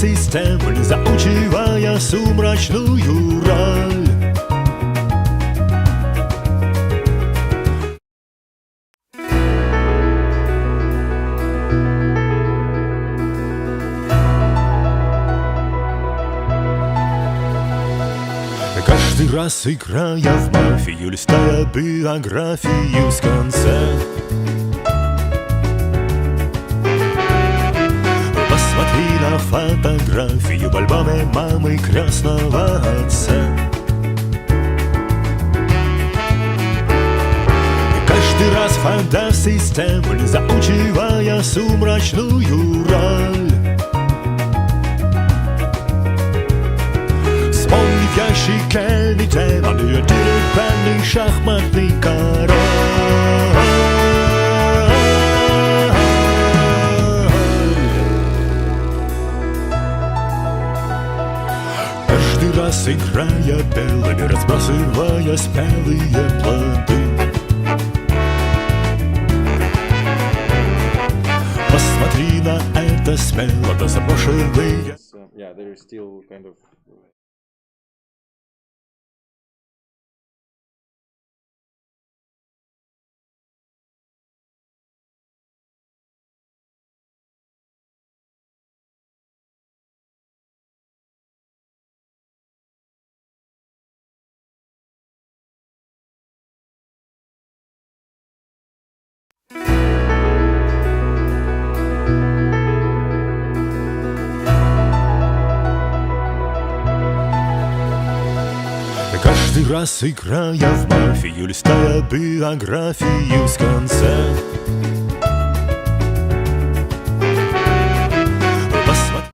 системы, заучивая сумрачную роль. Каждый раз, играя в мафию, листая биографию с конца, посмотри на фотографию в альбоме мамы крестного отца. Каждый раз фантастистемы, заучивая сумрачную роль. Вспомни в ящике демон, деревянный шахматный король. Каждый раз играя белыми, разбрасывая спелые плоды. Посмотри на это смело, да заброшенные. Yeah, there is still kind of Каждый раз, играя в мафию, листая биографию с конца, посмотри.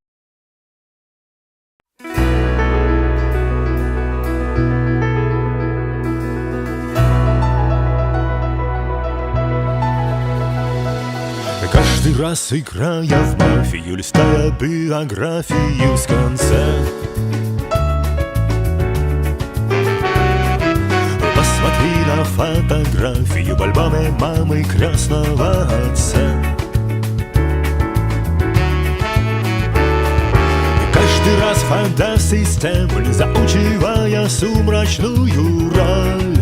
Каждый раз, играя в мафию, листая биографию с конца, посмотри на фотографию в альбоме мамы крестного отца. Каждый раз фантастистемы, заучивая сумрачную роль.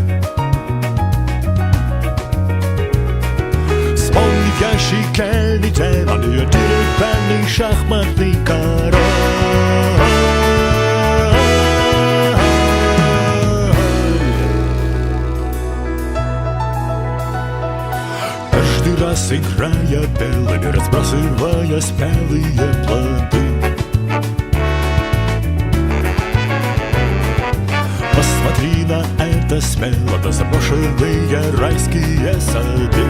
Вспомни в ящике демон, деревянный шахматный король. Каждый раз, играя белыми, разбрасывая спелые плоды. Посмотри на это смело, да заброшенные райские сады.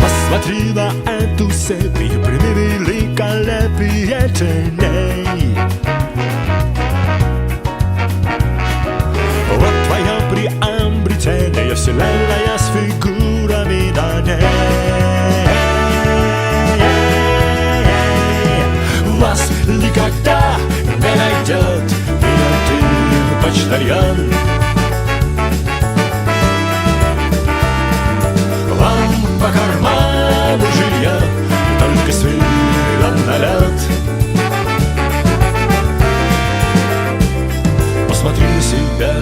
Посмотри на эту сепию, прими великолепие теней. Вот твоя приобретение, вселенная с фигурами на ней. Вас никогда не найдет ни один почтальон. Вам по карману жилья только свирен налет. Посмотри на себя,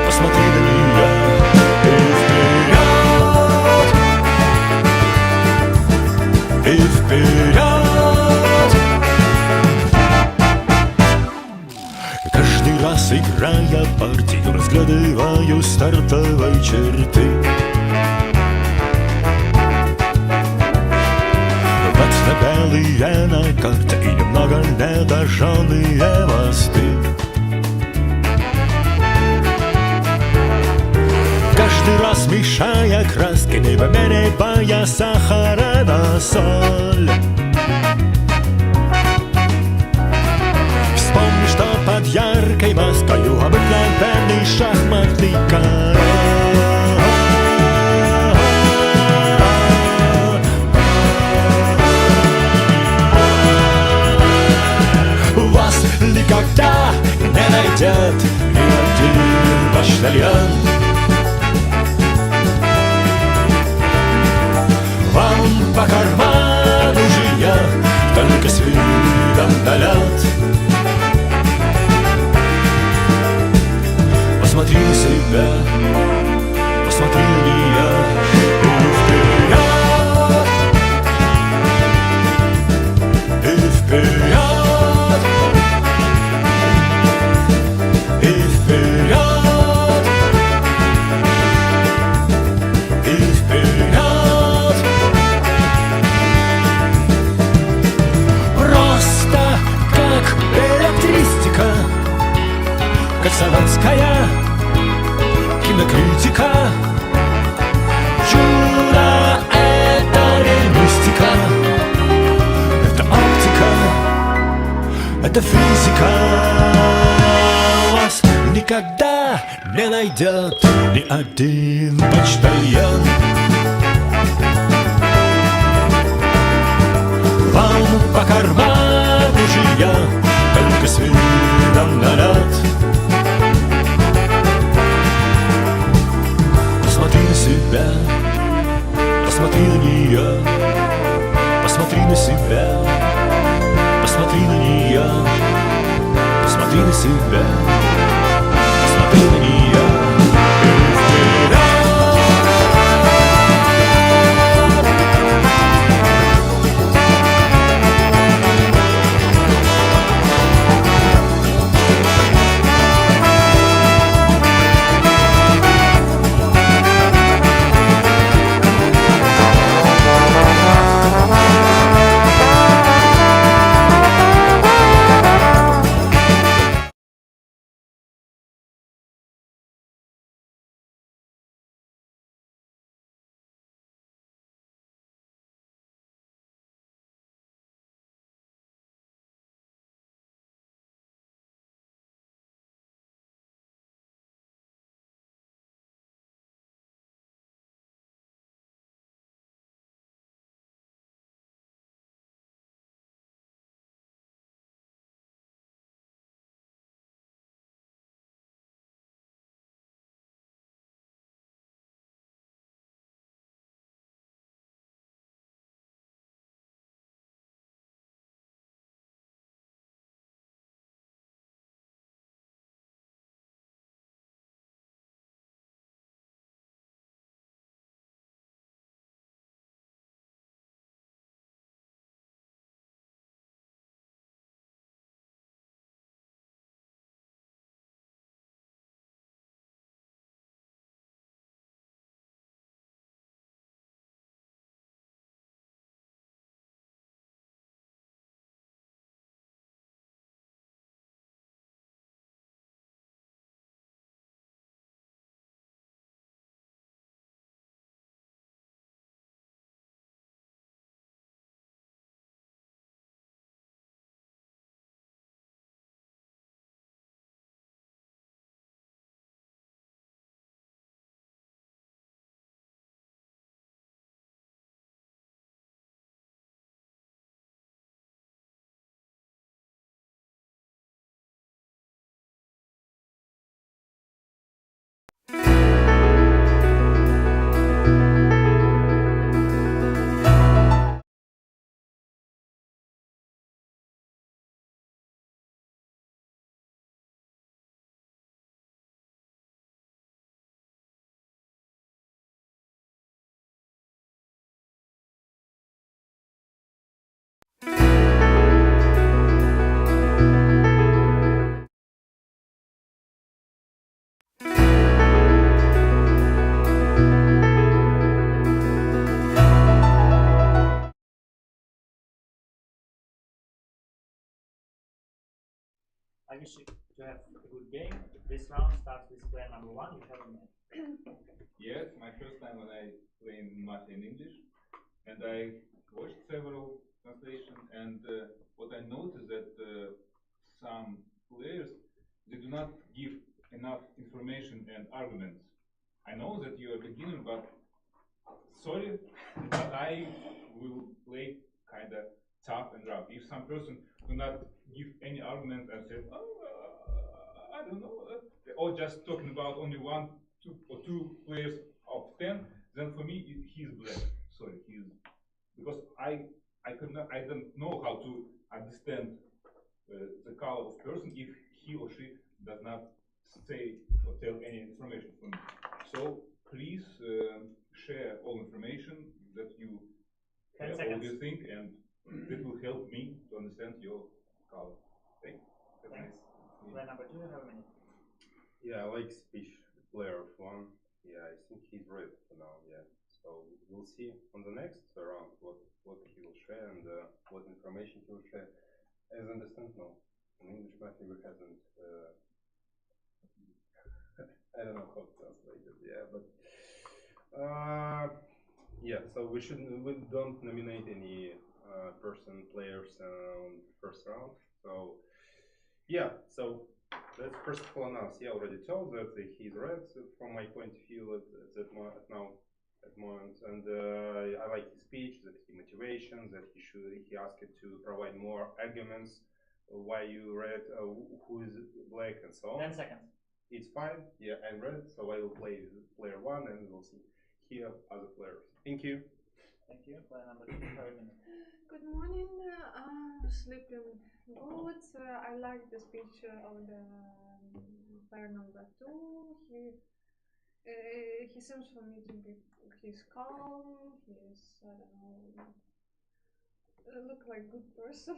посмотри на меня и вперед, и вперед. Каждый раз, играя партию, разглядываю стартовой черты. Белые на карте и немного недожженные мосты. Каждый раз мешая краски, не вымеряя сахара на соль. Вспомни, что под яркой маской обыкновенный шахматный король. Никогда не найдет ни один почтальон. Вам по карману жилья, только с видом на лед. Посмотри на себя, посмотри на меня, и вперед, и вперед, и вперед, и вперед. Просто как электричество, как советская кинокритика. Чудо — это не мистика, это оптика, это физика. Вас никогда не найдет ни один почтальон. Вам по карману жилья, только с видом на лед. Посмотри на себя, посмотри на нее, посмотри на себя, посмотри на нее, посмотри на себя, посмотри на нее. I wish to have a good game. This round starts with player number one. You have a man. Yes, my first time when I played Mafia in English, and I watched several translations, and what I noticed that some players they do not give enough information and arguments. I know that you're a beginner, but sorry, but I will play kind of tough and rough. If some person do not give any argument and say, oh, I don't know, or just talking about only one, two, or two players of 10, then for me he's black. Sorry, he's because I don't know how to understand the color of person if he or she does not say or tell any information for me. So please share all information that you 10 all seconds. you think, and it will help me to understand your color. Thanks. Have a Thanks. nice Player number 2, you have a minute. Yeah, I like speech player of one. Yeah, I think he's right for now. Yeah, so we'll see on the next round what he will share and what information he will share. As I understand, no, in English mafia we hasn't. I don't know how to translate it. Yeah, but yeah. So we don't nominate any players on first round. So yeah, so that's first of all now. I already told that he's red from my point of view at that moment, and I like his speech, that he motivation, that he asked to provide more arguments why you red, who is black, and so on. 10 seconds. It's fine. Yeah, I'm red, so I will play player one, and we'll see here other players. Thank you. Thank you. Player number 2, you have a minute. Good morning. I'm sleeping good. I like the speech of the player number 2. He seems for me to be. He's calm. He's, I don't know, look like good person.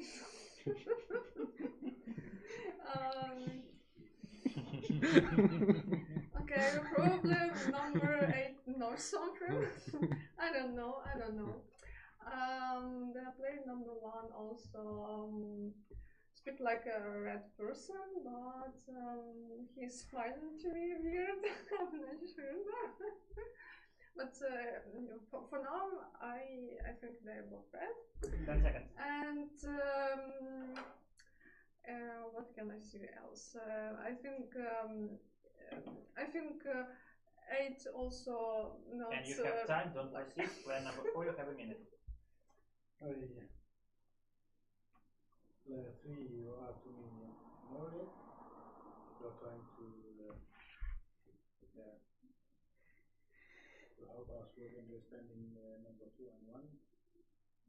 Okay, problem number 8 or something. I don't know. The player number 1 also speak like a red person, but he's smiling to me weird. I'm not sure. But for now, I think they're both red. 10 seconds. And what can I say else? I think 8 also not. And you have time, don't proceed. Player number 4, you have a minute. Oh, yeah. Player 3, you are to me more it. You're trying to help us with understanding number 2 and 1.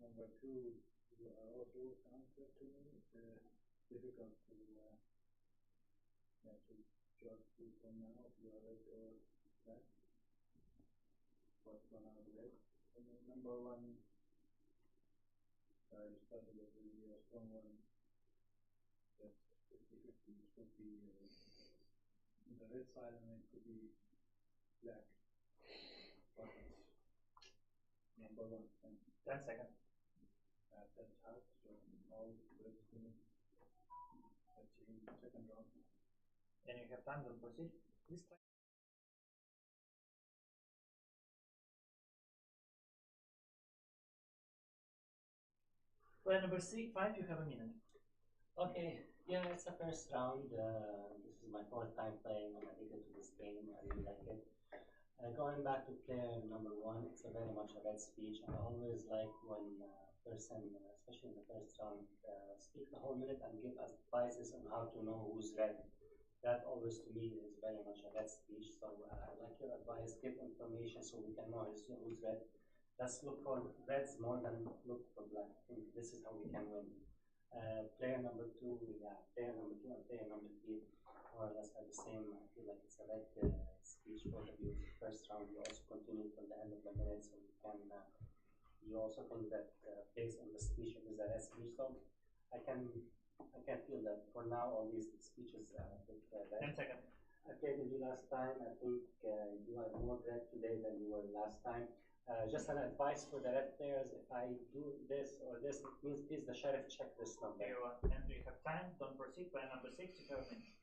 Number 2, you are also answer to me. It's difficult to judge you from now if you are red or black. But for now, red. And then number 1. I started with a strong one. That's 50-50. It could be the red side and it could be black. But it's number 1. 10 seconds. That's hard. So all let's see in the second round. And you have time, don't proceed. Please try. Player number 5, you have a minute. Okay, yeah, it's the first round. This is my fourth time playing. I'm addicted to this game. I really like it. Going back to player number 1, it's a very much a red speech. I always like when person, especially in the first round, speak the whole minute and give us advices on how to know who's red. That always to me is very much a red speech. So I like your advice. Give information so we can know who's red. Let's look for reds more than look for black. I think this is how we can win. Player number 2, yeah, player number 2 and player number 3 more or less are the same. I feel like it's a red speech for the views. First round, you also continue till the end of the minute, so you can. You also think that based on the speech, it is a red speech. So I can feel that for now all these speeches with red. 10 seconds. I played with you last time. I think you are more red today than you were last time. Just an advice for the red players: if I do this or this, it means please the sheriff check this number. And you have time, don't proceed. Player number 6, you have a minute.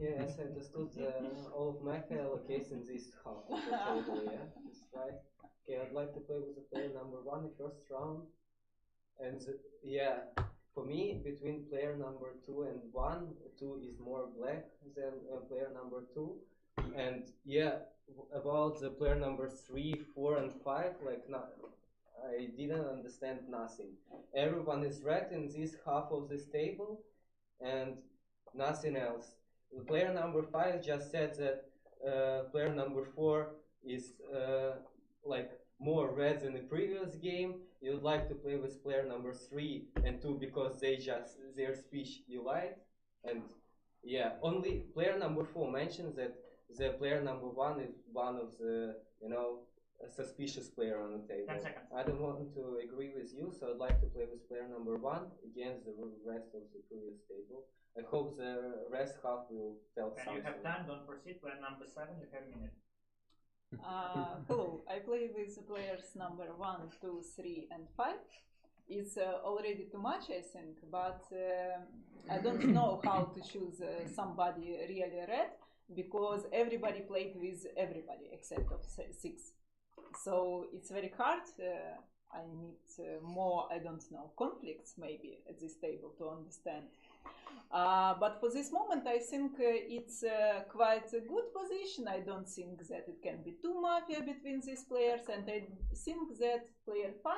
Yes, I understood all of mafia allocates in this half of the table, yeah? That's right. Okay, I'd like to play with the player number 1 the first round. And yeah, for me, between player number 2 and 1, 2 is more black than player number 2. And yeah, about the player number 3, 4, and 5, like I didn't understand nothing. Everyone is red in this half of this table, and nothing else. The player number 5 just said that player number 4 is like more red than the previous game, you would like to play with player number 3 and 2 because their speech you like. And yeah, only player number 4 mentions that the player number 1 is one of the, a suspicious player on the table. 10 seconds. I don't want to agree with you, so I'd like to play with player number 1 against the rest of the previous table. I hope the rest half will tell And something. you have time, don't proceed. Player number 7, you have a minute. Hello, I play with the players number 1, 2, 3 and 5. It's already too much, I think, but I don't know how to choose somebody really red, because everybody played with everybody except of 6. So it's very hard. I need more, I don't know, conflicts maybe at this table to understand. But for this moment, I think it's quite a good position. I don't think that it can be too mafia between these players, and I think that player 5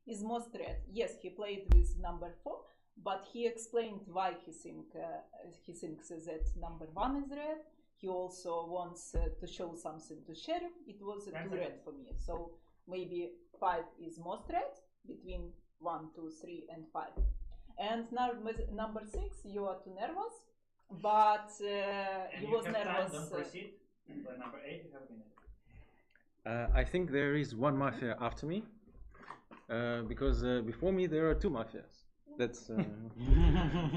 is most red. Yes, he played with number 4, but he explained why he thinks that number 1 is red. He also wants to show something to sheriff. It was too red for me. So maybe 5 is most red between 1, 2, 3 and 5. And number 6, you are too nervous, but you was nervous. Don't proceed. By number 8, you have a minute. I think there is one mafia after me, because before me there are 2 mafias. That's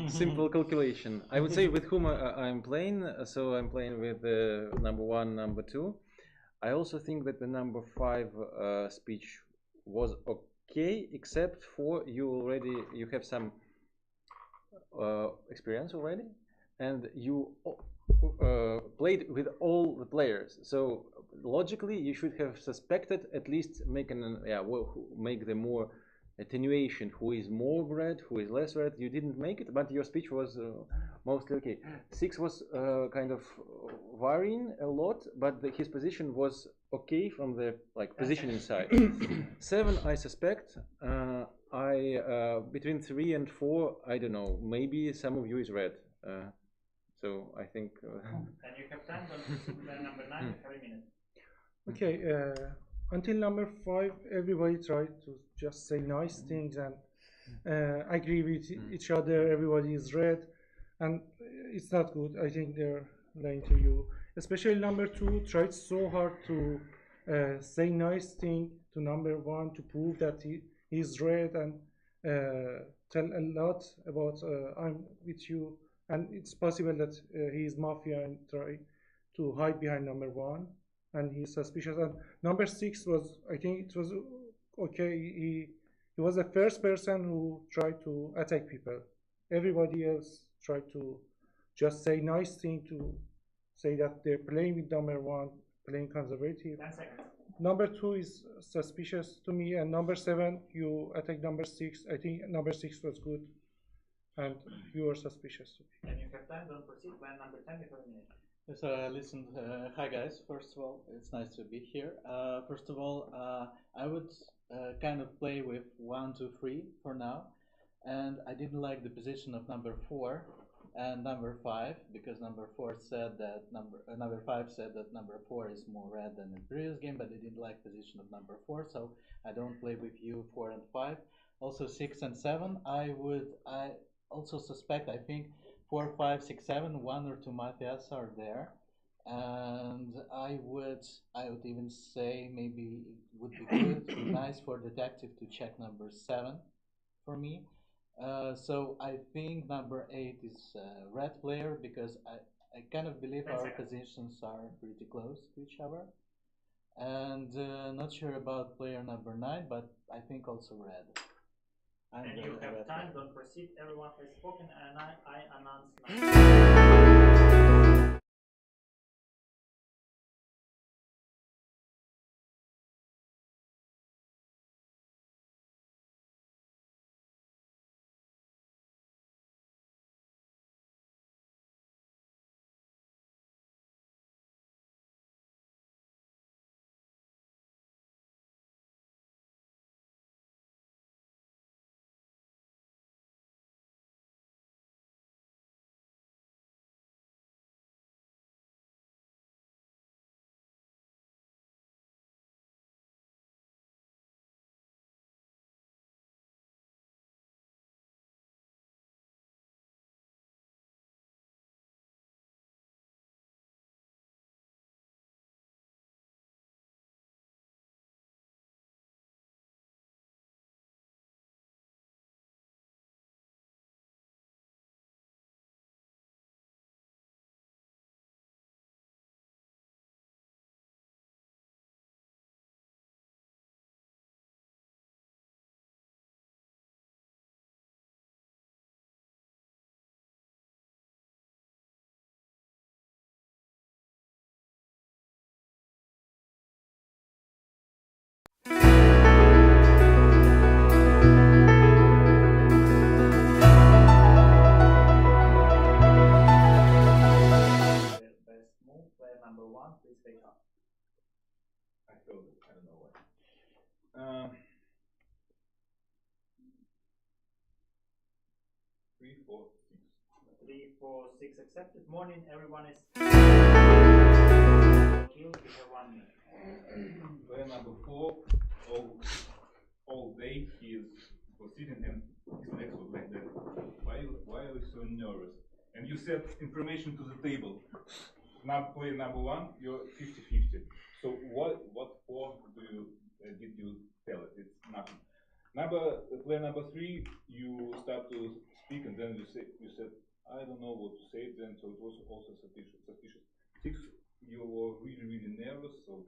simple calculation. I would say with whom I'm playing. So I'm playing with number 1, number 2. I also think that the number 5 speech was okay, except for you have some experience already, and you played with all the players. So logically, you should have suspected, at least make the more attenuation, who is more red, who is less red. You didn't make it, but your speech was mostly okay. 6 was kind of varying a lot, but his position was okay from the positioning side. 7, I suspect. Between 3 and 4, I don't know. Maybe some of you is red. So I think. And you have time. Don't proceed. Player number 9, you have a minute. Okay. Until number 5, everybody tried to just say nice things and agree with each other. Everybody is red, and it's not good. I think they're lying to you. Especially number 2 tried so hard to say nice thing to number 1 to prove that he's red and tell a lot about I'm with you, and it's possible that he's mafia and try to hide behind number 1. And he's suspicious. And number 6 was, I think it was okay. He was the first person who tried to attack people. Everybody else tried to just say nice thing, to say that they're playing with number 1, playing conservative. 10 seconds. Number 2 is suspicious to me, and number 7, you attack number 6. I think number 6 was good, and you were suspicious. And you have time. Don't proceed. Player number 10, you have a minute. So listen, hi guys, first of all, it's nice to be here. First of all, I would kind of play with 1, 2, 3 for now, and I didn't like the position of number 4 and number 5, because number 5 said that number 4 is more red than in the previous game, but I didn't like position of number 4, so I don't play with you 4 and 5. Also 6 and 7, I also suspect, I think 4, 5, 6, 7, 1 or 2 mafias are there, and I would even say maybe it would be good, nice for detective to check number 7 for me. So I think number 8 is red player, because I kind of believe our positions are pretty close to each other, and not sure about player number 9, but I think also red. And you have time. Don't proceed. Everyone has spoken, and I announce. 3, 4, 6. 3, 4, 6 accepted. Morning, everyone is killed. You have 1 minute. Player number 4, all day he was sitting and his legs was like that. Why are you so nervous? And you said information to the table. Now player number 1, you're 50-50. So what for did you tell it? It's nothing. Player number 3, you start to speak and then you said I don't know what to say then, so it was also suspicious. 6, you were really nervous, so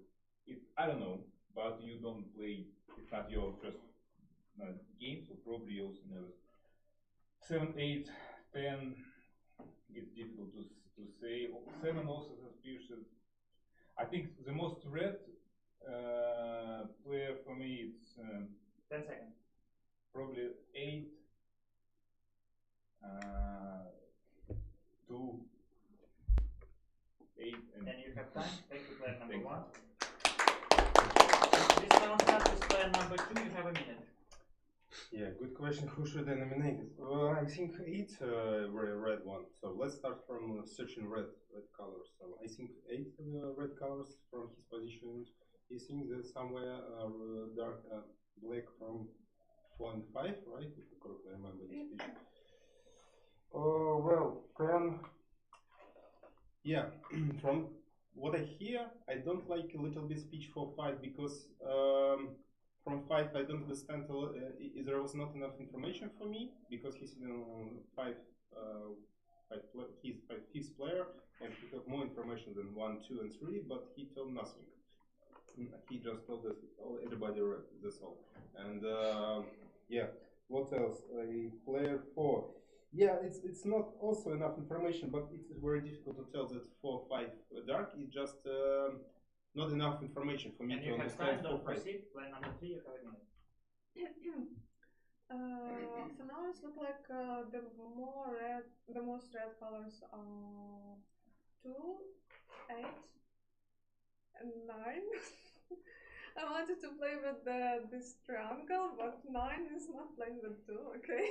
I don't know, but you don't play. It's not your first game, so probably you're also nervous. 7, 8, 10. It's difficult to say. 7 also suspicious. I think the most red player for me it's 10 seconds. probably 8, 2, 8, and you have time. Thank you, player number 1. This round starts with player number 2. You have a minute. Yeah, good question. Who should I nominate? I think 8 red one. So let's start from searching red colors. So I think 8 red colors from his position. He thinks that somewhere dark black from 4 and 5, right? If I correctly remember this speech. Well, 10. Yeah, from what I hear, I don't like a little bit speech for 5 because from 5 I don't understand. There was not enough information for me because he's on 5. He's 5th player and he have more information than 1, 2, and 3, but he told nothing. He just told us everybody read. That's all. And yeah, what else? Player 4. Yeah, it's not also enough information, but it's very difficult to tell that 4, 5 dark. It's just not enough information for me And to you have understand. time, don't proceed. Player number 3, you have a minute. For now, it looks like the most red colors are 2, 8, and 9. I wanted to play with this triangle, but 9 is not playing with 2. Okay.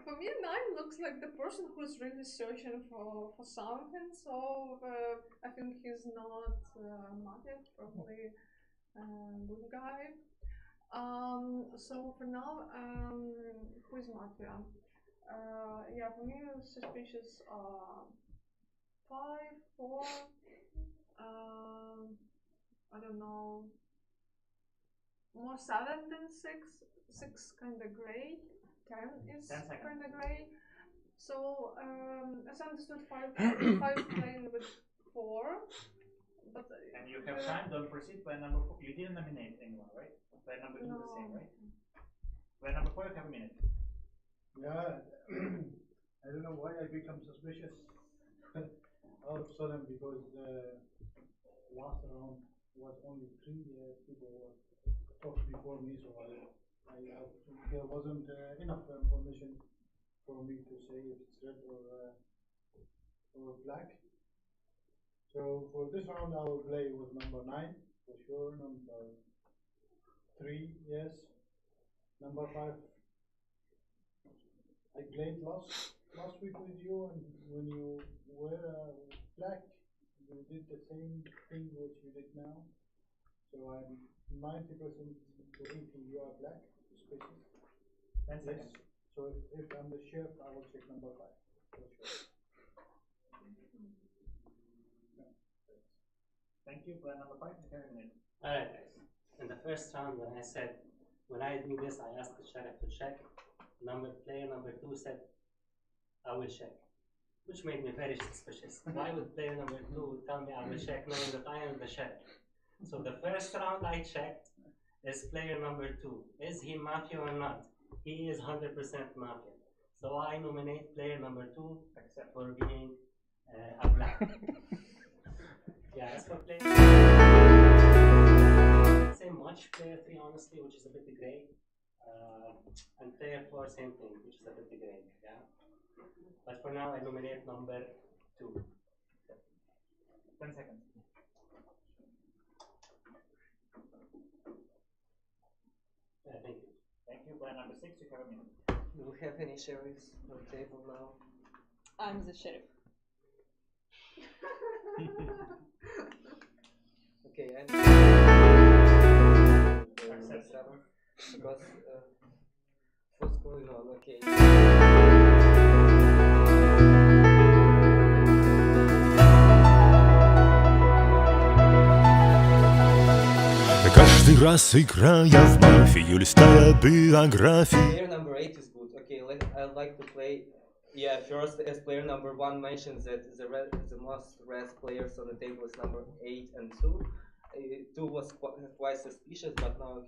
For me, 9 looks like the person who's really searching for something. So I think he's not Mafia, probably good guy. So for now, who is Mafia? Yeah, for me, suspicious 5, 4. I don't know. More 7 than 6. 6 kind of gray. 10 is kind of gray. So as I understood, 5 playing with 4. But and you have time, don't proceed. Player number 4. You didn't nominate anyone, right? Player number 2 the same, right? Player number 4, you have a minute. Yeah, I don't know why I become suspicious all of a sudden because last round was only 3 people were talked before me, so there wasn't enough information for me to say if it's red or black. So for this round, I will play with number 9 for sure. Number 3, yes. Number 5. I played last week with you, and when you were black, you did the same thing which you did now. So I'm 90% thinking you are black, suspicious. 10 seconds. So if I'm the sheriff, I will check number 5 for sure. Thank you. Player number 5, you have a minute. Alright, guys. In the first round, when I do this, I asked the sheriff to check. Player number 2 said, I will check, which made me very suspicious. Why would player number 2 tell me I will check knowing that I am the sheriff? So the first round I checked is player number 2. Is he Mafia or not? He is 100% Mafia. So I nominate player number 2 except for being a black. Yeah, as for player, I'd say much player 3 honestly, which is a bit gray. And player 4 same thing, which is a bit gray. Yeah. But for now I nominate number 2. 10 seconds. Thank you. Thank you. Player number 6, you have a minute. Do we have any sheriffs on the table now? I'm the sheriff. Okay, and seven, because what's going on? Okay. Каждый раз, играя в мафию, листая биографии. Player number 8 is good. Okay, I'd like to play. Yeah, first, as player number 1 mentions that the most red players on the table is number 8 and 2. 2 was quite suspicious, but now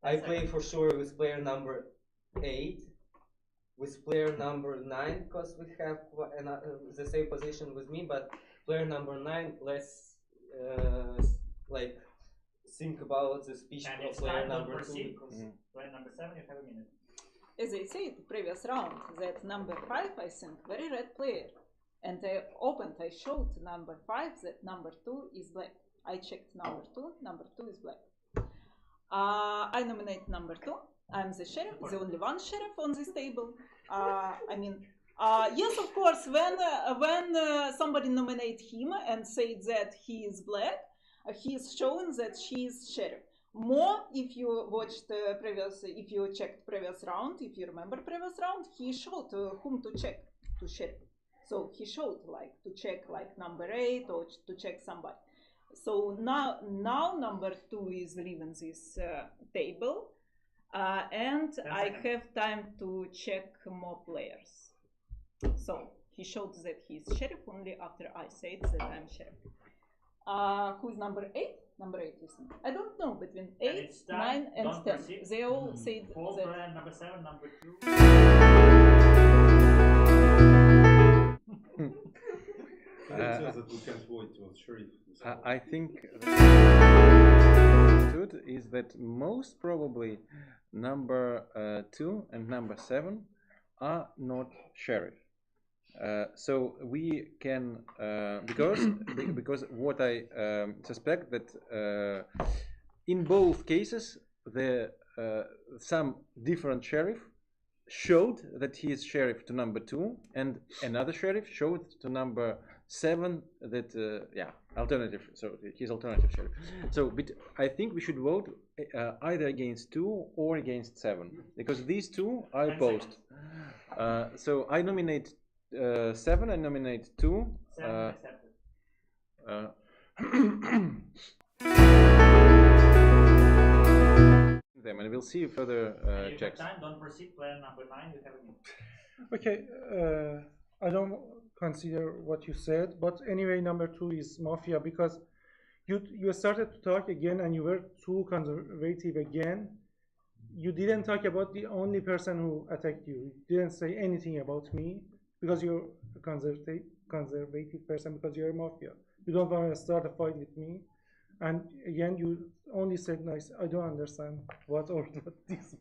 I play for sure with player number 8, with player number 9, because we have the same position with me, but player number 9, let's like think about the speech And of it's player time, don't number 2. proceed. Because Player number 7, you have a minute. As I said previous round, that number 5, I think, very red player. And I showed number 5 that number 2 is black. I checked number 2 is black. I nominate number 2. I'm the sheriff, the only one sheriff on this table. Yes, of course, when somebody nominate him and say that he is black, he is shown that she is sheriff. More, if you watched if you checked previous round, if you remember previous round, he showed whom to check to sheriff. So he showed like to check like number 8 or to check somebody. So now number 2 is leaving this table, and I have time to check more players. So he showed that he's sheriff only after I said that I'm sheriff. Who's number 8? Number 8 is I don't know between 8, 9, and 10. Proceed. They all said Four, that. player number 7, number 2. That we can't vote to sheriff. I think is that most probably number 2 and number 7 are not sheriff. So we can because what I suspect that in both cases the some different sheriff showed that he is sheriff to number 2, and another sheriff showed to number 7 that alternative. So he's alternative sheriff. So I think we should vote either against 2 or against 7, because these two are opposed. So I nominate 7. I nominate 2. 7 accepted. Them, and we'll see further You checks. have time, don't proceed. Player number 9, you have a minute. Okay, I don't consider what you said, but anyway, number 2 is mafia, because you started to talk again and you were too conservative again. You didn't talk about the only person who attacked you. You didn't say anything about me, because you're a conservative person, because you're a mafia. You don't want to start a fight with me. And again, you only said nice. I don't understand what or what this means.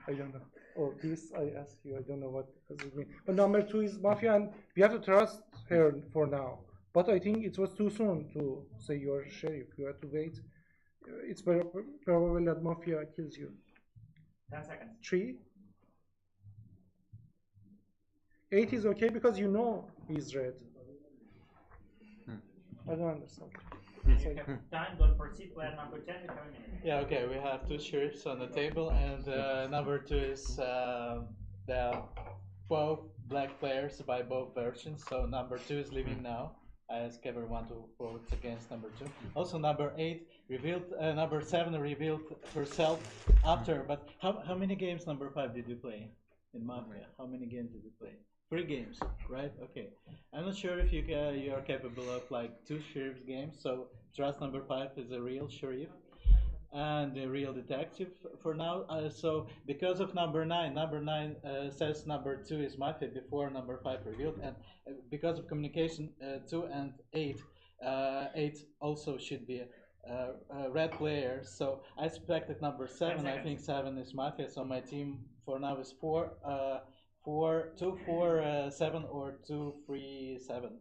I don't know. Or this, I ask you, I don't know what does it mean. But number 2 is mafia, and we have to trust her for now. But I think it was too soon to say you're sheriff. You have to wait. It's probable that mafia kills you. 10 seconds. 3. 8 is okay because you know he's red. I don't understand. You have time, don't proceed. Player number 10, you have a minute. Yeah, okay, we have 2 sheriffs on the table, and number 2 is the both black players by both versions, so number 2 is leaving now. I ask everyone to vote against number 2. Also, number 8 revealed, number 7 revealed herself after, but how many games number 5 did you play in Mafia? How many games did you play? 3 games, right? Okay. I'm not sure if you are capable of like 2 sheriff's games, so trust number 5 is a real sheriff and a real detective for now. So because of number 9 says number 2 is mafia before number 5 revealed, and because of communication 2 and 8 also should be red players. So I suspected number 7. I think 7 is mafia. So my team for now is 4, 2, 4, 7 or 2, 3, 7.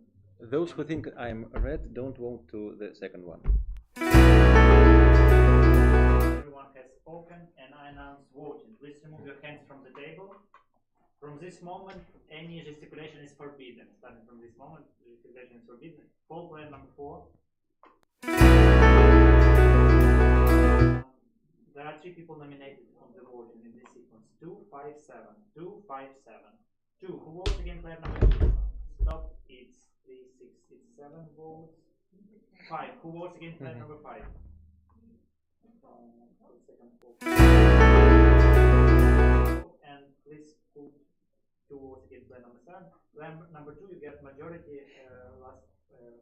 Those who think I'm red don't vote to the second one. Everyone has spoken and I announce voting. Please remove your hands from the table. From this moment, any gesticulation is forbidden. Starting from this moment, gesticulation is forbidden. Call player number 4. There are 3 people nominated on the voting in this sequence. 2, 5, 7. 2, 5, 7. 2. Who votes again player number 2? Stop. It's 3, 6, it's 7 votes. 5. Who votes again player number 5? And please put 2 votes again player number 7. Player number 2, you get majority last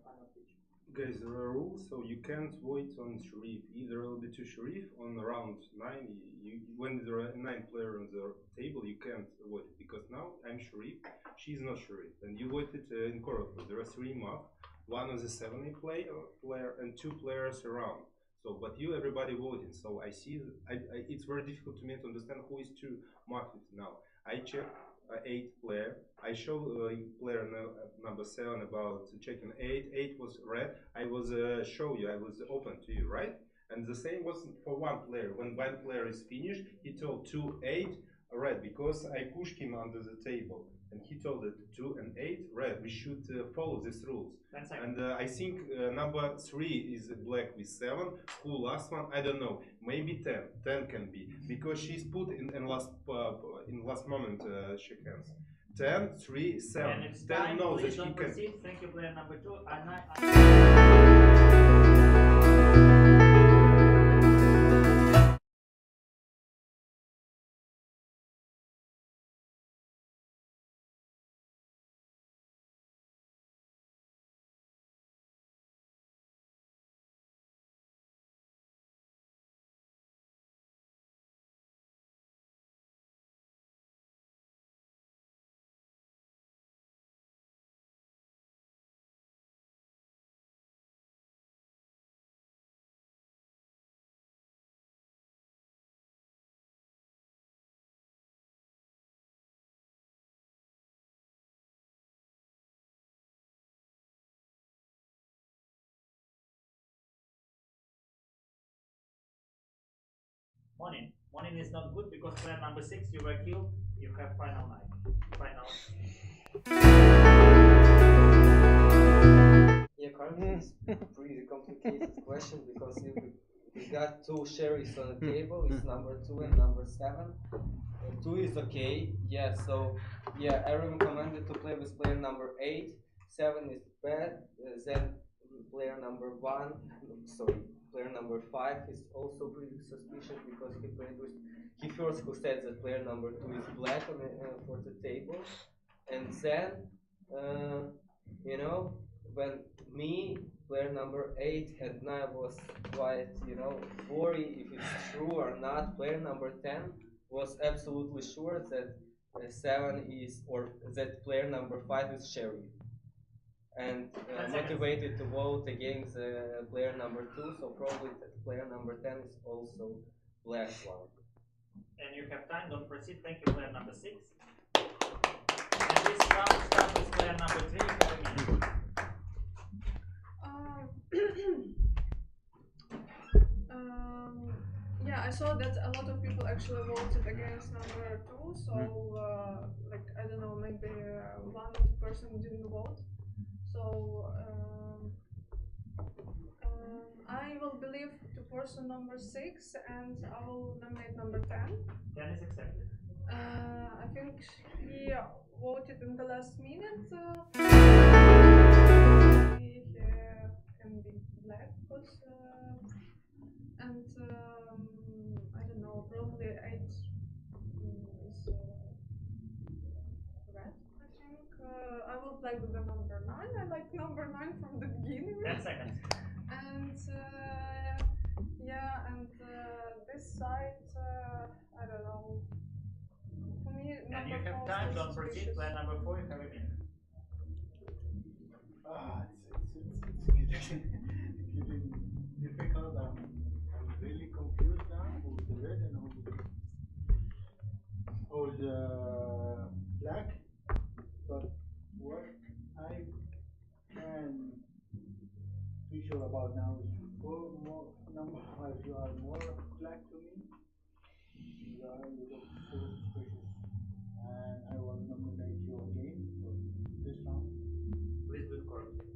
final speech. Guys, there are rules, so you can't vote on Sharif. Either will be to Sharif on round 9. When there are 9 players on the table, you can't vote it because now I'm Sharif, she's not Sharif, and you voted incorrectly. There are 3 mob, 1 is a 7A player, and 2 players around. So, but you everybody voting. So I see. It's very difficult to me to understand who is 2 marked now. I check 8 player. I show player number 7 about checking 8. 8 was red. I was show you. I was open to you, right? And the same was for 1 player. When 1 player is finished, he told 2, 8 red because I pushed him under the table. And he told that 2 and 8 red. We should follow these rules. And I think number 3 is black with 7. Who last one? I don't know. Maybe 10. 10 can be because she's put in last moment. She hands 10, 3, 7. And it's 10 time. knows Please that he don't can. proceed. Thank you, player number 2. Morning. Morning is not good because player number 6, you were killed. You have final night. Final. Yeah, currently it's pretty complicated question because we got 2 sheriffs on the table. It's number 2 and number 7. 2 is okay. Yeah, so yeah, I recommended to play with player number 8. 7 is bad. Then player number 1. Sorry. Player number 5 is also pretty suspicious because he played with. He first who said that player number 2 is black on for the table, and then you know when me player number 8 and 9 was quite worried if it's true or not. Player number 10 was absolutely sure that 7 is or that player number 5 is sheriff. And motivated to vote against player number 2, so probably that player number 10 is also black one. And you have time, don't proceed. Thank you, player number 6. And this round starts with player number 3 for a minute. Yeah, I saw that a lot of people actually voted against number 2, so like I don't know, maybe one of the person didn't vote. So I will believe to person number 6 and I will nominate number 10. 10 is accepted. I think he voted in the last minute. He can be black because and I don't know, probably 8 is red. I think I will play with the number 9. I like number 9 from the beginning. 10 seconds. And yeah, and this side, I don't know. For me, And you number have 4 time, is don't proceed. suspicious. Player number 4, you have a minute. It's getting difficult. I'm really confused now with the red and all the black. But what I can be sure about now is for number 5, you are more black to me. guy you look so suspicious, and I will nominate you again for this round. Please do it correctly.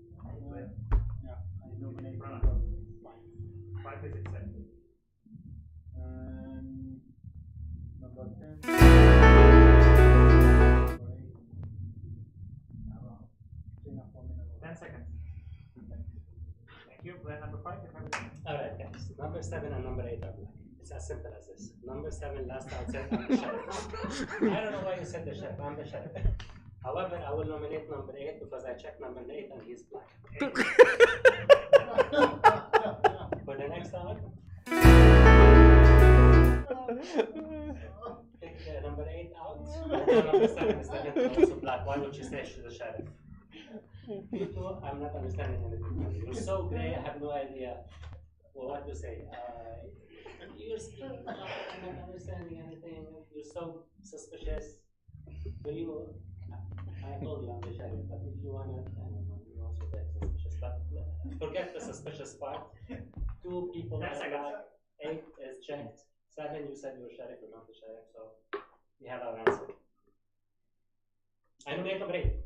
Yeah, I nominate Right. number 5. 5 is accepted. And number 10. Number 8. It's enough for me now. 10 seconds. Thanks. Thank you. Player number 5, you have it. Alright, guys. Number 7 and number 8 are black. It's as simple as this. Number 7 last out said, I'm the sheriff. I don't know why you said the sheriff. I'm the sheriff. However, I will nominate number 8 because I checked number 8 and he's black. For the next round, pick number 8 out. And number 7 is definitely also black. Why don't you say she's the sheriff? You two, I'm not understanding anything. You're so gray, I have no idea what to say. You're speaking, I'm not understanding anything. You're so suspicious. Do you? I told you I'm the sheriff, but if you wanna, I don't know, you're also very suspicious. But forget the suspicious part. 2 people are black, 8 is checked, 7 you said you're sheriff, you're not the sheriff, so we have our answer. I nominate number 8.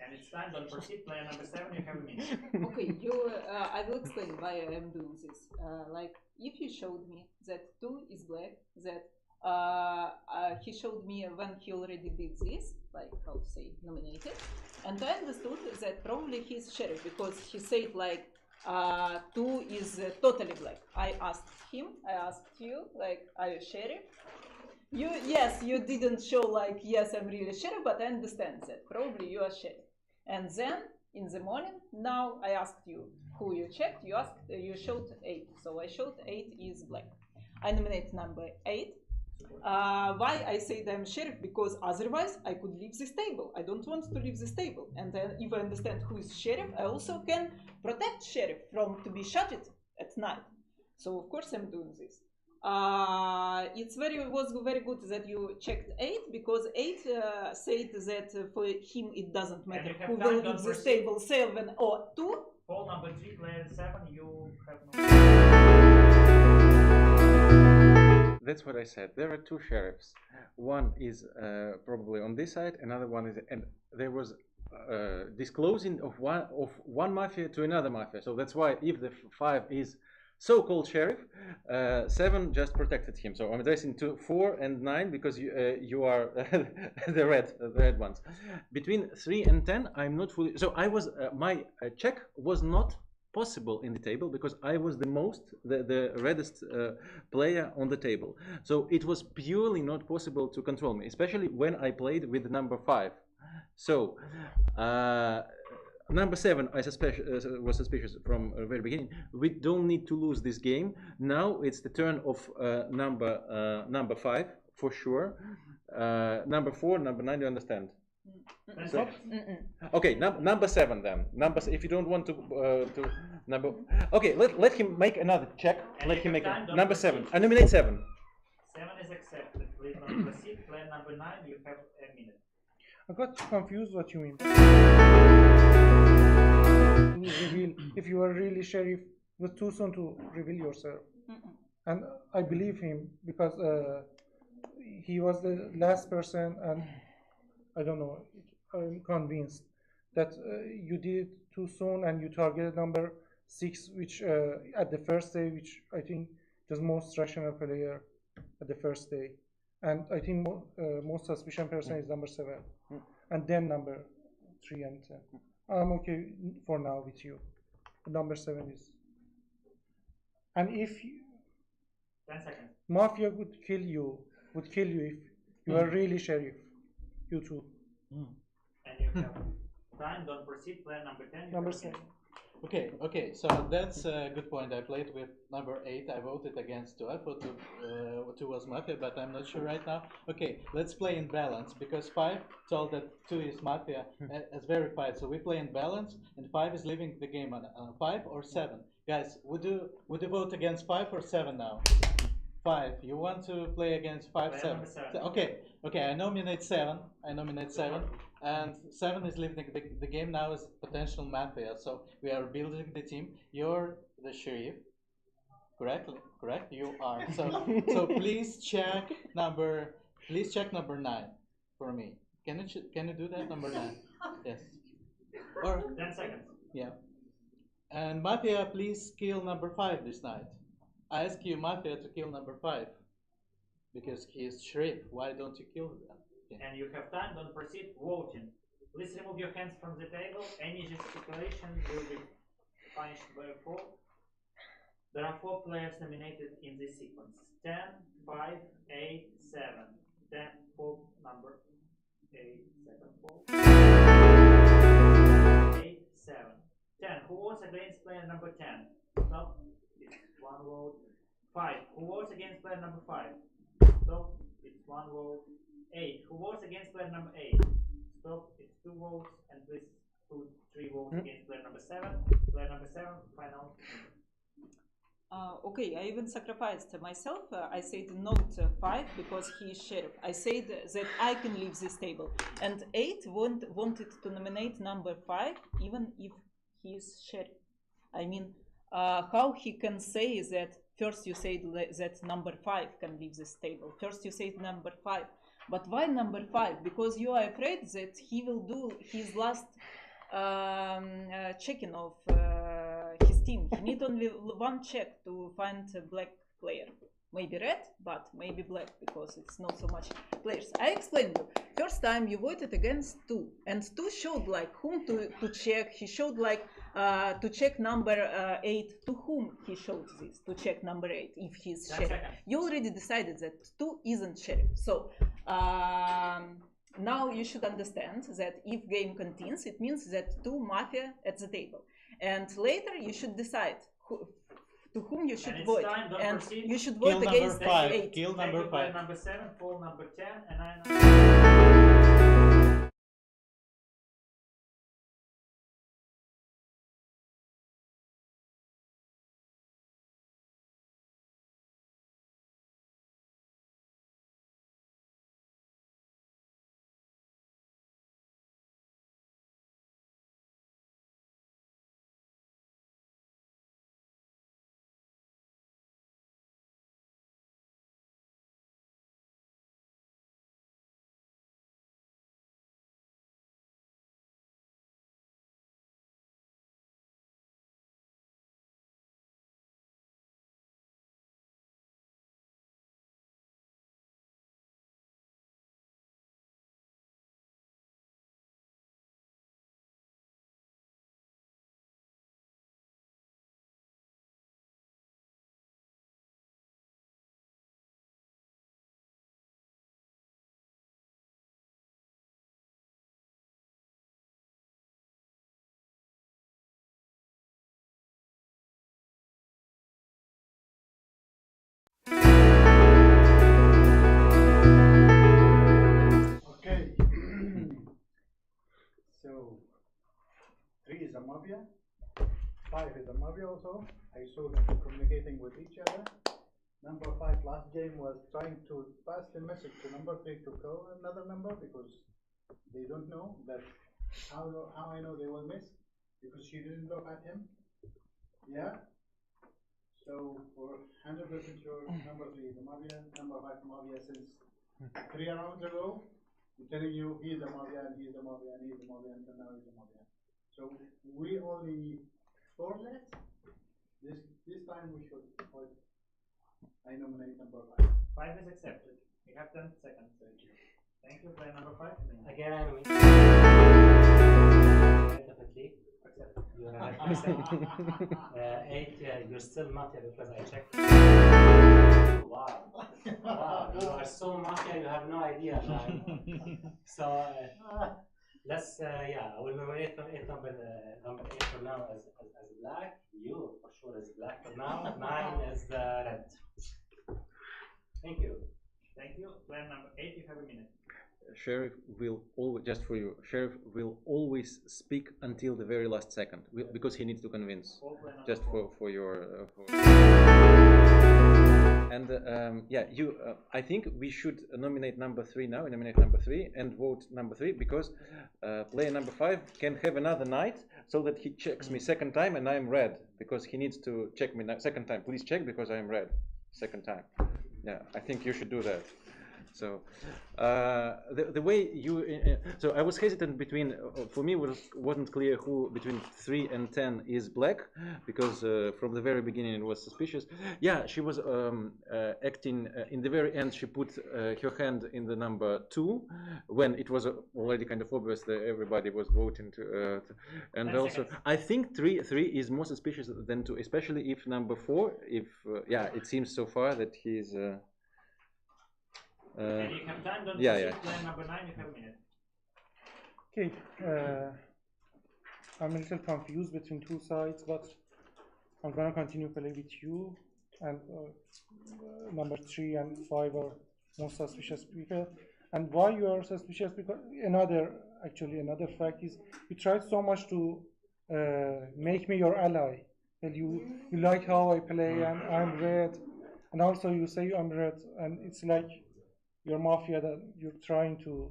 And it's time, don't proceed. Player number 7, you have a minute. Okay, I will explain why I am doing this. Like, if you showed me that 2 is black, that he showed me when he already did this, like, how to say, nominated, and I understood that probably he's sheriff because he said like 2 is totally black. I asked him, I asked you, like, are you sheriff? Yes, you didn't show like, yes, I'm really sheriff, but I understand that probably you are sheriff. And then in the morning, now I asked you who you checked. You showed 8, so I showed 8 is black. I nominate number 8. Why I say I'm sheriff? Because otherwise I could leave this table. I don't want to leave this table. And then if I understand who is sheriff, I also can protect sheriff from to be shot at night. So of course I'm doing this. It was very good that you checked 8 because 8 said that for him it doesn't matter who will leave this table, 7 or 2. Poll number 3, player 7, you have no. That's what I said. There are 2 sheriffs. One is probably on this side, another one is, and there was disclosing of one mafia to another mafia. So that's why if the 5 is so-called sheriff, 7 just protected him. So I'm addressing to 4 and 9 because you are the red ones. Between 3 and 10, I'm not fully. So I was my check was not possible in the table because I was the reddest player on the table. So it was purely not possible to control me, especially when I played with number 5. So number 7, I was suspicious from the very beginning. We don't need to lose this game. Now it's the turn of number 5 for sure. Number 4, number 9. You understand? So, okay, number 7 then. If you don't want to number. Okay, let him make another check. And let him make number 7. I I nominate 7. 7 is accepted. Please don't proceed. Player number 9, you have a minute. I got confused what you mean. If you are really sheriff, it was too soon to reveal yourself. And I believe him because he was the last person, and I don't know, I'm convinced that you did it too soon and you targeted number 6, which at the first day, which I think was most rational player at the first day. And I think most suspicious person is number 7. And then number 3 and 10. I'm okay for now with you. Number 7 is. And if 10 seconds. Mafia would kill you if you are really sheriff. You too. And you have time, don't proceed. Player number 10. Number 7. Okay, so that's a good point. I played with number 8. I voted against 2. I thought 2 was Mafia, but I'm not sure right now. Okay, let's play in balance because 5 told that 2 is Mafia as verified. So we play in balance, and 5 is leaving the game on 5 or 7. Guys, would you vote against 5 or 7 now? 5. You want to play against 5, 7. Okay, I nominate 7. And 7 is leaving the game now as potential Mafia. So we are building the team. You're the sheriff. Correct, you are. So please check number 9 for me. Can you do that, number 9? Yes. Or 10 seconds. yeah. And Mafia, please kill number 5 this night. I ask you, Mafia, to kill number 5 because he is sheriff. Why don't you kill them? Yeah. And you have time, don't proceed voting. Please remove your hands from the table. Any gesticulation will be punished by a fall. There are 4 players nominated in this sequence. 10, 5, 8, 7. 10, 4, number 8, second fall. 8, 7. 10, who votes against player number 10? Stop, it's 1 vote. 5, who votes against player number 5? Stop, it's 1 vote. 8, who votes against player number 8? Stop, it's 2 votes. And please put 3 votes against player number 7. Player number 7, final. Okay, I even sacrificed myself. I said not 5 because he is sheriff. I said that I can leave this table. And 8 wanted to nominate number 5 even if he is sheriff. I mean, how he can say that first you said that number 5 can leave this table. First you said number 5. But why number 5? Because you are afraid that he will do his last checking of his team. He need only 1 check to find a black player. Maybe red, but maybe black, because it's not so much players. I explained you. First time you voted against 2, and 2 showed like whom to check. He showed like to check number 8. To whom he showed this? To check number 8 if he's sheriff. You already decided that 2 isn't sheriff. So now you should understand that if game continues, it means that 2 mafia at the table. And later you should decide to whom you should vote. And proceed. You should vote against 8. Kill number 5. Number 7, fall number 10, and I. Okay. So 3 is a mafia, 5 is a mafia also. I saw them communicating with each other. Number 5 last game was trying to pass the message to number 3 to kill another number because they don't know that how I know they will miss because she didn't look at him. Yeah. So for 100% sure, number 3 is a mafia, number 5 mafia since 3 rounds ago. I'm telling you, he's a mafia and he's a mafia and he's a mafia and now he's a mafia. So we only need 4 left. This time we should vote. I nominate number 5. 5 is accepted. We have 10 seconds. Thank you. Player number 5. Again, I mean, definitely. You're right. 8, you're still mafia because I checked. Wow. Wow, you are so mafia, you have no idea, man. So, let's, I will nominate number 8 for now as black. You, for sure, is black for now. 9 is red. Thank you. Thank you. Player number 8, you have a minute. Sheriff will always, just for you, Sheriff will always speak until the very last second because he needs to convince. Just for your. And yeah, I think we should nominate number 3 now. Nominate number 3 and vote number 3 because player number 5 can have another night so that he checks me second time and I'm red because he needs to check me second time. Please check because I'm red second time. Yeah, I think you should do that. So the way you so I was hesitant between for me wasn't clear who between 3 and 10 is black because from the very beginning it was suspicious. Yeah, she was acting in the very end. She put her hand in the number 2 when it was already kind of obvious that everybody was voting to and also I think 3 is more suspicious than 2, especially if number 4 if yeah, it seems so far that he's and you have time, don't yeah, proceed. Player number 9, you have a minute. Okay, I'm a little confused between two sides, but I'm gonna continue playing with you. And number 3 and 5 are most suspicious people. And why you are suspicious? Because another fact is you tried so much to make me your ally. And you like how I play, and I'm red, and also you say I'm red, and it's like you're mafia that you're trying to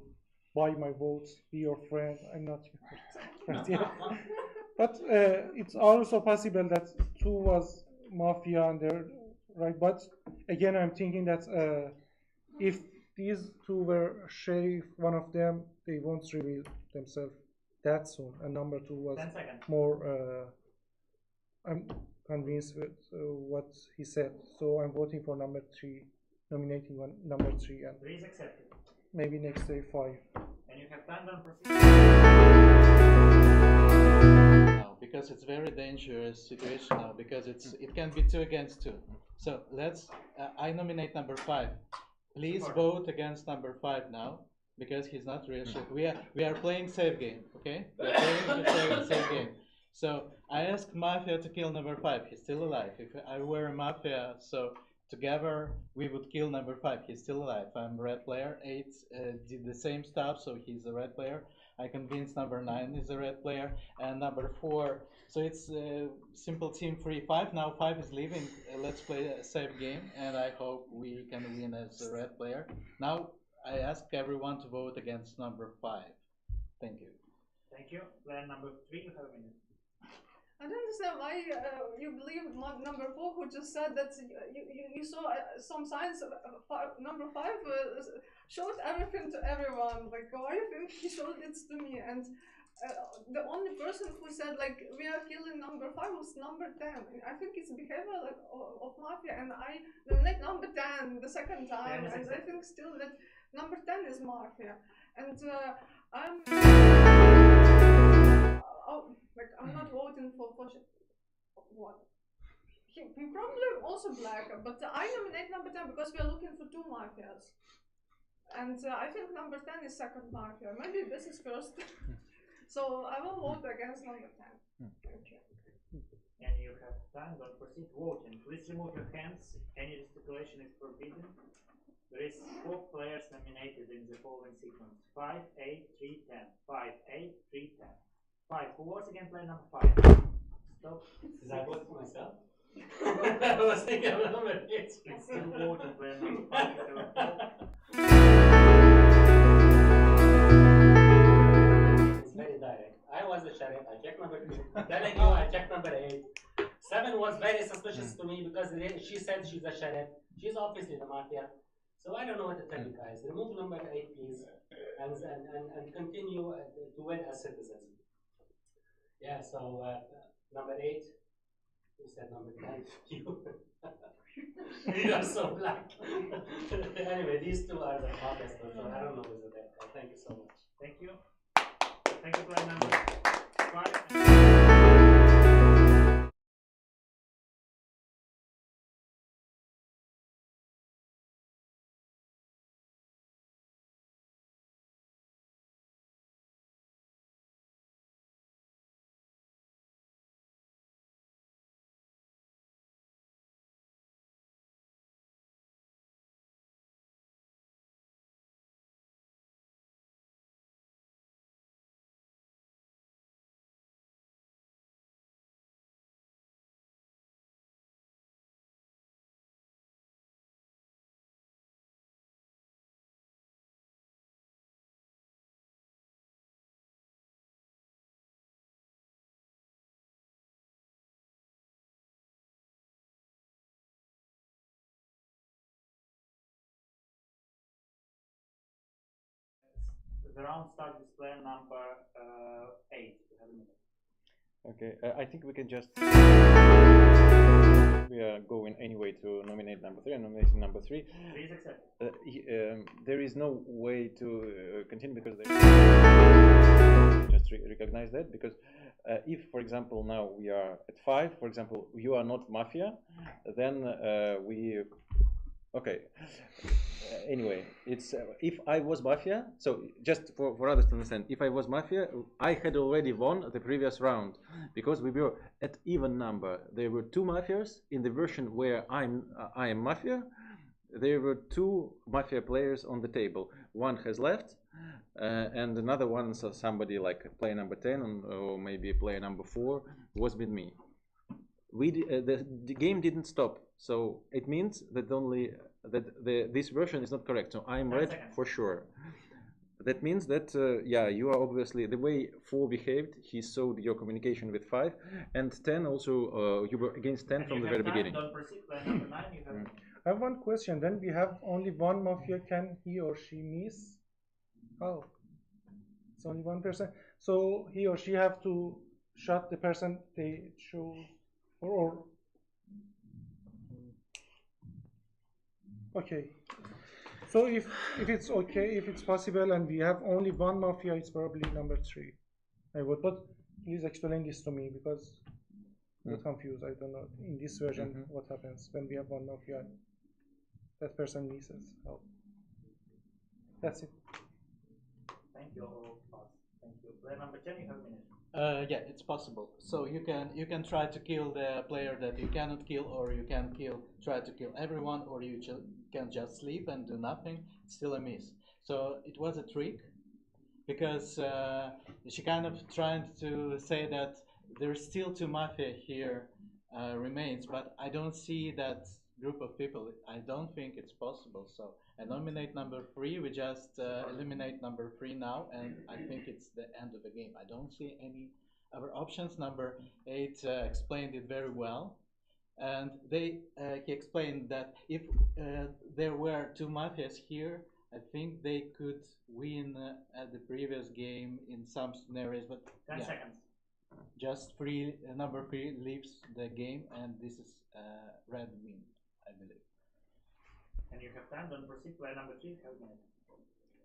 buy my votes, be your friend. I'm not your friend yet. But it's also possible that 2 was mafia and they're right. But again, I'm thinking that if these 2 were sheriff, one of them, they won't reveal themselves that soon. And number 2 was more. I'm convinced with what he said, so I'm voting for number 3, nominating number 3, and Please accept it. maybe next day 5. And you have time, don't proceed. No, because it's very dangerous situation now because it can be 2 against 2. So let's. I nominate number 5. Please vote against number 5 now because he's not real shit. We are playing safe game, okay? We are playing safe game. So I asked Mafia to kill number 5. He's still alive. If I were a Mafia, so together we would kill number 5. He's still alive. I'm a red player. 8 did the same stuff, so he's a red player. I convinced number 9 is a red player, and number 4. So it's simple team 3-5. Now 5 is leaving. Let's play a safe game, and I hope we can win as a red player. Now I ask everyone to vote against number 5. Thank you. Thank you. Player number 3, you have a minute. I don't understand why you believe number 4 who just said that you saw some signs of number 5 showed everything to everyone. Like, why you think he showed it to me? And the only person who said like we are killing number 5 was number 10. I think it's behavior like, of mafia, and I nominate number 10 the second time, and I think still that number 10 is mafia. And I'm like I'm not voting for what. He probably also black, but I nominate number 10 because we are looking for 2 mafias, and I think number 10 is second mafia. Maybe this is first. So I will vote against number 10. Thank you. And you have time, don't proceed voting. Please remove your hands. Any gesticulation is forbidden. There is 4 players nominated in the following sequence: 5, 8, 3, 10. 5, 8, 3, 10. 5. Who was again player number 5? Stop. Did I vote for myself? I was thinking of number 8. It's still voting player number 5. It's very direct. I was the sheriff. I checked number 2. Telling you, I checked number 8. 7 was very suspicious to me because she said she's a sheriff. She's obviously the mafia. So I don't know what to tell you guys. Remove number 8, please, and continue to win as citizens. Yeah. So number 8. You said number 10. You are so black. Anyway, these 2 are the mafia stuff. So I don't know who's the bad guy. Thank you so much. Thank you. Thank you, player number 5. the round starts with player number 8. You have a minute. Okay, I think we can just. We are going anyway to nominate number 3 and nominating number 3. 3 is accepted. There is no way to continue because they just recognize that because if, for example, now we are at 5, for example, you are not mafia, then we. Okay. Anyway, it's if I was mafia. So just for others to understand, if I was mafia, I had already won the previous round because we were at even number. There were 2 mafias in the version where I am mafia. There were 2 mafia players on the table. One has left, and another one, so somebody like player number 10 or maybe player number 4 was with me. The game didn't stop, so it means that only this version is not correct. So I'm red for sure. That means that yeah, you are obviously the way 4 behaved. He saw your communication with 5, and 10 also. You were against 10 from the very beginning. Don't proceed. Player number 9. You have. I have one question. When we have only one mafia, can he or she miss? Oh, it's only one person. So he or she have to shot the person they choose, or okay. So if it's okay, if it's possible, and we have only one mafia, it's probably number 3. I would, but please explain this to me because I'm confused. I don't know in this version what happens when we have one mafia. That person misses. Oh. That's it. Thank you all. Thank you. Player number 10. You have a minute. Yeah, it's possible. So you can try to kill the player that you cannot kill, or you can try to kill everyone, or you can just sleep and do nothing. It's still a miss. So it was a trick because she kind of tried to say that there's still 2 mafia here remains, but I don't see that group of people. I don't think it's possible. So I nominate number 3. We just eliminate number 3 now, and I think it's the end of the game. I don't see any other options. Number 8 explained it very well, and he explained that if there were 2 mafias here, I think they could win at the previous game in some scenarios. But 10 seconds. Just number 3 leaves the game, and this is red win, I believe. And you have time. Don't proceed. Player number 3. Have a minute.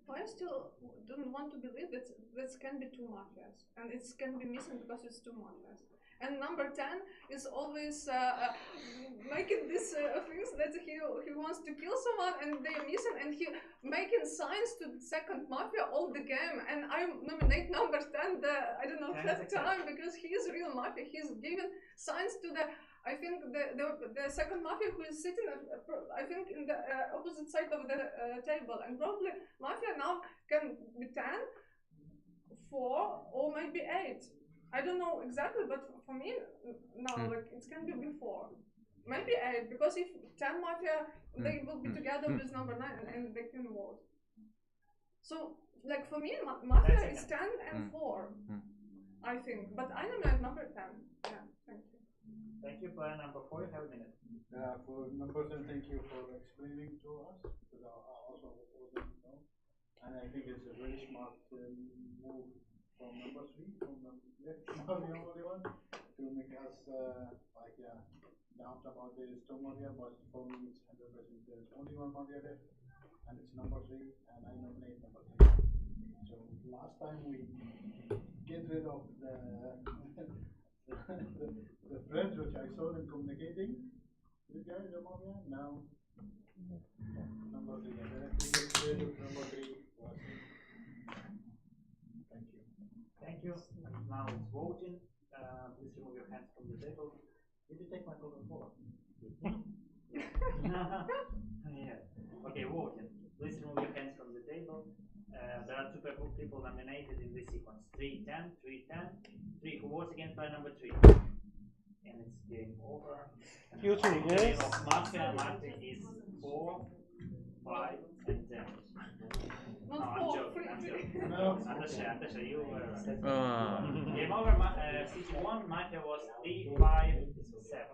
I still don't want to believe that this can be 2 mafias, and it can be missing because it's 2 mafias. And number 10 is always making these things that he wants to kill someone and they are missing, and he making signs to the second mafia all the game. And I nominate number 10 I don't know that time because he is real mafia. He's giving signs to the. I think the second mafia who is sitting, I think, in the opposite side of the table, and probably mafia now can be 10, 4, or maybe 8. I don't know exactly, but for me now, like it can be before, maybe 8, because if 10 mafia, they will be together with number 9 and they can vote. So, like for me, mafia is 10 and 4, I think, but I nominate number 10. Yeah, thank you. Thank you. Player number 4. You have a minute. For number 10, thank you for explaining to us, because I also wasn't know. And I think it's a very smart move from number 3, from the left, now the only one, to make us doubt about there is 2 mafia, but for me it's 100% there's only 1 mafia left, and it's number 3, and I nominate number 3. So last time we get rid of the friends which I saw them communicating with guys, the mafia. Now number 3, and then we get rid of number 3 was thank you. Thank you. And now it's voting. Please remove your hands from the table. Did you take my Coca-Cola? Yeah. Okay, voting. Please remove your hands from the table. There are 2 people nominated in this sequence. 3, 10, 3, 10. 3 who votes against player number 3. And it's game over. You too, yes. Mafia is 4, 5, and 10. Not I'm 4, joking. 3. Andasha, you were right. Game over. City 1, Mafia was 3, 5, 7.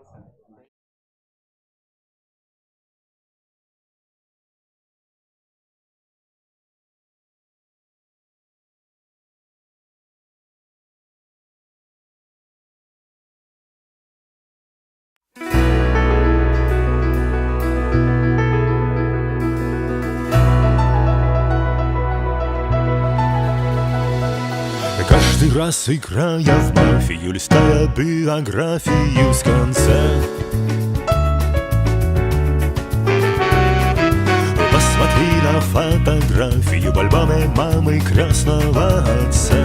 раз играя в мафию, листая биографию с конца, посмотри на фотографию в альбоме мамы крестного отца.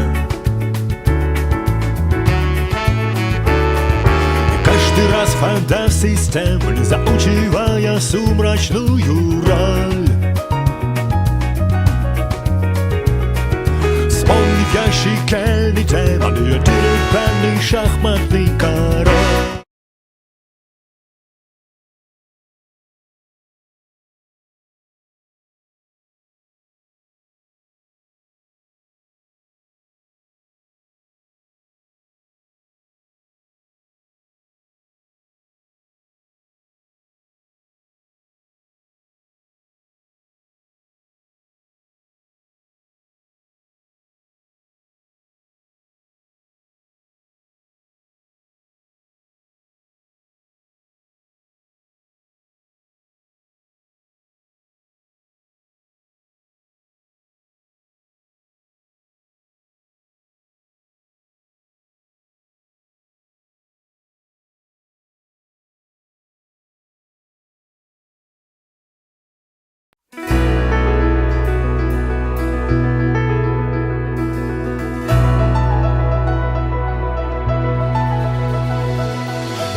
Каждый раз входя в систему, не заучивая сумрачную роль, вспомни в ящике демон и деревянный шахматный король.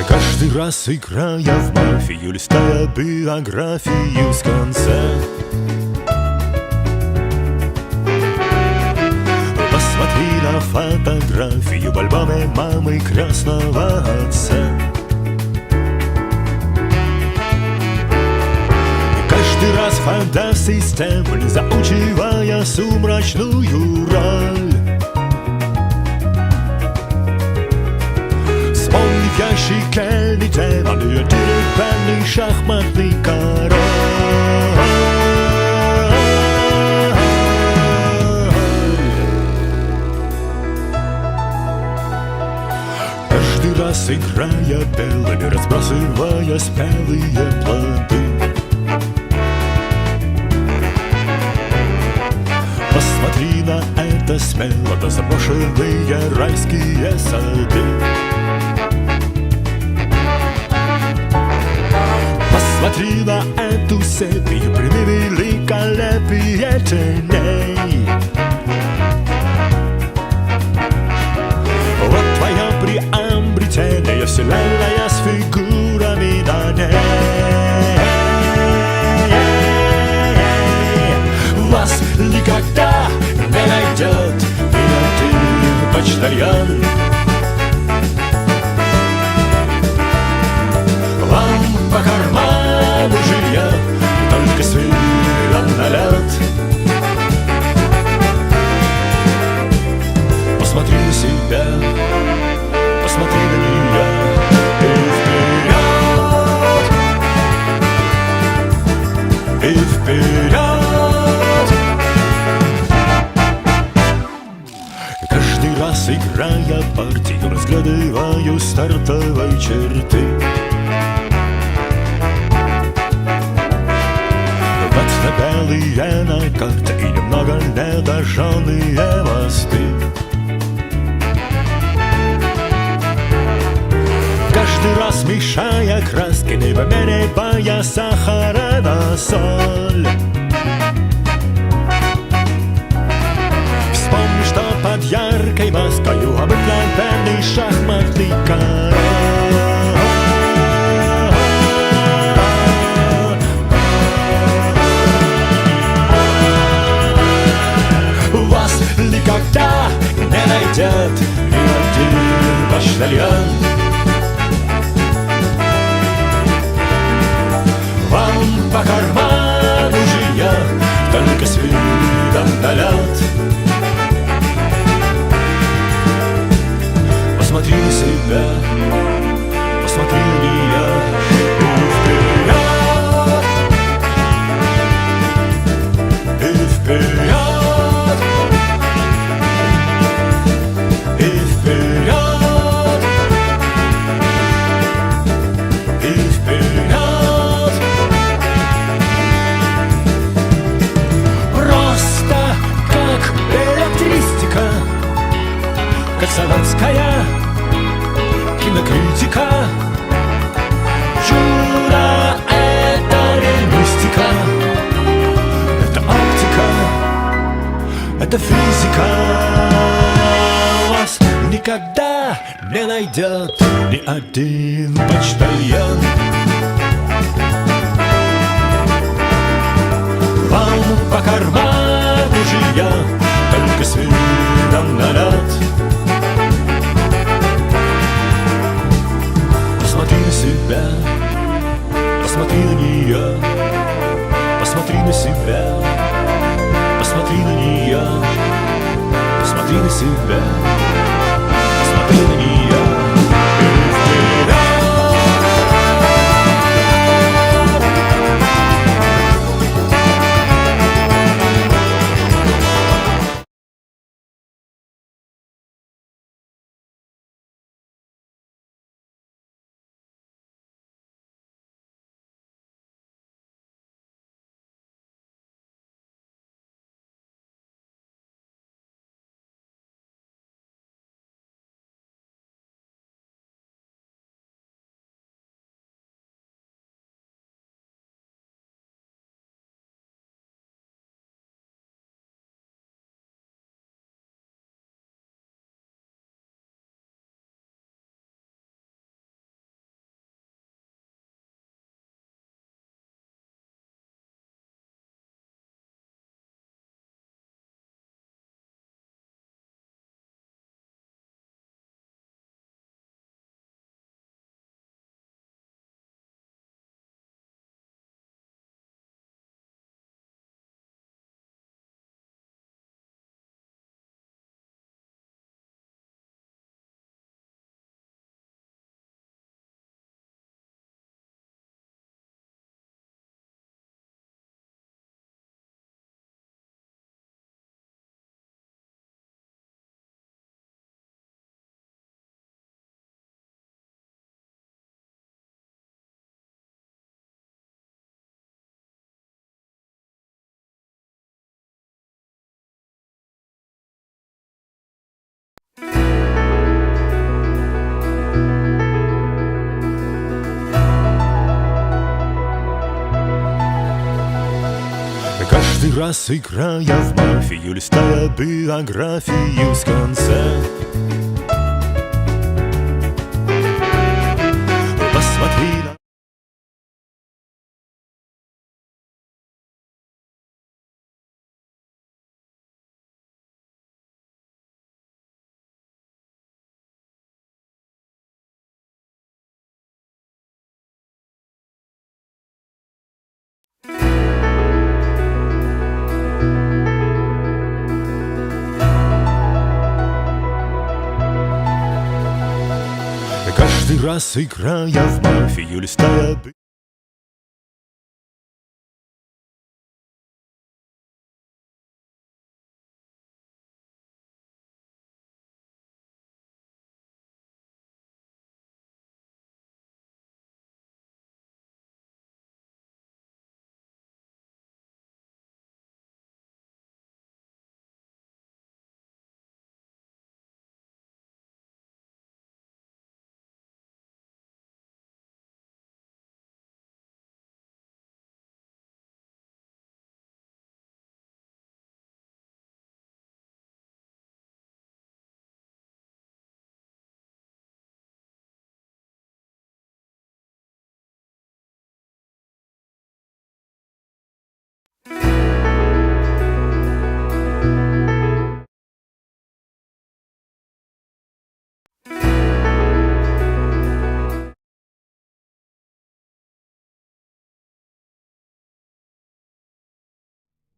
Каждый раз играя в мафию, листая биографию с конца, посмотри на фотографию в альбоме мамы крестного отца. Каждый раз входя в систему, не заучивая сумрачную роль, вспомни в ящике демон и деревянный шахматный король. Каждый раз играя белыми, разбрасывая спелые плоды, посмотри на это смело, на заброшенные райские сады. Посмотри на эту сепь и прими великолепие теней. Вот твое приобретение, вселенная с фигурами на ней. Вас никогда не найдет ни один почтальон. Вам по карману жилья только с видом на лед. Посмотри на себя, посмотри на нее и вперед, и вперед. Каждый раз играя партию, разглядываю стартовой черты. Белые на карте и немного недожженные мосты. Каждый раз мешая краски, не вымеривая сахара на соль. Вспомни, что под яркой маской обыкновенный шахматный король. Никогда не найдет ни один почтальон. Вам по карману жилья только с видом на лед. Посмотри на себя, посмотри на нее и вперед, и вперед. время критика. Чудо — это не мистика, это оптика, это физика. Вас никогда не найдет ни один почтальон. Вам по карману жилья только с видом на лед. Посмотри на себя, посмотри на нее, посмотри на себя, посмотри на нее, посмотри на себя, посмотри на нее. Каждый раз, играя в мафию, листая биографию с конца, посмотри на... Каждый раз, играя в мафию, листая биографию.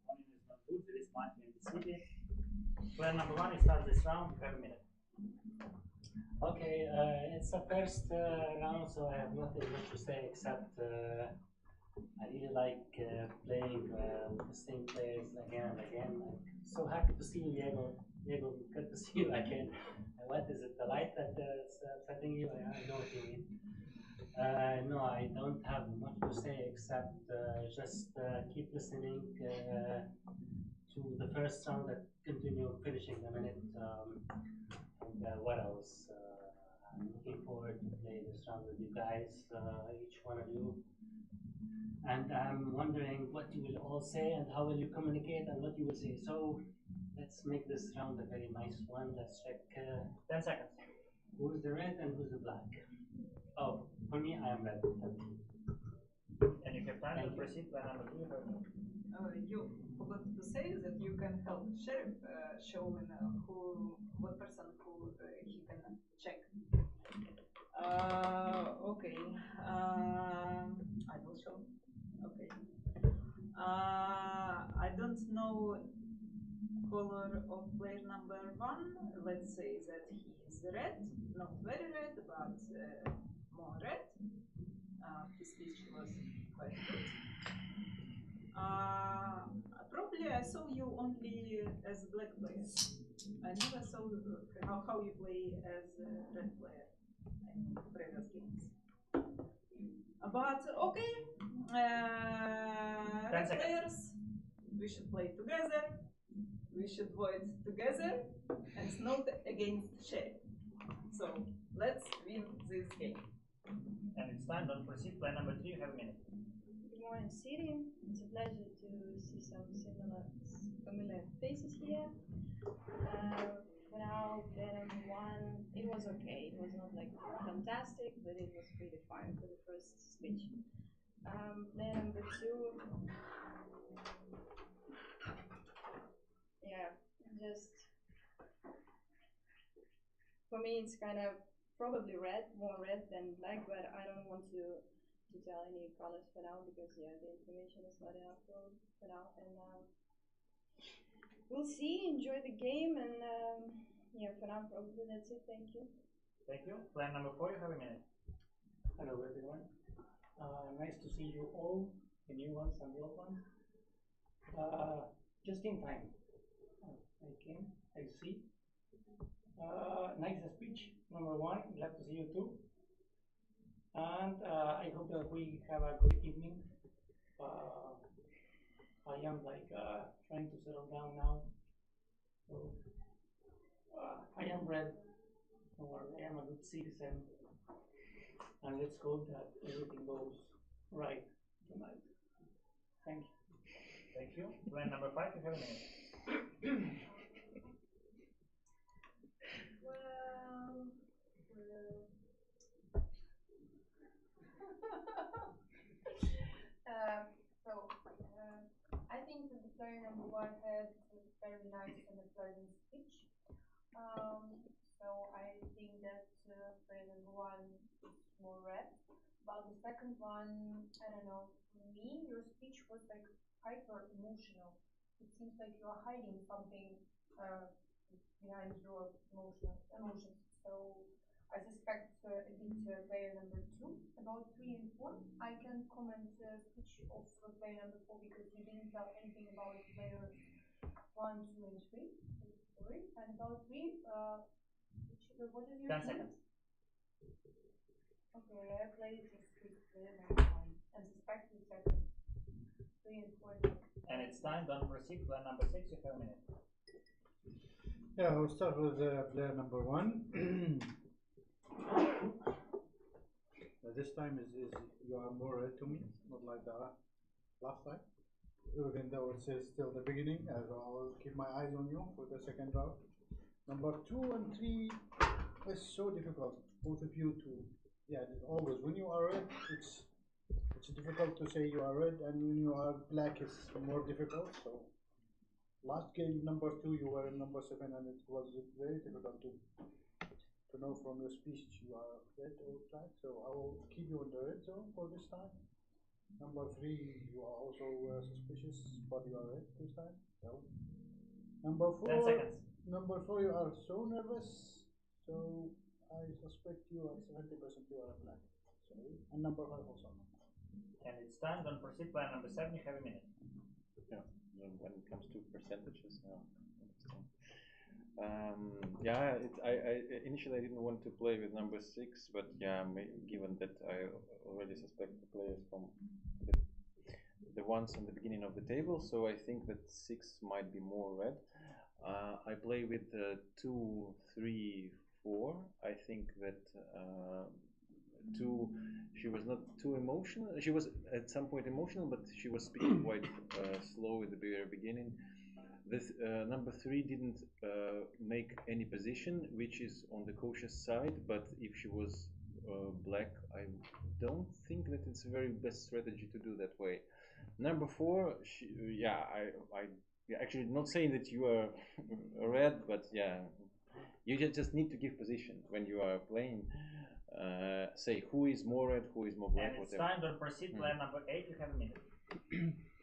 One is not good, there is mafia in the city. Player number one, you start this round, you have a minute. Okay, it's the first round, so I have nothing much to say except I really like playing with the same players again and again. I'm so happy to see you, Diego. Diego, good to see you again. What is it, the light that is upsetting you? I know what you mean. No, I don't have much to say except just keep listening to the first round and continue finishing the minute. And what else? I'm looking forward to play this round with you guys, each one of you. And I'm wondering what you will all say and how will you communicate and what you will say. So let's make this round a very nice one. Let's check 10 seconds. who's the red and who's the black. Oh, for me, I am red. And you have time to proceed by number 2. You forgot to say that you can help sheriff showing what person who he can check. Okay. I will show. Okay. I don't know color of player number 1. Let's say that he is red, not very red, but more red. His speech was quite good. Probably I saw you only as a black player. I never saw how you play as a red player in previous games. But okay, red players, we should play together. We should vote together and not against sheriff. So let's win this game. And it's time. Don't proceed. Play number 3. You have a minute. Good morning, City. It's a pleasure to see some familiar faces here. For now, player number 1, it was okay. It was not like fantastic, but it was pretty fine for the first speech. Player number 2, yeah, just for me, it's kind of probably red, more red than black, but I don't want to tell any colors for now because yeah, the information is not enough for now. And we'll see. Enjoy the game, and yeah, for now probably that's it. Thank you. Thank you. Plan number 4. You have a minute. Hello everyone. Nice to see you all, the new ones and the old ones. Just in time. I came. I see. Nice speech, number 1. Glad to see you too. And I hope that we have a good evening. I am like trying to settle down now. So I am red. Don't worry, I am a good citizen. And let's hope that everything goes right tonight. Thank you. Thank you. Plan number 5. You have a minute. I think that the player number 1 had a very nice and a pleasant speech. So I think that player number 1 is more red. About the second one, I don't know. For me, your speech was like hyper emotional. It seems like you are hiding something behind your emotions. So I suspect a bit player number 2. About 3 and 4, I can comment speech of player number 4 because you didn't tell anything about players 1, 2, and 3. Sorry. And about 3, what is your 10 team? seconds. Okay, I played just with player number 1 and suspected second. 3 and 4. And it's time. Don't proceed. Plan number 6. You have a minute. Yeah, we'll start with player number 1. This time is you are more red to me, not like the last time. Even though it's still the beginning, I'll keep my eyes on you for the second round. Number 2 and 3 is so difficult, both of you to, yeah, always when you are red, it's difficult to say you are red, and when you are black, it's more difficult. So last game number 2, you were in number 7, and it was very difficult to know from your speech you are red or black. So I will keep you in the red zone for this time. Number 3, you are also suspicious, but you are red this time. So number 4, 10 seconds. Number 4, you are so nervous. So I suspect you are 70% you are black. Sorry. And number 5 also. And it's time. Don't proceed. Plan number 7. You have a minute. Yeah. When it comes to percentages, interesting. Yeah, I initially I didn't want to play with number 6, but yeah, given that I already suspect the players from the ones on the beginning of the table, so I think that 6 might be more red. I play with 2, 3, 4. I think that she was not too emotional. She was at some point emotional, but she was speaking quite slow at the very beginning. This number 3 didn't make any position, which is on the cautious side. But if she was black, I don't think that it's a very best strategy to do that way. Number 4, yeah, actually not saying that you are red, but yeah, you just need to give position when you are playing. Say who is more red, who is more black, And it's whatever. time to proceed. Player number 8, you have a minute.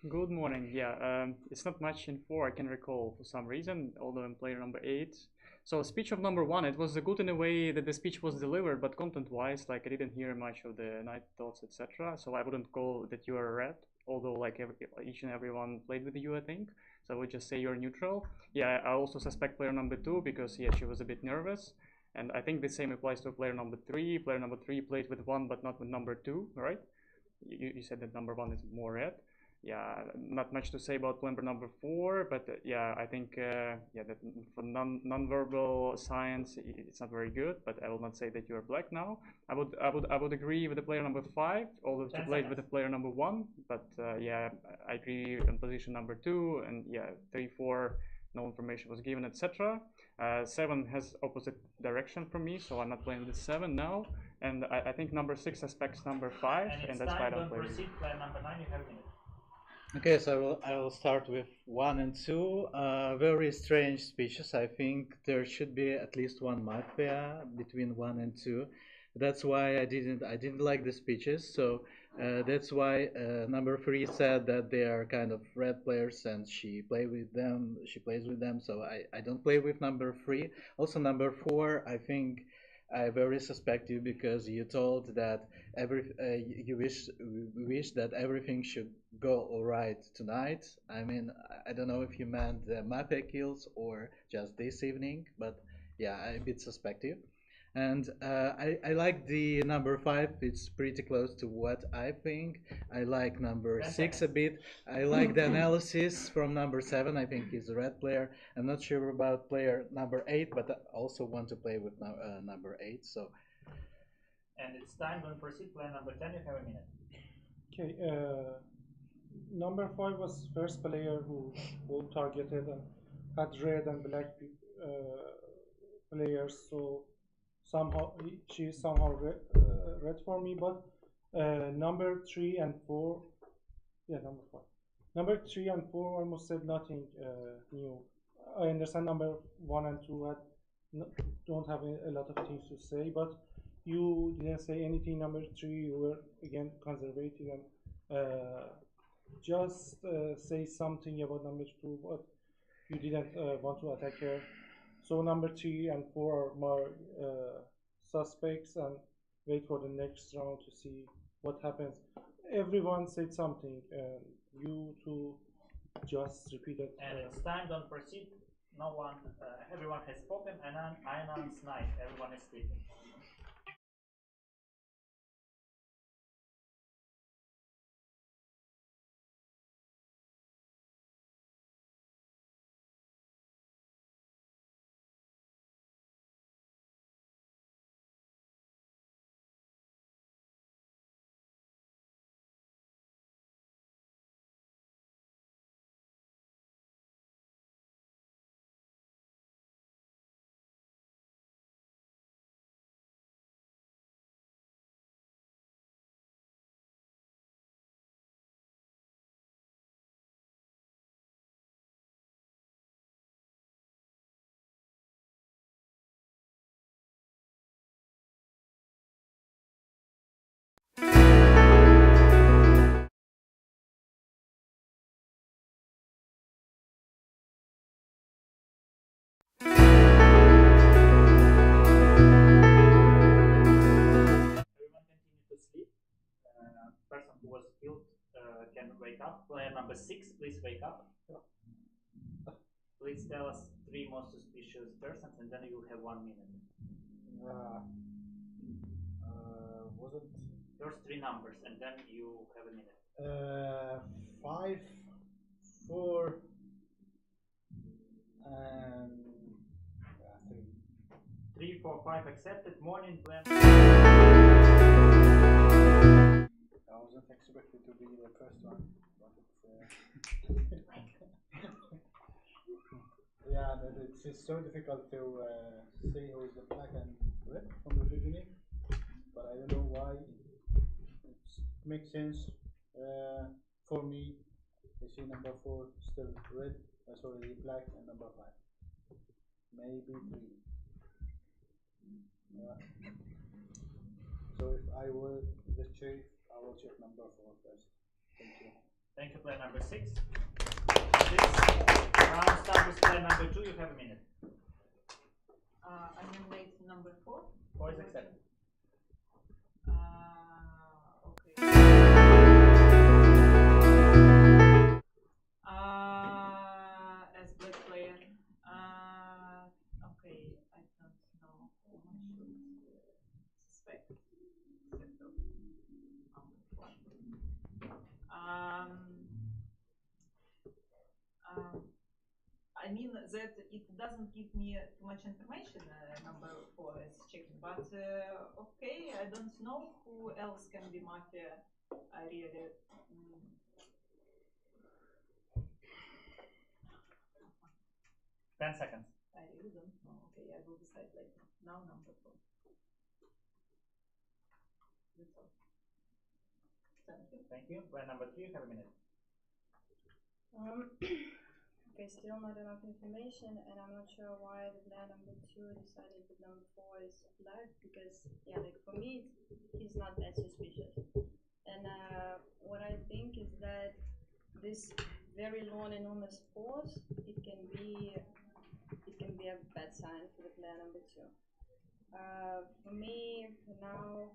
Good morning. Yeah, it's not much in 4 I can recall for some reason, although I'm player number 8. So speech of number 1, it was good in a way that the speech was delivered, but content-wise, like I didn't hear much of the night thoughts, etc. So I wouldn't call that you are red, although like each and everyone played with you, I think. So I would just say you're neutral. Yeah, I also suspect player number 2 because yeah, she was a bit nervous. And I think the same applies to player number 3. Player number 3 played with 1, but not with number 2, right? You said that number 1 is more red. Yeah, not much to say about player number 4, but yeah, I think yeah, that for non-verbal science, it's not very good. But I will not say that you are black now. I would agree with the player number 5, although she played with the player number 1. But yeah, I agree on position number 2, and yeah, 3, 4, no information was given, etc. 7 has opposite direction from me, so I'm not playing with 7 now. And I think number 6 suspects number 5, and that's why I don't play with it. Player number 9, you have a minute. Okay, so I will start with 1 and 2. Very strange speeches. I think there should be at least one mafia between 1 and 2. That's why I didn't like the speeches. So that's why number 3 said that they are kind of red players and she plays with them. So I don't play with number 3. Also number 4, I think I very suspect you because you told that you wish that everything should go all right tonight. I mean, I don't know if you meant the mafia kills or just this evening, but yeah, I'm a bit suspective. And I like the number 5. It's pretty close to what I think. I like number 6 a bit. I like the analysis from number 7. I think he's a red player. I'm not sure about player number 8, but I also want to play with number 8. So. And it's time to proceed. Player number 10, you have a minute. Okay, number 5 was first player who targeted and had red and black players, so somehow she is somehow red for me. But number 3 and 4, yeah, number 3 and 4 almost said nothing new. I understand number 1 and 2 don't have a lot of things to say, but you didn't say anything. Number 3, you were again conservative and just say something about number 2, but you didn't want to attack her. So number 3 and 4 are more suspects, and wait for the next round to see what happens. Everyone said something, and you two just repeated. And it's time to proceed. No one, everyone has spoken, and I announce night. Everyone is sleeping. Person who was killed can wake up. Player number 6, please wake up. Please tell us 3 most suspicious persons, and then you will have 1 minute. Was it First 3 numbers, and then you have a minute. 5, 4, and 3. 3, 4, 5 accepted. Morning plan. I wasn't expected to be the first one, but it's yeah, but it's so difficult to say who is the black and red from the beginning. But I don't know why. It makes sense for me. I see number 4 still red. Sorry, black, and number 5. Maybe 3. Yeah. So if I were the chief, I will check number 4 first. Thank you. Thank you, player number 6. This round start with player number 2. You have a minute. I nominate number 4. 4 is accepted. Okay. As black player. Okay, I don't know who I should suspect. Except of number 4. I mean that it doesn't give me too much information, number 4 is checking, but okay, I don't know who else can be mafia. I really. 10 seconds. I really don't know. Okay, I will decide later. Now number 4. That's all. Thank you. Thank you. Player number 3, you have a minute. Okay, still not enough information, and I'm not sure why the player number 2 decided that number 4 is black, because, yeah, like for me, he's not that suspicious. And what I think is that this very long enormous pause, it can be a bad sign for the player number 2. For me, for now,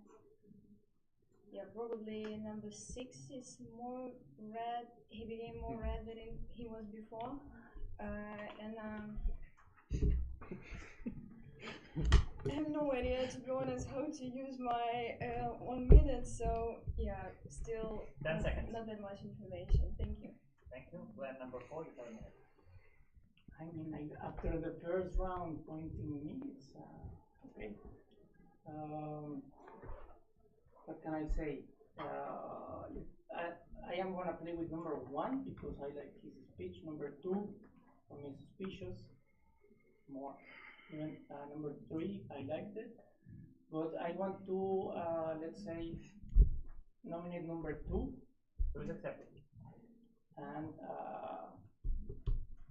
yeah, probably number 6 is more red. He became more red than he was before. And I have no idea, to be honest, how to use my 1 minute. So yeah, still 10 seconds. Not that much information. Thank you. Thank you. Player number 4, you have a minute. I mean, like, after the first round pointing me, it's okay. What can I say? I am gonna play with number 1 because I like his speech. Number 2, for me, suspicious. More. Even number 3, I liked it. But I want to, let's say, nominate number 2. Who is accepted? And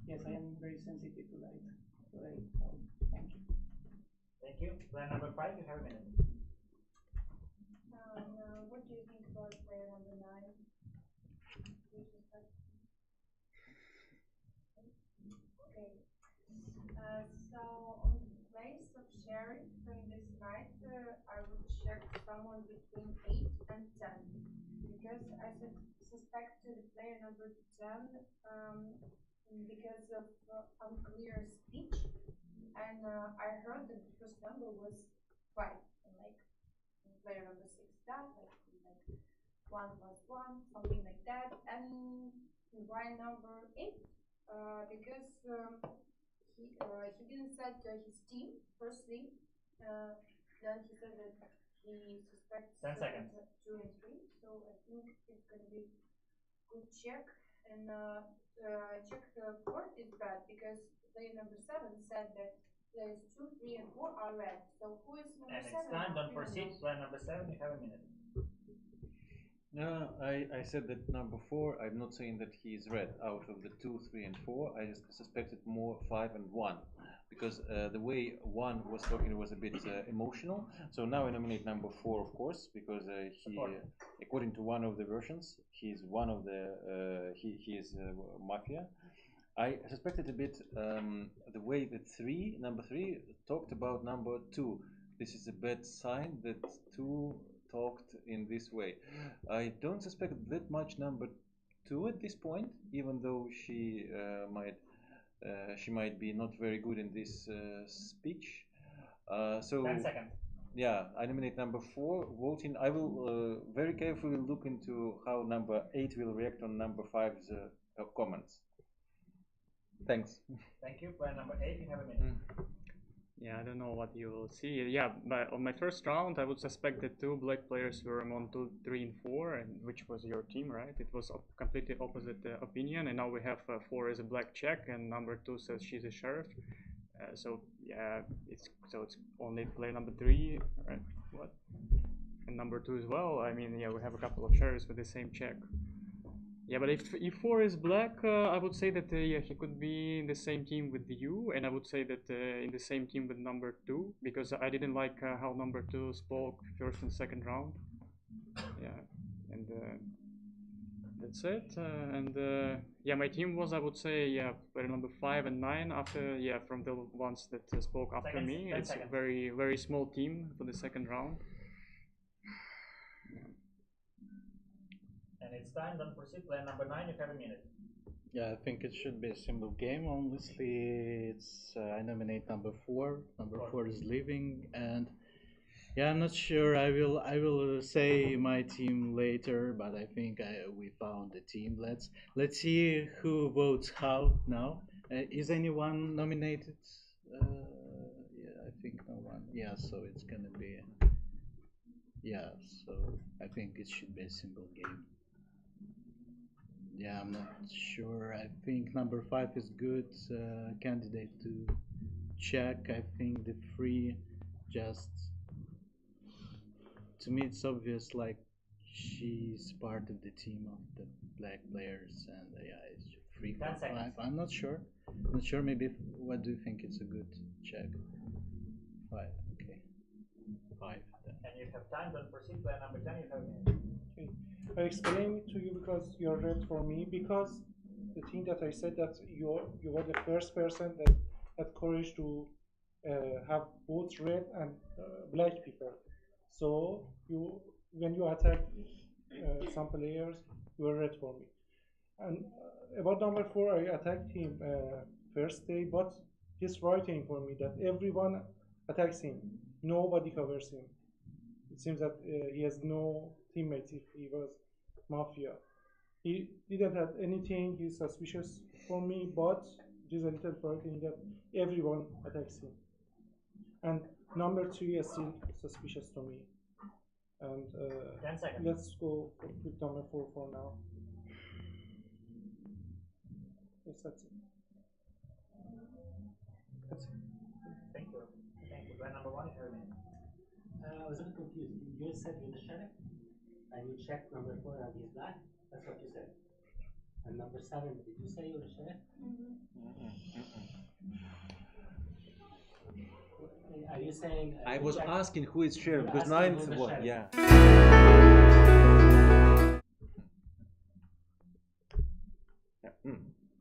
yes, I am very sensitive to that today. So thank you. Thank you. Player number 5, you have a minute. What do you think about player number 9? Okay. So on the place of sharing from this night, I would check someone between 8 and 10, because I suspect the player number 10 because of unclear speech, and I heard that the first number was 5, and like player number 6 that, like 1 plus 1, something like that, and why number 8? Because he didn't set his team firstly. Then he said that he suspects 10 seconds. 2 and 3. So I think it's gonna be good check, and check 4 is bad because player number 7 said that players 2, 3, and 4 are red. So who is number 7? And it's time. Don't proceed. Player number 7, you have a minute. No, I said that number 4, I'm not saying that he is red. Out of the 2, 3, and 4, I suspected more 5 and 1. Because the way 1 was talking was a bit emotional. So now I nominate number 4, of course, because he, according to one of the versions, he's one of the, he is mafia. I suspected a bit the way that number 3 talked about number 2. This is a bad sign that 2 talked in this way. I don't suspect that much number 2 at this point, even though she might be not very good in this speech. So 10 seconds. Yeah, I nominate number 4. Voting. I will very carefully look into how number 8 will react on number 5's comments. Thanks. Thank you. Player number 8, you have a minute. Yeah, I don't know what you will see. Yeah, but on my first round, I would suspect that two black players were among 2, 3, and 4, and which was your team, right? It was completely opposite opinion, and now we have 4 as a black check, and number 2 says she's a sheriff. So yeah, it's only player number 3, right? What? And number 2 as well. I mean, yeah, we have a couple of sheriffs with the same check. Yeah, but if 4 is black, I would say that yeah, he could be in the same team with you, and I would say that in the same team with number 2, because I didn't like how number 2 spoke first and second round. Yeah, and that's it. Yeah, my team was, I would say, yeah, player number 5 and 9 after, yeah, from the ones that spoke after me. It's a very, very small team for the second round. And it's time, don't proceed. Player number 9, you have a minute. Yeah, I think it should be a simple game. Honestly, it's I nominate number 4. Number 4 is leaving, and yeah, I'm not sure. I will say my team later, but I think we found a team. Let's see who votes how now. Is anyone nominated? Yeah, I think no one. Yeah, so it's gonna be. Yeah, so I think it should be a simple game. Yeah, I'm not sure. I think number 5 is good candidate to check. I think the 3 just, to me it's obvious, like she's part of the team of the black players, and yeah, it's 3, 4, 5. I'm not sure. Not sure. Maybe. What do you think? It's a good check. 5. Okay. 5. Then. And you have time, don't proceed. Player number 10, you have a minute. Okay. I explain it to you because you're red for me, because the thing that I said, that you were the first person that had courage to have both red and black people. So when you attack some players, you were red for me. And about number 4, I attacked him first day, but he's writing for me that everyone attacks him, nobody covers him. It seems that he has no teammates if he was mafia. He didn't have anything, he's suspicious for me, but it is a little frightening that everyone attacks him. And number 3 is still suspicious to me. And 10 seconds. Let's go with number 4 for now. Yes, that's it. That's it. Thank you. Thank you. Player number 1, you have a minute. I was a bit confused. You said you're the sheriff, and you checked number 4 and he's black. That's what you said. And number 7, did you say you're the sheriff? Are you saying? I was asking who is sheriff, You're because asking 9th who's the one, sheriff. yeah.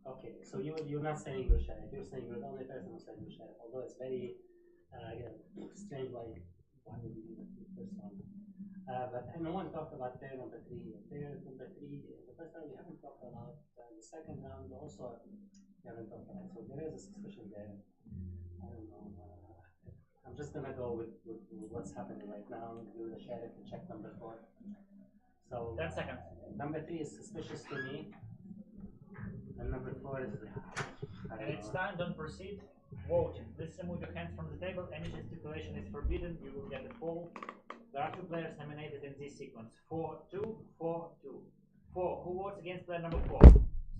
Okay, so you're not saying you're sheriff. You're saying you're the only person who said you're sheriff. Although it's very again strange why would you do that the first one? But no one talked about player number 3. Player number 3, the first round we haven't talked about. The second round also we haven't talked about. So there is a suspicion there. I don't know. I'm just gonna go with what's happening right now. You're the sheriff and check number 4. So 10 seconds. Number 3 is suspicious to me. And number 4 is And it's time, don't proceed. Voting. Please remove your hands from the table. Any gesticulation is forbidden. You will get a fall. There are 2 players nominated in this sequence. 4, 2, 4, 2. 4. Who votes against player number 4?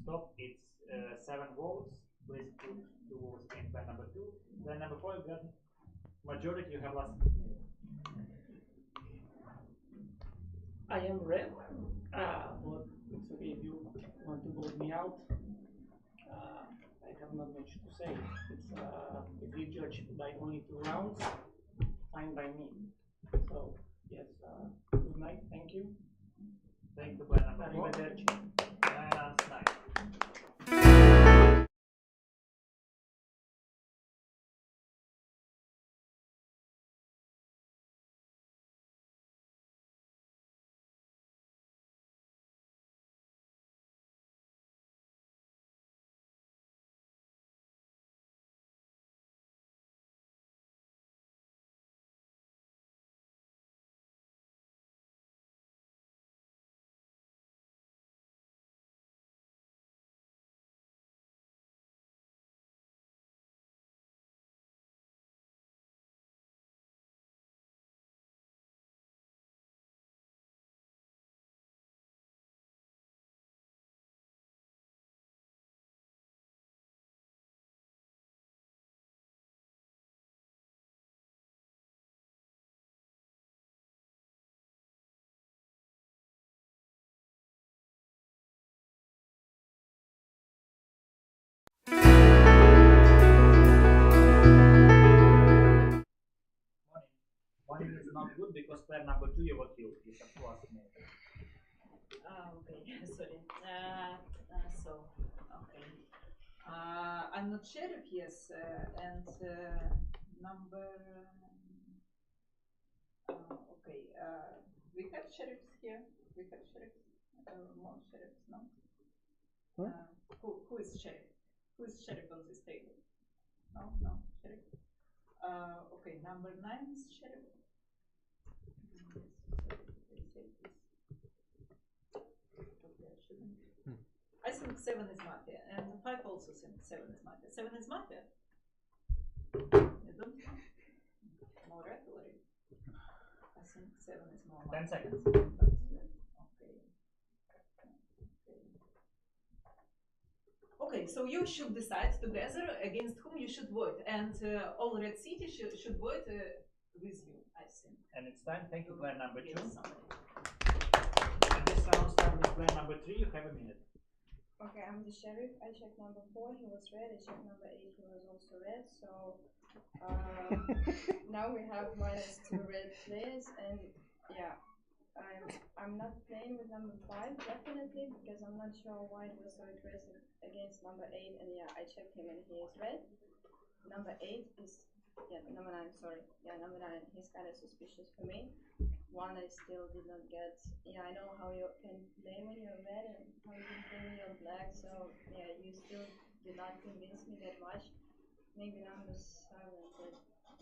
Stop. It's 7 votes. Please put 2 votes against player number 2. Player number 4, you got majority. You have last minute. I am red, but it's okay if you want to vote me out. I have not much to say. It's if you judge by only 2 rounds, fine by me. So yes, good night. Thank you. Thank you, player number 4. Arrivederci. And night. Okay. I'm not sheriff, yes, and number. Okay. We have sheriffs here. We have sheriffs. More sheriffs, no? Who is sheriff? Who is sheriff on this table? No, sheriff. Okay, number 9 is sheriff. I think 7 is mafia, and 5 also thinks 7 is mafia. 7 is mafia? You don't know? More red already. I think 7 is more mafia. 10 seconds. Okay, so you should decide together against whom you should vote, and all Red City should vote with you, I think. And it's time. Thank you, player number 2. Yes, And this round starts with player number 3. You have a minute. Okay, I'm the sheriff. I checked number 4, he was red. I checked number 8, he was also red. So now we have -2 red players, and yeah, I'm not playing with number 5 definitely because I'm not sure why it was so aggressive against number 8. And yeah, I checked him and he is red. Number 8 is number 9. Sorry, number 9. He's kind of suspicious for me. 1 I still did not get. Yeah, I know how you can play when you're red and how you can play when you're black. So yeah, you still did not convince me that much. Maybe number 7, but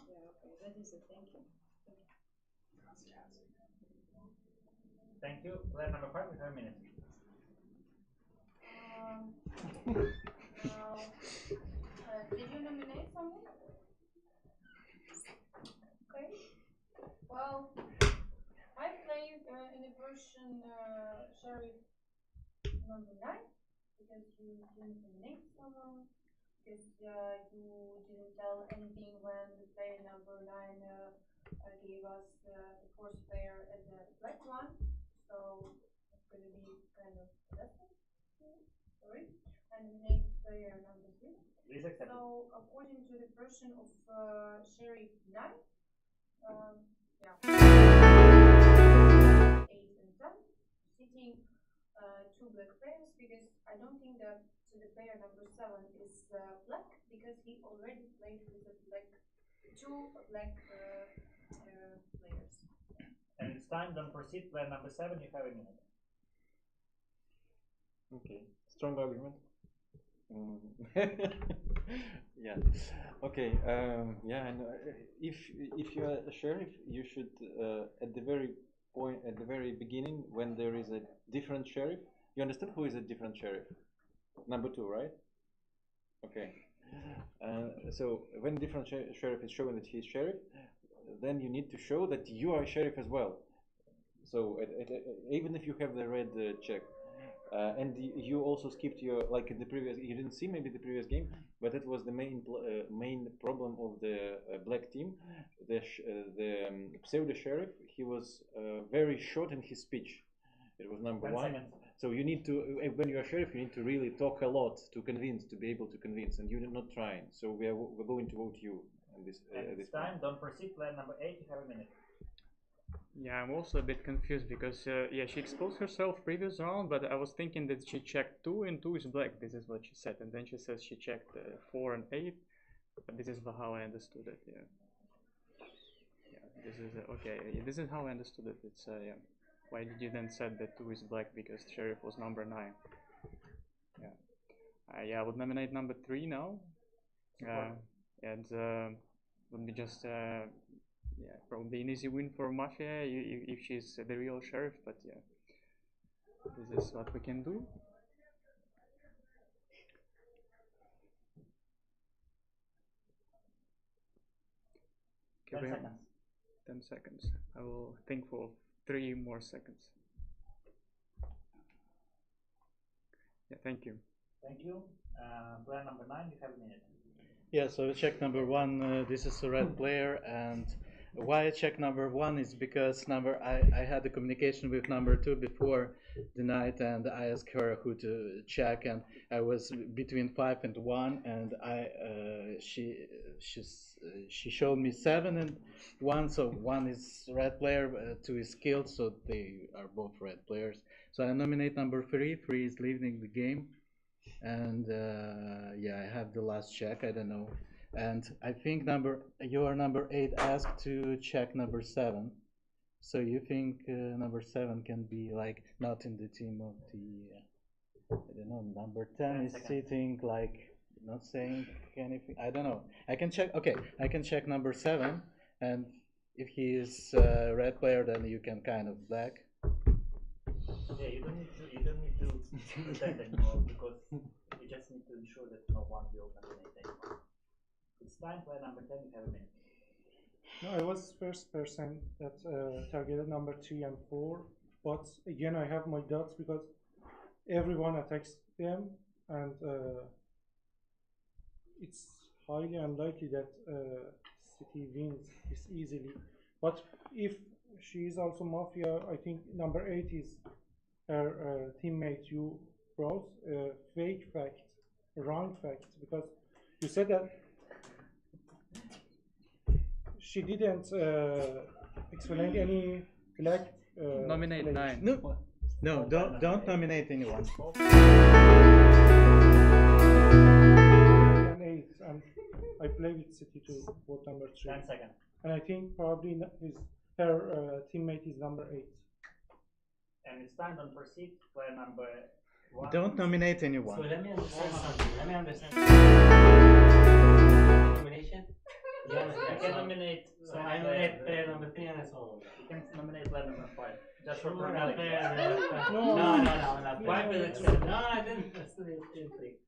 yeah, okay. That is it. Thank you. Thank you. Player number 5, you have a minute. Did you nominate someone? Okay. Well, I played in the version Sheriff number 9 because you didn't nominate someone, because you didn't tell anything when the player number 9 gave us the fourth player as the black one. So it's going to be kind of a lesson. Sorry. I nominate player number 3. Please accept. So according to the version of Sheriff 9, 8 and 10, sitting 2 black players, because I don't think that the player number 7 is black, because he already played with the 2 black players. And it's time. Don't proceed. Player number 7, you have a minute. Okay, strong argument. Yeah. Okay. Yeah. And if you are a sheriff, you should at the very beginning, when there is a different sheriff, you understand who is a different sheriff? Number 2, right? Okay. So when different sheriff is showing that he's sheriff, then you need to show that you are a sheriff as well. So even if you have the red check. And you also skipped your, like in the previous, you didn't see maybe the previous game, but that was the main problem of the black team. The pseudo sheriff, he was very short in his speech. It was number 1. So you need to, when you are sheriff, you need to really talk a lot to be able to convince, and you're not trying. So we're going to vote you on this. This time, don't proceed. Player number 8, you have a minute. Yeah, I'm also a bit confused because she exposed herself previous round, but I was thinking that she checked 2 and 2 is black. This is what she said, and then she says she checked 4 and 8, but this is how I understood it. Yeah, this is okay. This is how I understood it. It's yeah. Why did you then said that 2 is black? Because sheriff was number 9. Yeah, I would nominate number 3 now. And would be just. Yeah, probably an easy win for Mafia if she's the real sheriff, but yeah, this is what we can do. Okay, 10 seconds. 10 seconds. I will think for 3 more seconds. Yeah, thank you. Thank you. Player number 9, you have a minute. Yeah, so check number 1, this is a red player, and why I check number 1 is because I had a communication with number 2 before the night, and I asked her who to check, and I was between 5 and 1, and she showed me 7 and 1, so 1 is red player, 2 is killed, so they are both red players. So I nominate number 3. 3 is leaving the game, and yeah, I have the last check. I don't know, and I think your number 8 asked to check number 7. So you think number 7 can be like not in the team of the I don't know, number 10 is sitting like not saying anything. I don't know. I can check. Okay, I can check number 7, and if he is red player, then you can kind of black. Yeah, you don't need to pretend anymore because you just need to ensure that no one will nominate anyone. It's time. Player number 10, you have a minute. No, I was first person that targeted number 3 and 4, but again I have my doubts because everyone attacks them, and it's highly unlikely that City wins this easily. But if she is also Mafia, I think number 8 is her teammate you brought fake fact, wrong fact, because you said that she didn't explain any black. Nominate players. 9. No, don't nominate anyone. And 8, and I play with City to vote number 3. 10 seconds. And I think probably her teammate is number 8. And it's time to proceed. Player number 1. Don't nominate anyone. So let me understand something. Let me understand. Nomination? Yes, you can nominate. So I nominate player number 3 and that's all. You can nominate player number 5. Just for Sure, formality. no. No. 5 is a trick. No, I didn't. That's the trick.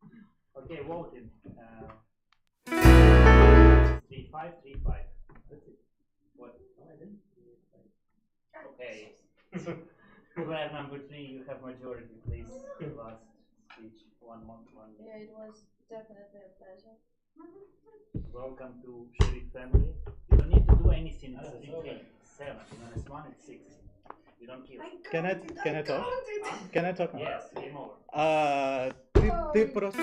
Okay, voting. 3-5, 3-5. That's it. What? No, I didn't. Okay. Player number 3, you have majority, please. Last speech. One. Yeah, it was definitely a pleasure. Welcome to Sheriff family. You don't need to do anything. It's 3 games. 7. Minus 1 is 6. You don't kill. Can I talk? Can I talk? Yes, game over. Ты просто...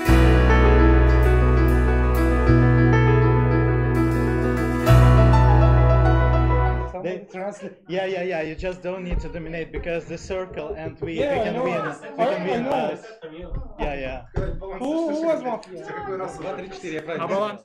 Yeah. You just don't need to dominate because the circle and we can win. We can win. Yeah. Who was Mafia? А баланс?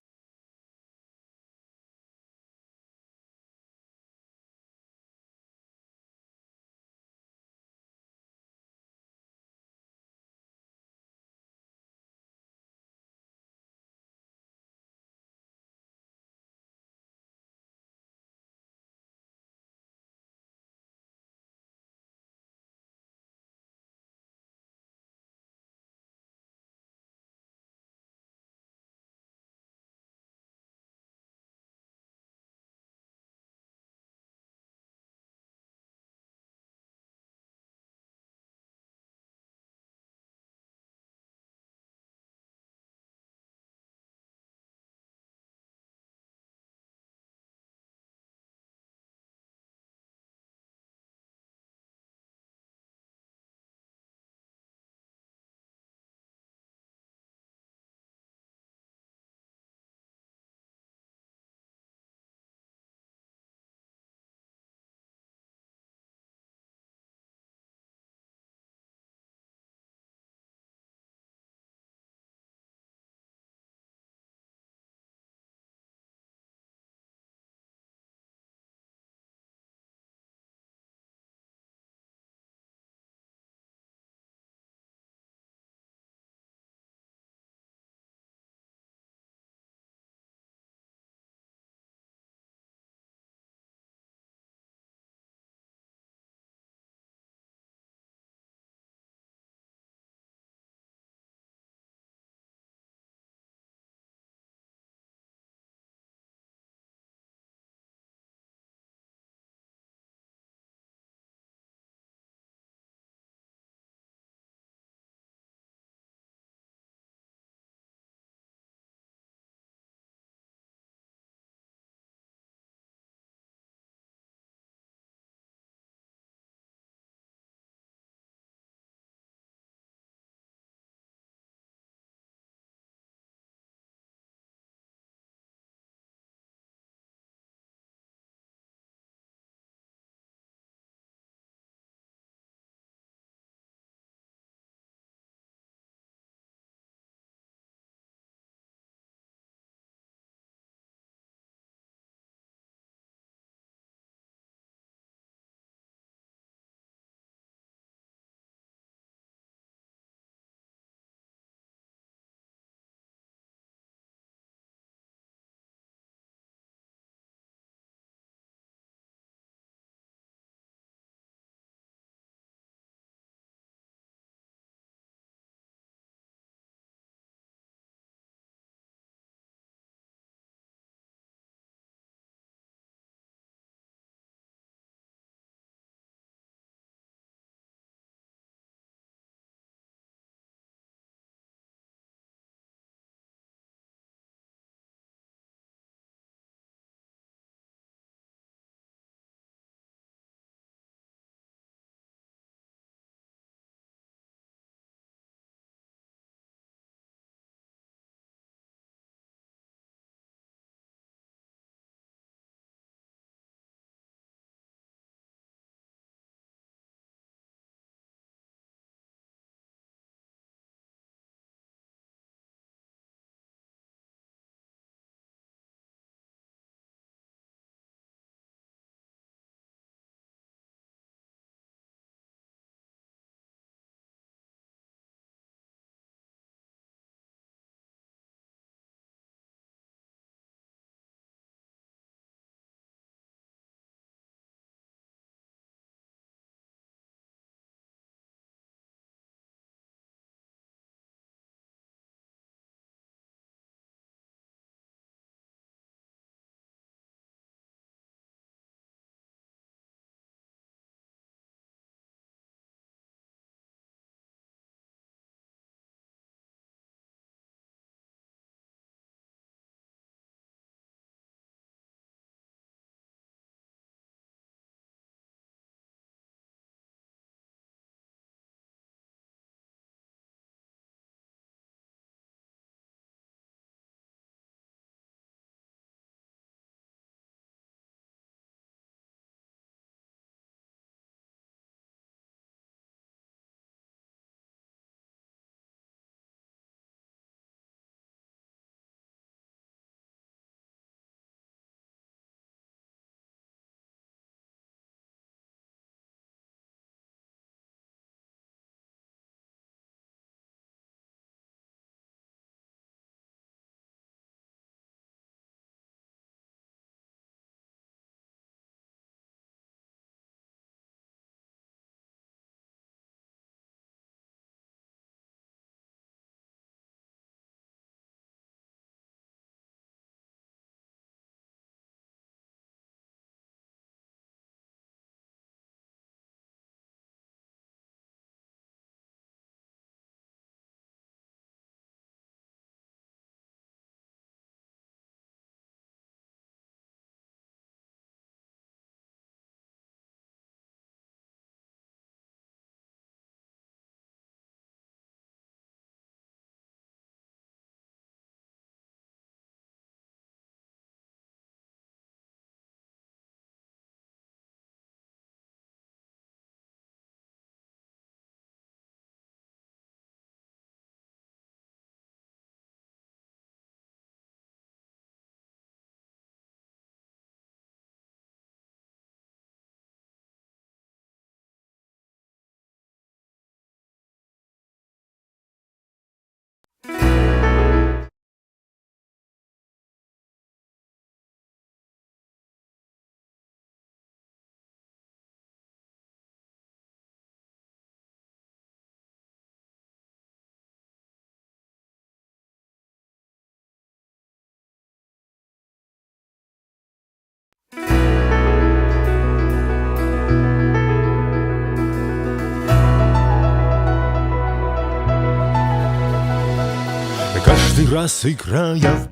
раз играя в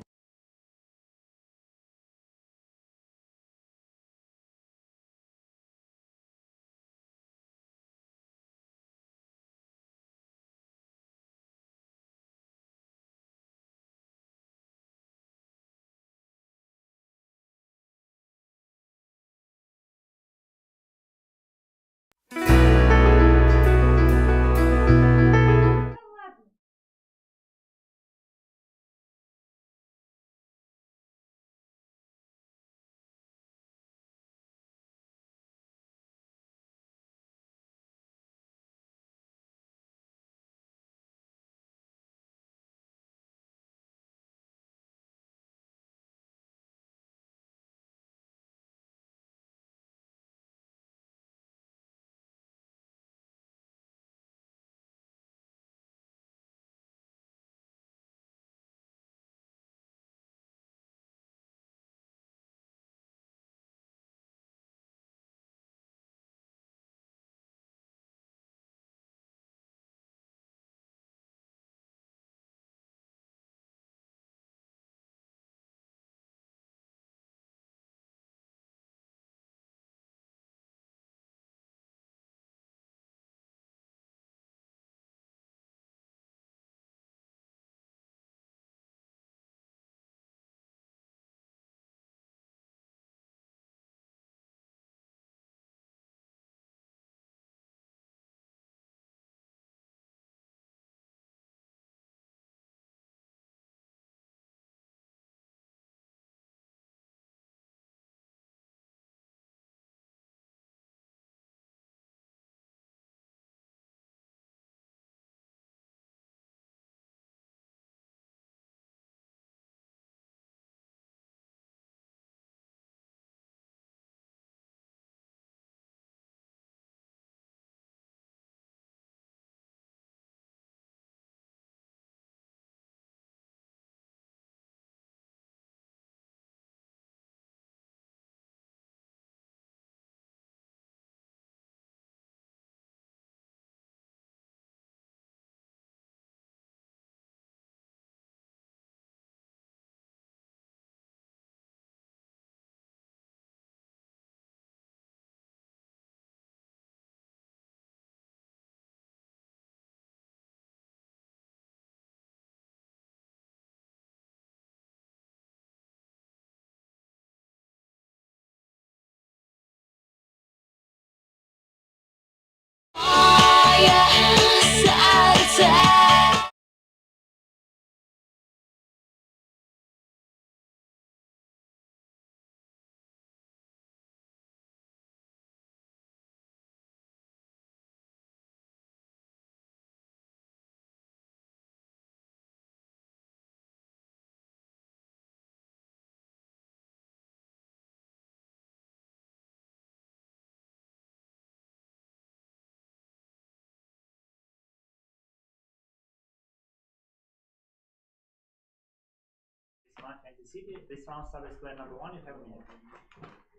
Mafia in the city. This round starts with player number 1. You have a minute.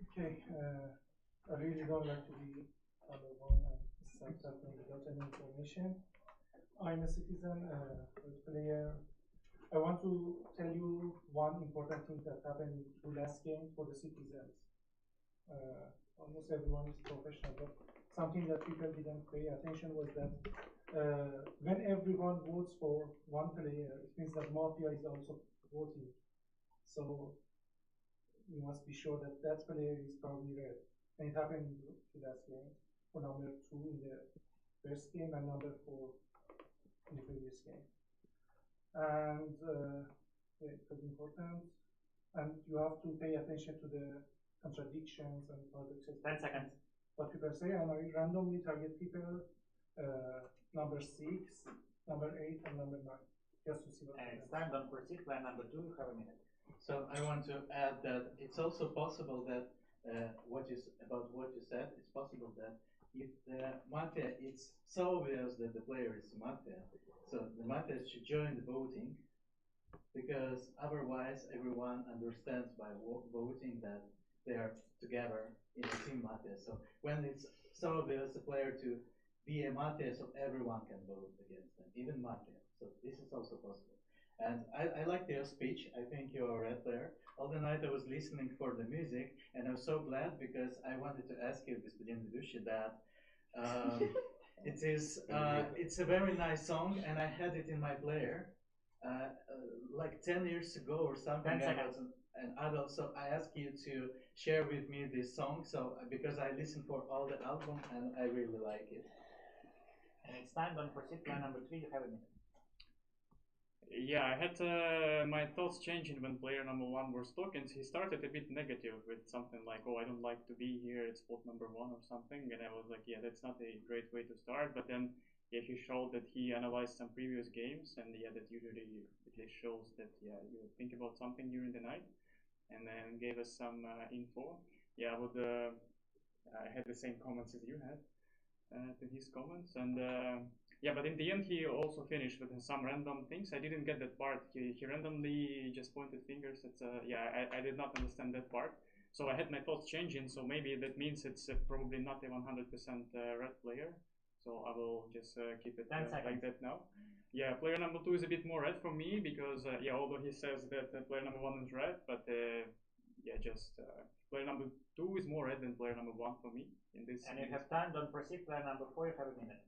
Okay, I really don't like to be number one and start talking without any information. I'm a citizen, a player. I want to tell you one important thing that happened in the last game for the citizens. Almost everyone is professional, but something that people didn't pay attention was that when everyone votes for one player, it means that Mafia is also voting. So you must be sure that that player is probably red. And it happened in the last game for number 2 in the first game and number 4 in the previous game. And yeah, it was important. And you have to pay attention to the contradictions and paradoxes. 10 seconds. What people say, and I randomly target people number 6, number 8, and number 9, just to see what happens. It's time. Don't proceed. Plan number 2. You have a minute. So I want to add that it's also possible that what you said, it's possible that if the mafia is so obvious that the player is mafia, so the mafia should join the voting, because otherwise everyone understands by voting that they are together in the team mafia. So when it's so obvious a player to be a mafia, so everyone can vote against them, even mafia. So this is also possible. And I liked your speech. I think you're a red player. All the night I was listening for the music, and I was so glad because I wanted to ask you, господин ведущий, that it's a very nice song, and I had it in my player like 10 years ago or something. 10 I seconds. was an adult, so I asked you to share with me this song. So because I listened for all the album and I really like it. And it's time. Don't proceed. Player number 3. You have a minute. Yeah, I had my thoughts changing when player number 1 was talking. He started a bit negative with something like, "Oh, I don't like to be here. It's spot number 1" or something, and I was like, "Yeah, that's not a great way to start." But then, yeah, he showed that he analyzed some previous games, and yeah, that usually at least shows that yeah, you think about something during the night, and then gave us some info. Yeah, I had the same comments as you had to his comments, and yeah, but in the end he also finished with some random things. I didn't get that part. He randomly just pointed fingers at yeah, I did not understand that part, so I had my thoughts changing. So maybe that means it's probably not a 100% red player, so I will just keep it like that now. Yeah, player number 2 is a bit more red for me because yeah, although he says that player number 1 is red, but yeah, just player number 2 is more red than player number 1 for me in this. And you have time. Don't proceed. Player number 4. You have a minute.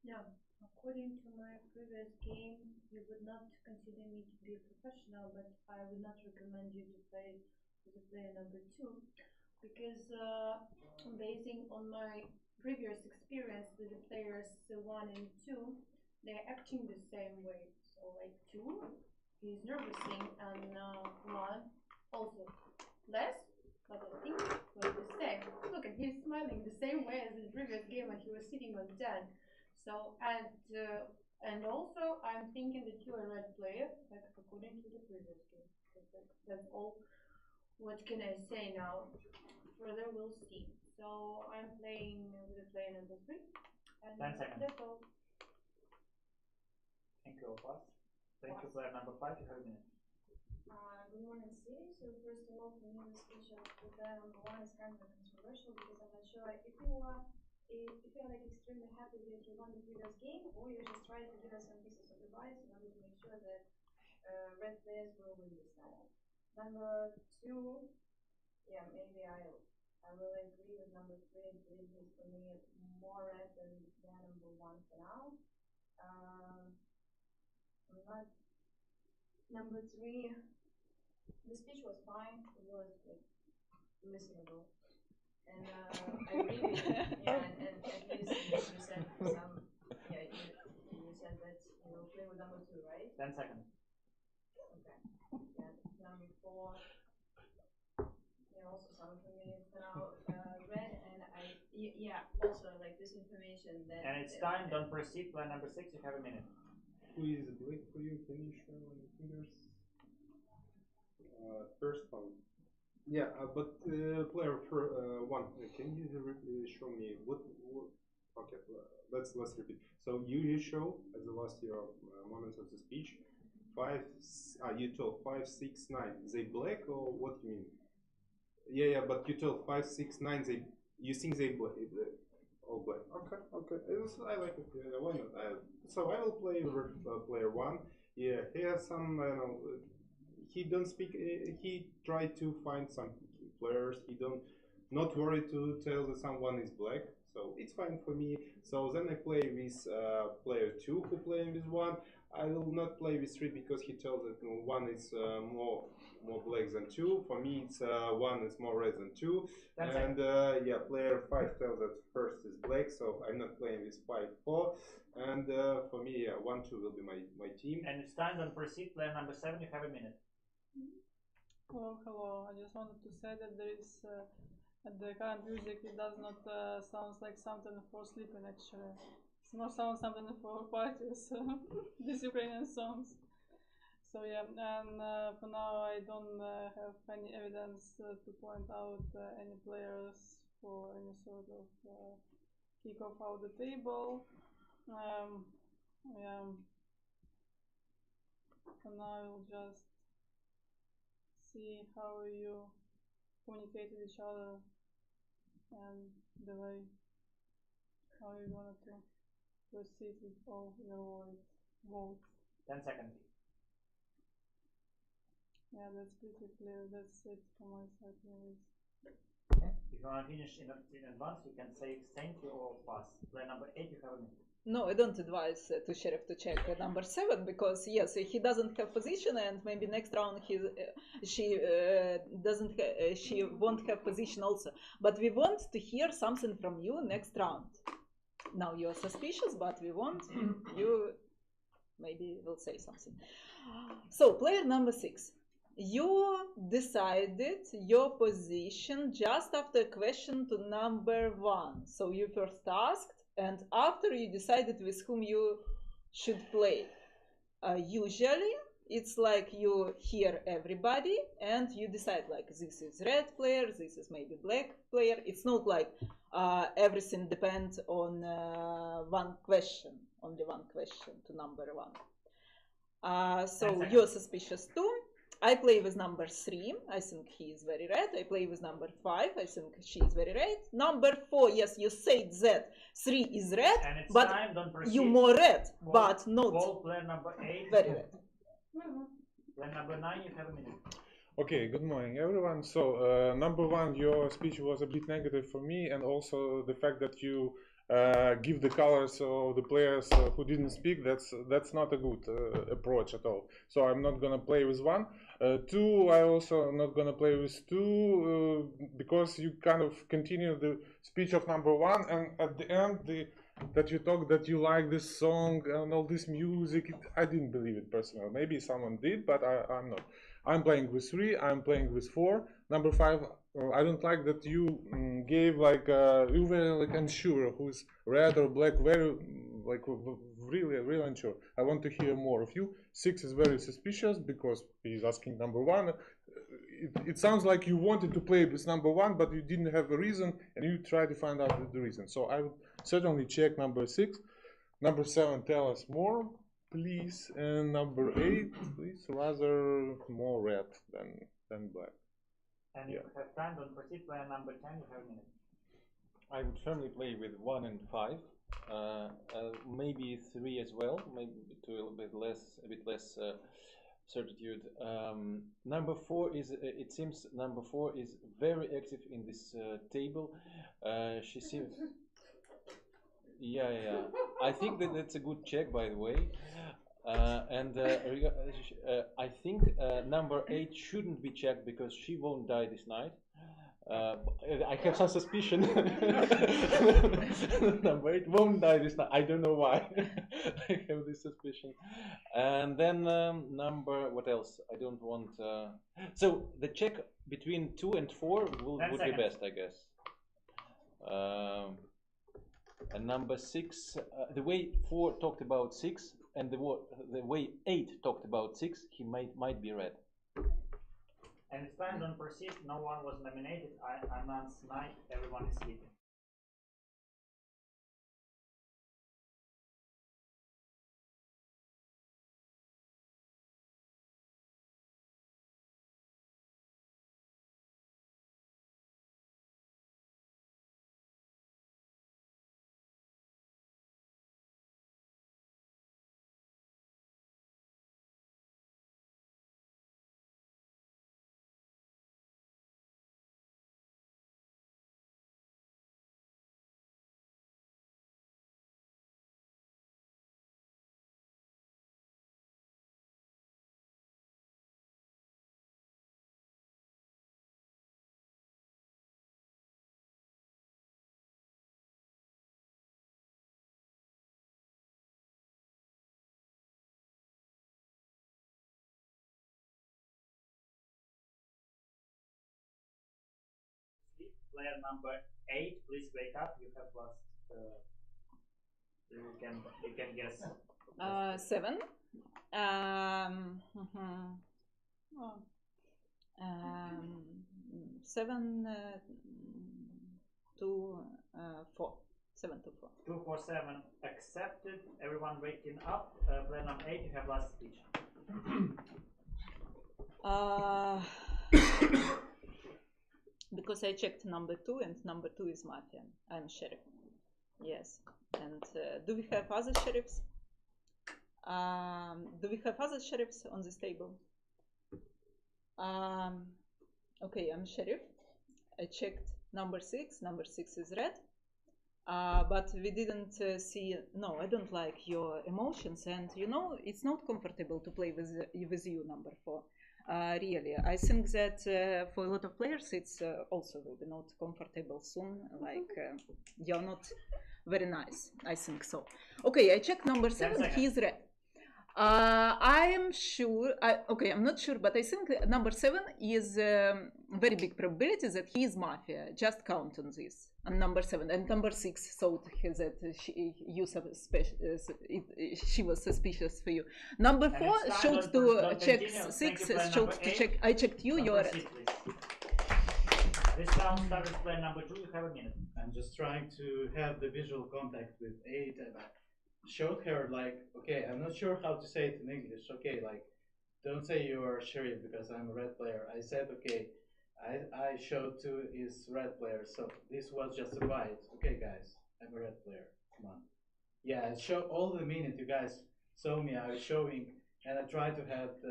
Yeah, according to my previous game, you would not consider me to be a professional, but I would not recommend you to play with the player number 2 because basing on my previous experience with the players 1 and 2, they're acting the same way. So like 2, he's nervousing, and 1 also less, but I think like the same. Look, and he's smiling the same way as in the previous game when he was sitting on 10. So and also I'm thinking that you're a red player, like according to the previous game. That's all. What can I say now? Further we'll see. So I'm playing with the player number 3. And 10 seconds. that's all. Thank you, Pass. Thank you, player number 5. You have a minute. Good morning, City. So first of all, for me, the speech of the player number 1 is kind of controversial because I'm not sure if you're like extremely happy that you won the previous game, or you're just trying to give us some pieces of advice in order to make sure that red players will win this night. Number 2, yeah, maybe I will agree with number 3. This is for me more red than number 1 for now. Not number 3. The speech was fine. It was like listenable. And I really, yeah, and at least you said some, yeah, you said that you will play with number 2, right? 10 seconds. Okay. Yeah, number 4. Yeah, also some for me for now red, and yeah, also like this information that. And it's time. Don't proceed. Player number 6. You have a minute. Who is black for you? Can you show on the fingers? First one. Yeah, but player for 1, can you show me what okay, let's repeat. So you show as the last year of moments of the speech, 5, you told 5, 6, 9. They black or what you mean? Yeah, but you told 5, 6, 9. You think they black? All black. Okay. I like it. Why not? So I will play player 1. Yeah, he has some. I know. He don't speak. He tried to find some players. He don't not worried to tell that someone is black. So it's fine for me. So then I play with player 2 who playing with 1. I will not play with 3 because he tells that 1 is more black than 2. For me, it's 1 is more red than 2. And yeah, player 5 tells that first is black. So I'm not playing with 5, 4. And for me, yeah, 1, 2 will be my team. And it's time. Don't proceed. Player number 7. You have a minute. Hello. I just wanted to say that there is the current music. It does not sounds like something for sleeping. Actually, it's more sounds something for parties. These Ukrainian songs. So yeah, and for now I don't have any evidence to point out any players for any sort of kick off out the table. Yeah. For now I will just see how you communicate with each other and the way how you wanted to proceed with all your votes. 10 seconds. Yeah, that's pretty clear. That's it for my side. If you want to finish in advance, you can say thank you or pass. Player number 8, you have a minute. No, I don't advise to sheriff to check number 7 because yes, he doesn't have position and maybe next round she won't have position also. But we want to hear something from you next round. Now you are suspicious, but we want you maybe will say something. So player number 6. You decided your position just after question to number 1. So you first asked, and after you decided with whom you should play. Usually, it's like you hear everybody and you decide like this is red player, this is maybe black player. It's not like everything depends on one question, only one question to number 1. So you're suspicious too. I play with number 3. I think he is very red. I play with number 5. I think she is very red. Number 4, yes, you said that 3 is red, and it's but time, don't proceed. you more red, Ball, but not ball, player number 8. very red. Player number 9, you have a minute. Okay, good morning everyone. So number 1, your speech was a bit negative for me, and also the fact that you give the colors of the players who didn't speak, that's not a good approach at all. So I'm not gonna play with 1. 2, I also not gonna play with 2 because you kind of continue the speech of number 1, and at the end that you talk that you like this song and all this music, I didn't believe it personally. Maybe someone did, but I'm not. I'm playing with 3, I'm playing with 4. Number 5, I don't like that you gave like you were like unsure who's red or black, very like really unsure. I want to hear more of you. 6 is very suspicious because he's asking number 1. It sounds like you wanted to play with number 1, but you didn't have a reason, and you try to find out the reason. So I would certainly check number 6. Number 7, tell us more, please. And number 8, please, rather more red than black. And if you have time, don't proceed. Player number 10, you have a minute. I would firmly play with 1 and 5, maybe 3 as well, maybe to a bit less certitude. Number 4 is, it seems number 4 is very active in this table. She seems, yeah. I think that's a good check, by the way. I think number 8 shouldn't be checked because she won't die this night. I have some suspicion. Number 8 won't die this night. I don't know why. I have this suspicion. And then what else? I don't want. So the check between 2 and 4 would be best, I guess. And number 6, the way 4 talked about 6. And the way 8 talked about 6, he might be red. And it's time, don't proceed. No one was nominated. I announce night. Everyone is sleeping. Player number 8, please wake up. You have lost. You can guess. 7. 7 to 4. 7 to 4. 2 4 7 accepted. Everyone waking up. Player number 8, you have last speech. Because I checked number 2, and number 2 is Mafia. I'm sheriff. Yes. And do we have other sheriffs? Do we have other sheriffs on this table? Okay, I'm sheriff. I checked number 6. Number 6 is red. But we didn't see. No, I don't like your emotions, and you know it's not comfortable to play with you, number 4. Really, I think that for a lot of players it's also will be not comfortable soon. Like you're not very nice. I think so. Okay, I checked number 7. He is red. I am sure. Okay, I'm not sure, but I think number 7 is very big probability that he is mafia. Just count on this. And number 7 and number 6 thought that she was suspicious for you. Number 4 showed to check 6. Showed to check. I checked you. You're red. This round starts with player number 2. You have a minute. I'm just trying to have the visual contact with 8 and I showed her like, okay, I'm not sure how to say it in English. Okay, like, don't say you're sheriff because I'm a red player. I said, okay, I showed 2 is red player, so this was just a bite. Okay, guys, I'm a red player. Come on. Yeah, it showed all the minute you guys saw me. I was showing, and I tried to have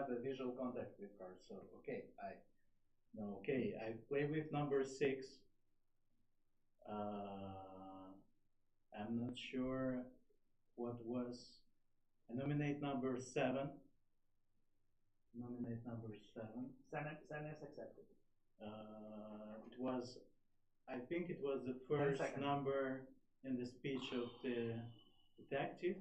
the visual contact with her. So okay, I play with number 6. I'm not sure what was. I nominate number 7. Nominate number 7. 7 is accepted. It was, I think it was the first number in the speech of the detective.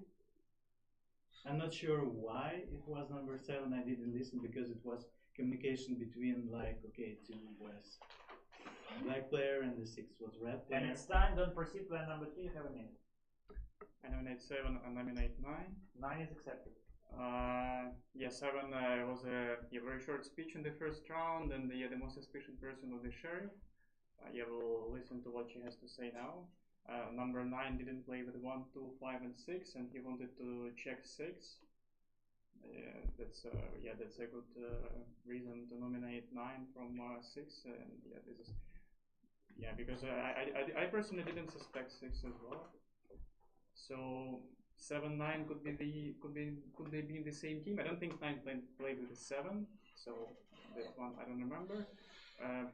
I'm not sure why it was number 7. I didn't listen because it was communication between like, okay, 2 was black player and the 6 was red player. And it's time. Don't proceed. Player number 3. You have a minute. I nominate 7. I nominate 9. 9 is accepted. Yeah, 7 was a very short speech in the first round, and the most suspicious person was the sheriff. Yeah, we'll listen to what she has to say now. Number 9 didn't play with 1, 2, 5, and 6, and he wanted to check 6. That's a good reason to nominate 9 from 6, and yeah, this is because I personally didn't suspect 6 as well. So 7, 9 could they be in the same team? I don't think 9 played with the 7, so that one I don't remember.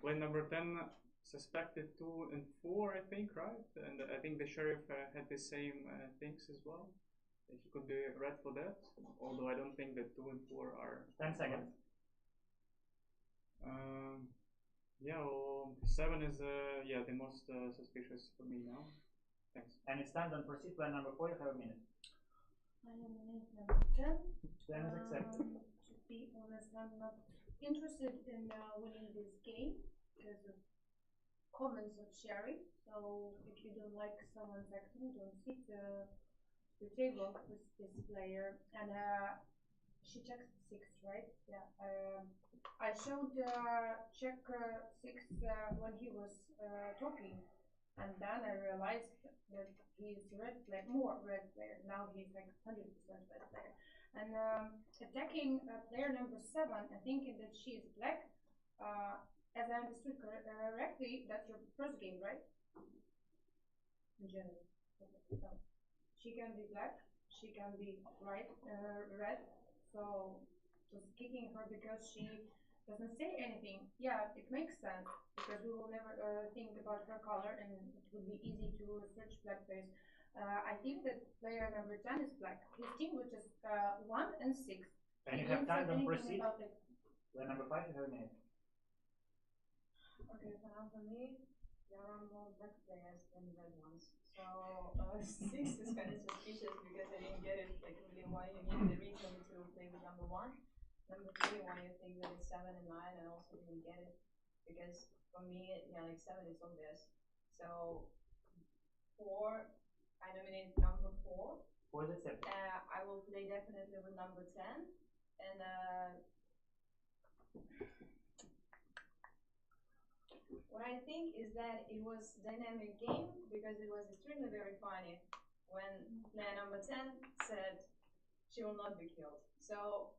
Play number 10 suspected 2 and 4, I think, right? And I think the sheriff had the same things as well. He could be red for that, although I don't think that 2 and 4 are. 10 seconds. Yeah, well, 7 is the most suspicious for me now. Thanks. And it's time. Don't proceed. Player number 4. You have a minute. I nominate number 10. 10 is accepted. To be honest, I'm not interested in winning this game because of comments of sharing. So if you don't like someone's acting, don't sit the table with this player. And she checked 6, right? Yeah. I showed check 6 when he was talking, and then I realized that he's more red player. Now he's like 100% red player. And attacking player number 7 and thinking that she is black, as I understood correctly, that's your first game, right? In general. Okay. So she can be black, she can be red. So just kicking her because she doesn't say anything. Yeah, it makes sense because we will never think about her color, and it would be easy to search blackface. I think that player number 10 is black. His team was just 1 and 6. And you have time. Don't proceed. Player number 5. You have a minute. Okay, so now for me, there are more black players than red ones. So 6 is kind of suspicious because I didn't get it, like really why you need the reason to play with number 1. Number 3, why you think that it's 7 and 9, I also didn't get it because for me, yeah, like 7 is obvious. So 4, I nominate number 4. 4 is accepted. I will play definitely with number 10, and what I think is that it was dynamic game because it was extremely very funny when player number 10 said she will not be killed. So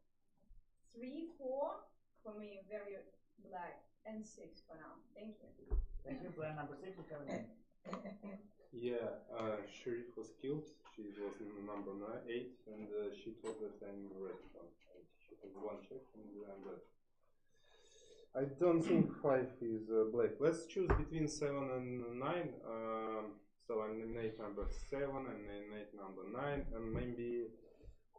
3, 4 for me very black, and 6 for now. Thank you. Thank you. Player number 6 is coming in. Yeah, Sheriff was killed. She was number 8, and she told that I'm red one. She has one check, and I'm red. I don't think 5 is black. Let's choose between 7 and 9. So I nominate number 7, and nominate number 9, and maybe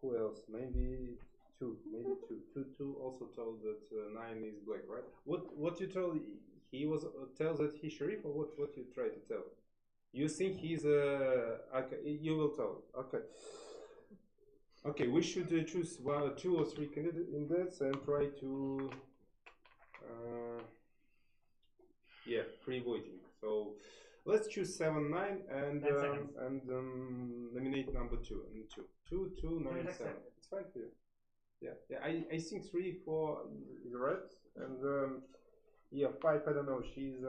who else? Maybe 2. Maybe 2. 2 also told that 9 is black, right? What you told? He was tells that he's sheriff, or what you try to tell? You think he's okay, you will tell. Okay. Okay, we should choose 1, 2 or 3 candidates and try to yeah, free voting. So let's choose 7, 9 and nominate number 2 and 2. 2, 9, 7. It's fine for you. Yeah, yeah. I think 3, 4 is red, and yeah, 5. I don't know. She's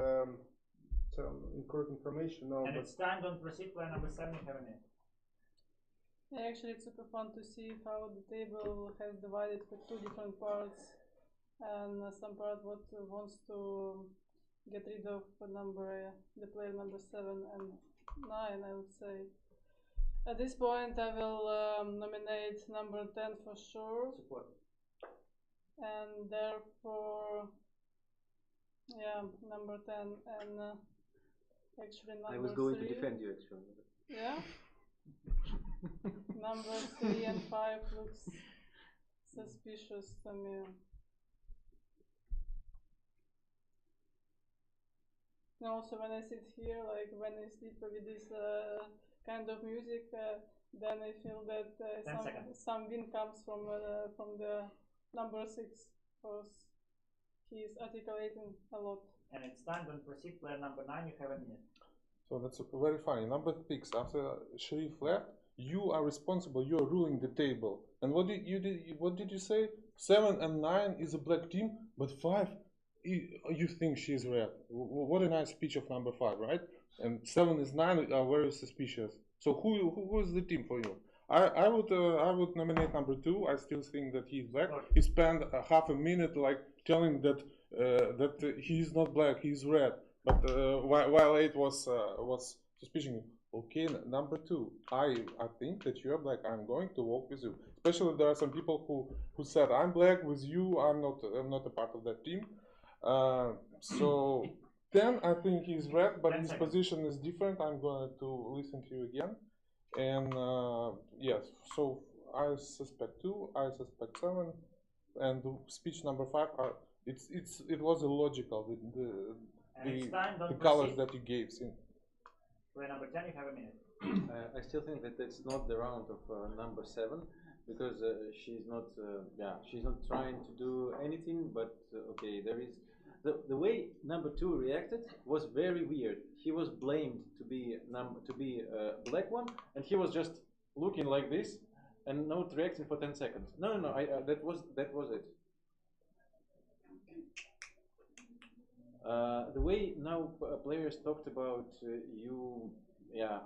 some incorrect information. No, And but it's time. Don't proceed. Player number 7. You have a minute. Yeah, actually, it's super fun to see how the table has divided for 2 different parts, and some part what wants to get rid of the player number 7 and 9. I would say. At this point, I will nominate number 10 for sure. Support. And therefore, yeah, number 10 and actually number 3. I was going to defend you actually. Yeah. Number 3 and 5 looks suspicious to me. And also when I sit here, like when I sleep with this kind of music, then I feel that some wind comes from the number 6, because he is articulating a lot. And it's time. Don't proceed. Player number 9. You have a minute. So that's very funny. Number 6, after Sheriff left, you are responsible. You are ruling the table. And what did you say? 7 and 9 is a black team, but 5, you think she's red. What a nice speech of number 5, right? And 7 is 9 are very suspicious. So who is the team for you? I would nominate number 2. I still think that he's black. He spent half a minute like telling that he's not black, he's red. But while 8 was suspicious. Okay, number 2. I think that you're black. I'm going to walk with you. Especially there are some people who said I'm black with you. I'm not a part of that team. So 10, I think he's red, but his position is different. I'm going to listen to you again. And yes, so I suspect 2. I suspect 7. And speech number 5. It was illogical. The colors that you gave. Player number 10, you have a minute. I still think that it's not the round of number 7, because she's not trying to do anything. But okay, there is the way number 2 reacted was very weird. He was blamed to be black one, and he was just looking like this and not reacting for 10 seconds. No, that was it. The way now players talked about you, yeah,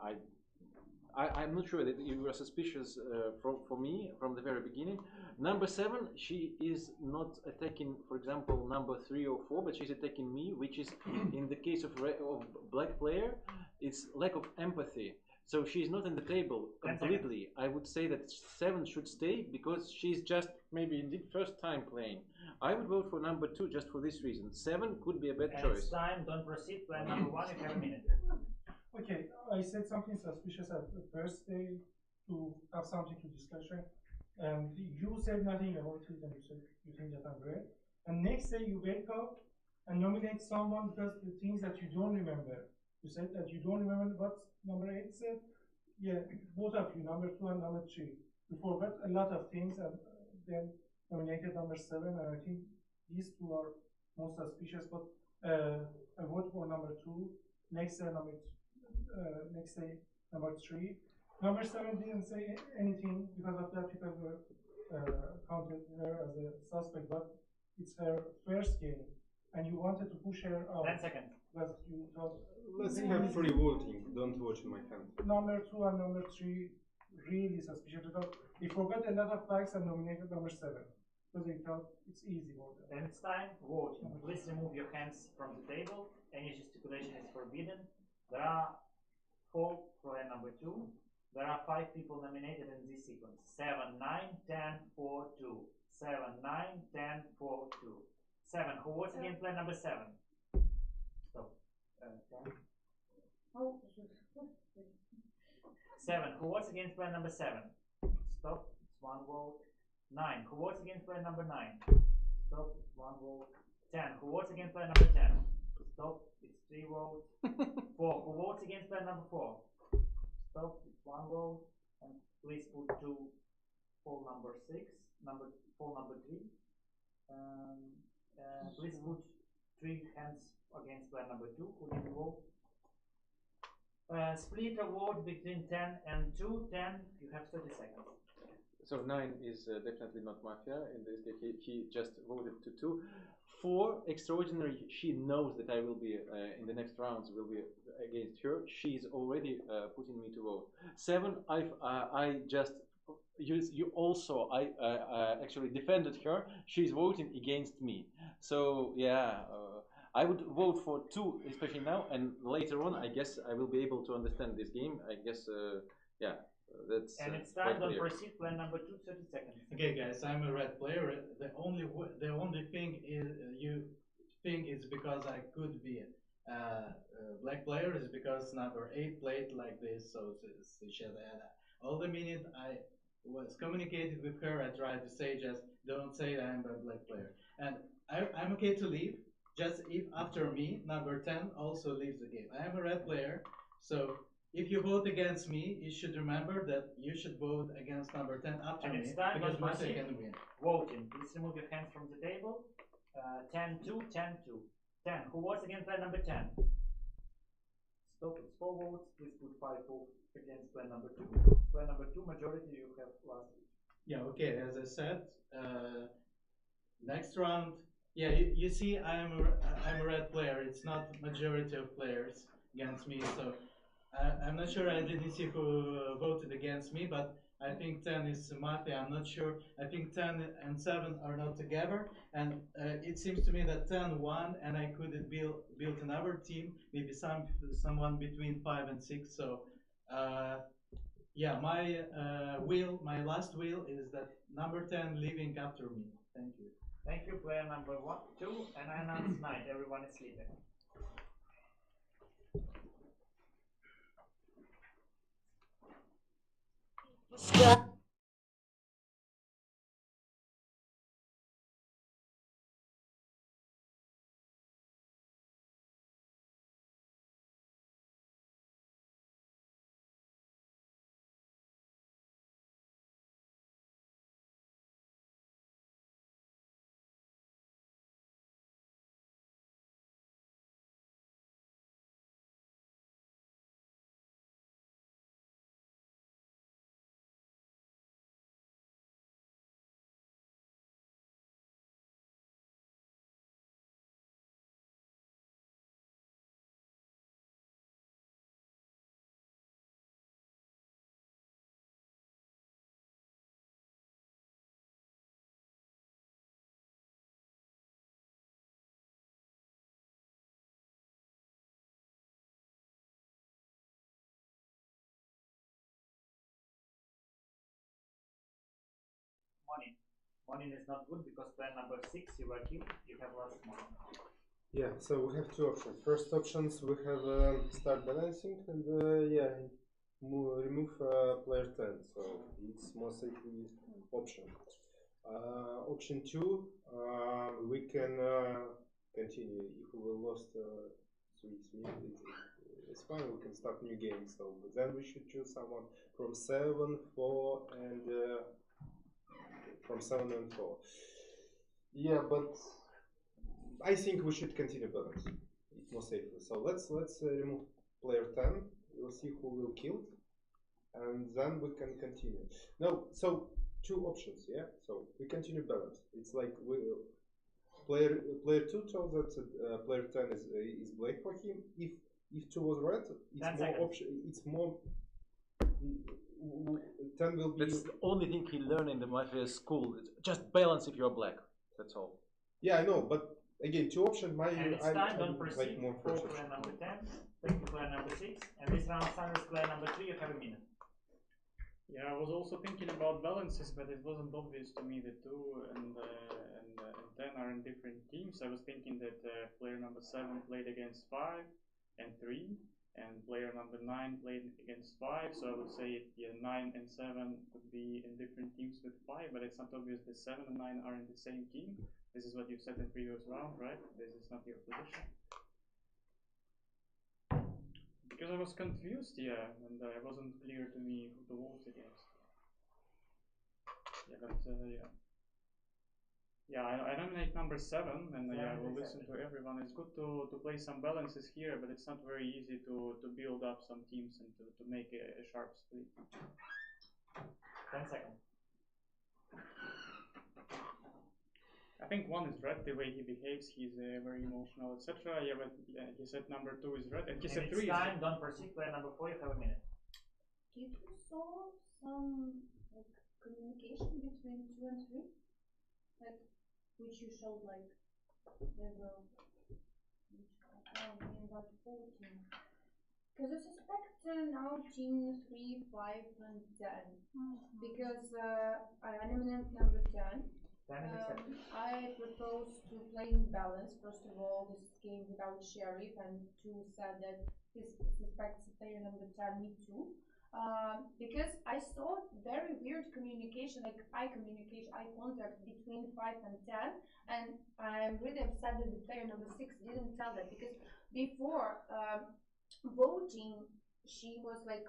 I'm not sure that you were suspicious for me from the very beginning. Number 7, she is not attacking, for example, number 3 or 4, but she's attacking me, which is, in the case of black player, it's lack of empathy. So she's not in the table completely. I would say that 7 should stay because she's just maybe indeed first time playing. I would vote for number 2 just for this reason. 7 could be a bad choice. It's time. Don't proceed. Player number 1, you have a minute. Okay, I said something suspicious at the first day to have something to discussion, and you said nothing about it, and you said you think that I'm red. And next day you wake up and nominate someone because the things that you don't remember. You said that you don't remember what number 8 said. Yeah, both of you, number 2 and number 3. You forgot a lot of things and then nominated number 7, and I think these 2 are most suspicious. But I vote for number 2. Next day, number 3. Number 7 didn't say anything. Because of that, people were counted her as a suspect. But it's her first game, and you wanted to push her out. 10 seconds. Because you thought. Let's have free voting. Don't watch in my hand. Number 2 and number 3 really suspicious because they forgot a lot of facts and nominated number 7 because they thought it's easy for them. Then it's time. Voting. Please remove your hands from the table. Any gesticulation is forbidden. There are 4, player number 2. There are 5 people nominated in this sequence. 7, 9, 10, 4, 2. 7, 9, 10, 4, 2. 7. Who votes against player number 7? Stop. 10. Oh. 7. Who votes against player number 7? Stop. It's 1 vote. 9. Who votes against player number 9? Stop. It's 1 vote. 10. Who votes against player number 10? Stop. It's 3 votes. 4. Who votes against player number 4? Stop. It's 1 vote. And please put 2 for number 6. Number 4, number 3. Please put 3 hands against player number 2. Who didn't vote? Split a vote between 10 and 2. 10. You have 30 seconds. So 9 is definitely not Mafia. In this case, he just voted to 2. 4, extraordinary. She knows that I will be in the next rounds will be against her. She's already putting me to vote. 7, I just you also I actually defended her. She's voting against me. So yeah. I would vote for 2, especially now, and later on, I guess I will be able to understand this game. I guess, yeah, that's and it starts quite on clear. proceed player number 2, 30 seconds. Okay, guys, I'm a red player. The only thing is you think is because I could be a black player is because number 8 played like this. So she had all the minute I was communicated with her, I tried to say just don't say that I'm a black player, and I'm okay to leave. Just if after me, number 10 also leaves the game. I am a red player, so if you vote against me, you should remember that you should vote against number 10 after And me, it's time because on Mafia proceed. can win. Voting. Please remove your hands from the table. 10, 2, 10, 2. 10. Who votes against player number 10? Stop. It's 4 votes. Please put 5 votes against player number 2. Player number 2, majority, you have last. Yeah, okay, as I said, next round, yeah, you see I'm a red player. It's not majority of players against me, so I'm not sure. I didn't see who voted against me, but I think 10 is Mafia. I'm not sure. I think 10 and 7 are not together, and it seems to me that 10 won, and I could build another team, maybe someone between 5 and 6. So yeah, my last will is that number 10 leaving after me. Thank you. Thank you, player number 1, 2, and I announce night. Everyone is sleeping. Morning is not good because player number 6, you were killed. You have last morning. Yeah, so we have 2 options. First options we have start balancing and yeah, remove player 10. So it's more safely option. Option 2, we can continue. If we lost 3 minutes, it's fine. We can start new game. So then we should choose someone from 7, 4, and from 7 and 4. Yeah, but I think we should continue balance. It's more safely. So let's remove player 10. We'll see who will kill, and then we can continue. No, so 2 options. Yeah. So we continue balance. It's like player 2 told that player 10 is black for him. If 2 was red, it's more option. It's more. 10 will be. That's the only thing he learned in the Mafia school. Just balance if you're black. That's all. Yeah, I know, but again, two options. And it's time, don't like proceed. more For first player option. number 10. Thank you, player number 6. And this round starts player number 3. You have a minute. Yeah, I was also thinking about balances, but it wasn't obvious to me that 2 and 10 are in different teams. I was thinking that player number 7 played against 5 and 3, and player number 9 played against 5. So I would say, yeah, 9 and 7 could be in different teams with 5, but it's not obvious that 7 and 9 are in the same team. This is what you said in previous round, right? This is not your position. Because I was confused, yeah, and it wasn't clear to me who to vote against. Yeah, but yeah. Yeah, I nominate number 7, and yeah, I will listen to everyone. It's good to play some balances here, but it's not very easy to build up some teams and to make a sharp split. 10 seconds. I think 1 is red, the way he behaves, he's very emotional, etc. Yeah, but he said number 2 is red, and he said 3 it's time, is don't proceed. Player number 4, you have a minute. Did you saw some like communication between 2 and 3? Like, which you showed like they were about 14. Because I suspect now team 3, 5, and 10. Because I nominate number 10. I propose to play in balance. First of all, this game without sheriff, and 2 said that he suspects player number 10, me too. Because I saw very weird communication, like eye contact between 5 and 10, and I'm really upset that the player number 6 didn't tell that, because before voting, she was like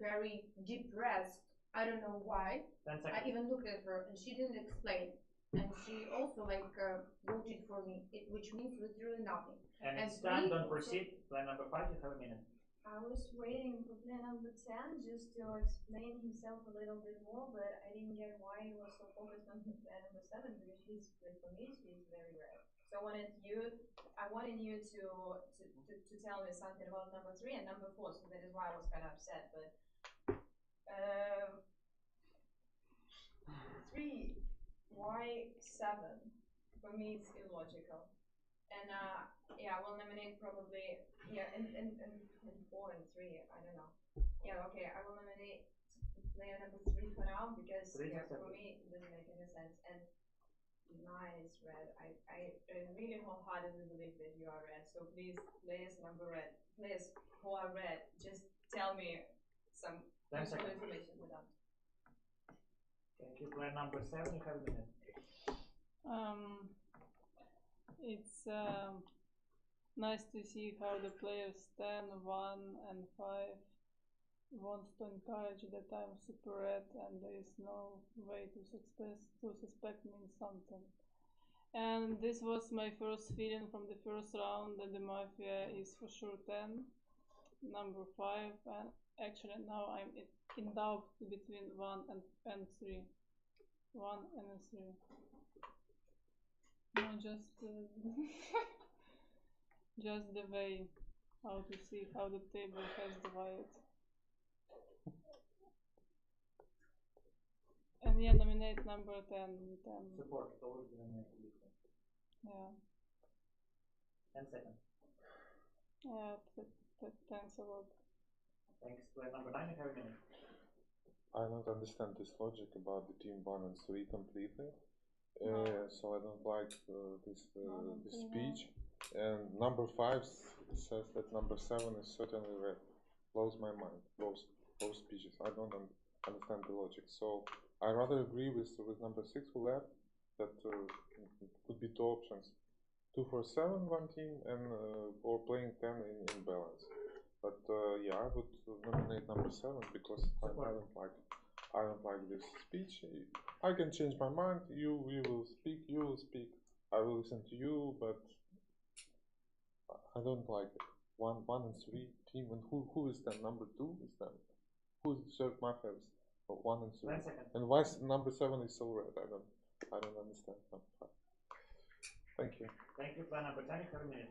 very depressed. I don't know why. I even looked at her and she didn't explain. And she also like voted for me, which means literally nothing. And it's time, don't proceed. Player number 5, you have a minute. I was waiting for player number 10 just to explain himself a little bit more, but I didn't get why he was so focused on player number 7, because he's, for me, he's very rare. So I wanted you to tell me something about number 3 and number 4, so that is why I was kind of upset. But 3, why 7? For me, it's illogical. And yeah, I will nominate probably, yeah, and 4 and 3, I don't know. Yeah, okay, I will nominate player number 3 for now, because yeah, for me it doesn't make any sense. And 9 is red. I really wholeheartedly believe that you are red. So please, players who are red, just tell me some useful information without. Thank you. Player number 7, you have a minute. It's nice to see how the players 10, 1, and 5 wants to encourage that I'm super red and there is no way to suspect me in something. And this was my first feeling from the first round, that the Mafia is for sure 10, number 5, and actually now I'm in doubt between 1 and 3. 1 and 3. No, just just the way how to see how the table has divided. And yeah, nominate number 10. Support, always nominate different. Yeah. 10 seconds. Yeah, thanks a lot. Thanks. Player number 9, you have a minute. I don't understand this logic about the team 1 and 3 completely. So I don't like this speech. And number 5 says that number 7 is certainly red. Blows my mind. Both speeches. I don't understand the logic. So I rather agree with number 6 who left. That could be 2 options: 2 for 7, one team, and or playing 10 in balance. But yeah, I would nominate number 7 because I don't like this speech. I can change my mind. You will speak. You will speak. I will listen to you, but I don't like it. 1 and 3 team, and who is then number 2 is then? Who is the third Mafia? 1 and 3. And why number 7 is so red? I don't understand. Thank you. Thank you. Plan number 10. You have a minute.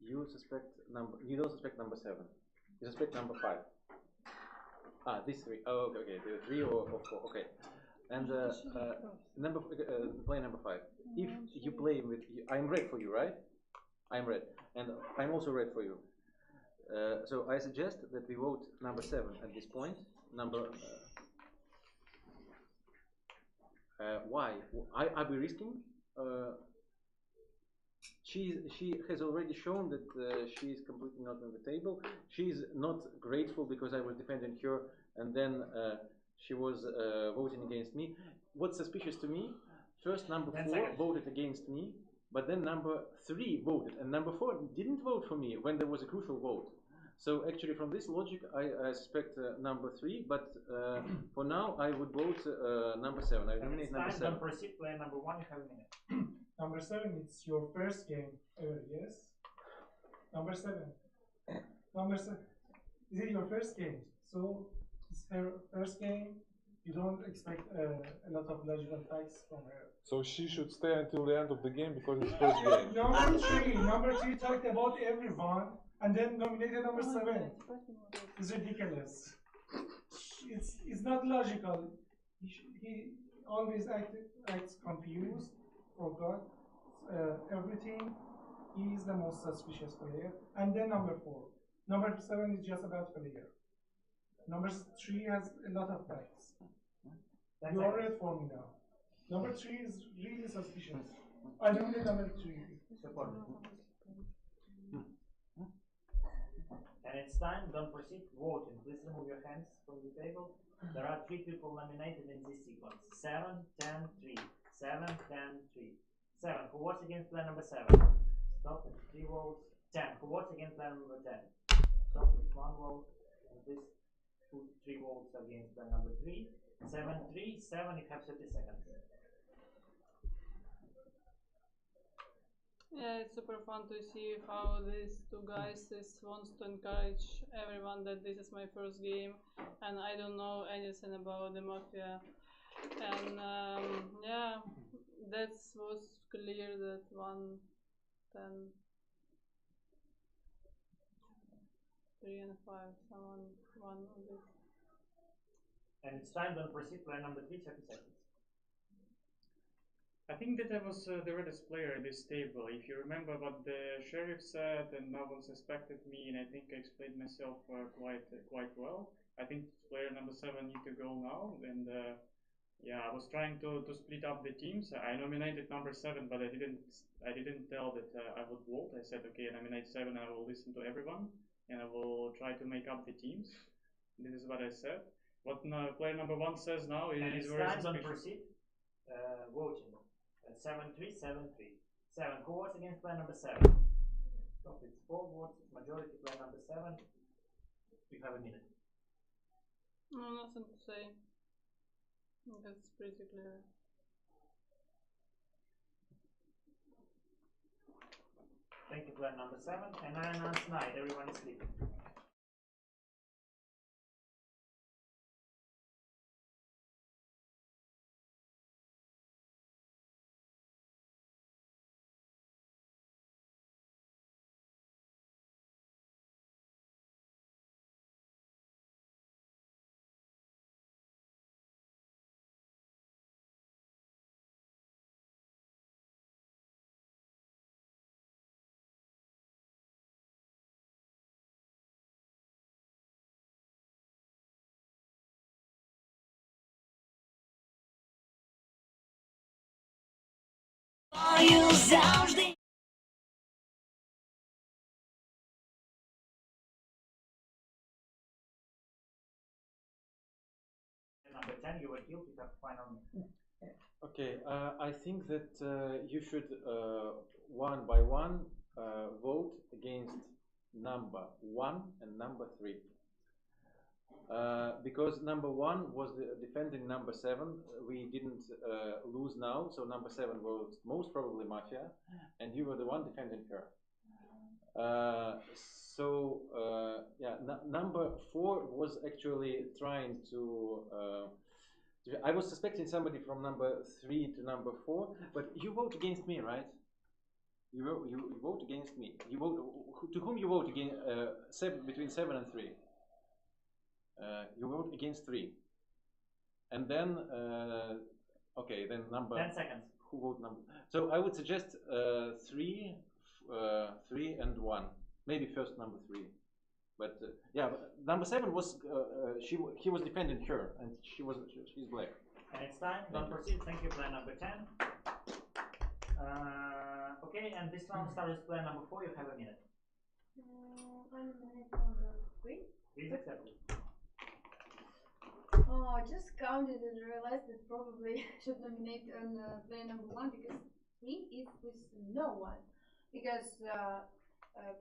You don't suspect number 7. You suspect number 5. These 3. Oh, okay. The 3 or 4. Okay. And player number 5. If you play with, I'm red for you, right? I'm red, and I'm also red for you. So I suggest that we vote number 7 at this point. Why? Are we risking? She has already shown that she is completely not on the table. She's not grateful because I was defending her, and then she was voting against me. What's suspicious to me? First, number 4 voted against me, but then number 3 voted, and number 4 didn't vote for me when there was a crucial vote. So actually, from this logic, I suspect number 3, but for now, I would vote number 7. I nominate number 7. Don't proceed, player number 1, you have a minute. Number 7, it's your first game ever, yes? Number 7. Is it your first game? So, it's her first game. You don't expect a lot of logical facts from her. So she should stay until the end of the game because it's first game. Number 3 talked about everyone and then nominated number 7. It's ridiculous. It's not logical. He always acts confused, forgot everything. He is the most suspicious player. And then number 4. Number 7 is just about player. Number 3 has a lot of facts. You are red for me now. Number 3 is really suspicious. I nominate number 3. Support. And it's time, don't proceed, voting. Please remove your hands from the table. There are 3 people nominated in this sequence. 7, 10, 3. 7, 10, 3. 7. Who votes against player number 7? Stop. 3 votes. 10. Who votes against player number 10? Stop. 1 vote. And this 3 votes against player number 3. 7, 3, 7. You have 30 seconds. Yeah, it's super fun to see how these two guys wants to encourage everyone that this is my first game and I don't know anything about the mafia. And yeah, that was clear that 1, 10, 3 and 5, someone one of this. And it's time, don't proceed, player number 3, 30 seconds. I think that I was the reddest player in this table. If you remember what the sheriff said, and no one suspected me, and I think I explained myself quite well. I think player number 7 need to go now, and yeah, I was trying to split up the teams. I nominated number 7, but I didn't tell that I would vote. I said, okay, I nominate 7, I will listen to everyone, and I will try to make up the teams. This is what I said. What player number 1 says now is very time, don't suspicious. proceed, voting. 7, 3, 7, 3. 7. Who votes against player number 7? Stop. It's 4 votes. Majority player number 7. You have a minute. No, nothing to say. That's pretty clear. Thank you, player number 7. And I announce night. Everyone is sleeping. Number 10, you were killed. You have final minute. Okay, I think that you should one by one vote against number 1 and number 3. Because number 1 was defending number 7. We didn't lose now, so number 7 was most probably Mafia, and you were the one defending her. Yeah, number 4 was actually trying to. I was suspecting somebody from number 3 to number 4, but you vote against me, right? You vote against me. You vote to whom you vote against? Between 7 and 3. You vote against 3. and then okay, then number 10 seconds. Who vote number? So I would suggest three, three and one. Maybe first number three, but yeah, number seven was he was defending her, and she's black. And it's time. Don't proceed. Thank you. Plan number 10. Okay, and this round starts with plan number 4. You have a minute. I'm minute number 3. Please accept it. Oh, I just counted and realized that probably should nominate on player number 1 because 3 is with no one. Because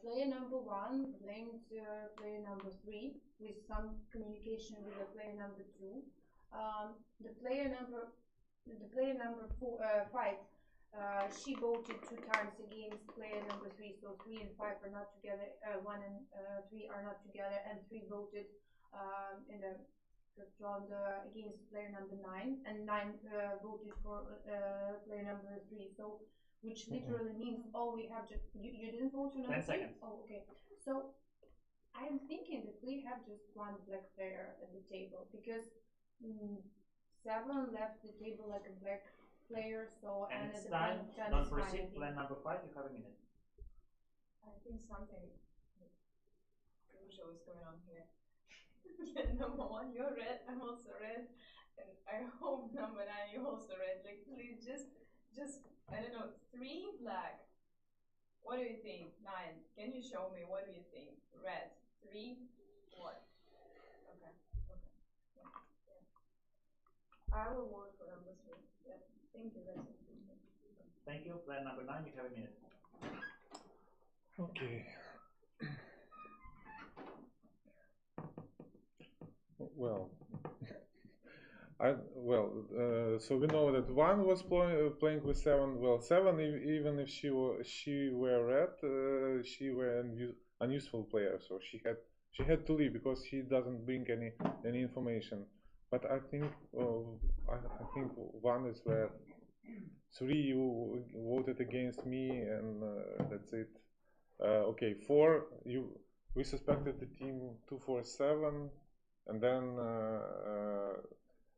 player number 1 blamed player number 3 with some communication with the player number 2. The player number 5. She voted 2 times against player number 3, so 3 and 5 are not together. 1 and 3 are not together, and 3 voted in the first round against player number 9, and 9 voted for player number 3. So, which literally means we have just you didn't vote for number 10 3. seconds. Oh, okay. So, I am thinking that we have just one black player at the table because 7 left the table like a black player, so And at it's the time. plan Don't is fine, I proceed. think. Plan number 5. You have a minute. I think something crucial is going on here. Yeah, number 1, you're red, I'm also red, and I hope number 9, you're also red. Like, please, just, I don't know, 3 black. What do you think? 9, can you show me? What do you think? Red, 3, what? Okay. Yeah. I will vote for number 3. Yeah. Thank you, that's it. Thank you. Plan number 9. You have a minute. Okay. Well, so we know that 1 was playing with 7. Well, 7, even if she were red, she were an unuseful player. So she had to leave because she doesn't bring any information. But I think 1 is red. 3, you voted against me, and that's it. Okay, 4, we suspected the team 2, 4, 7.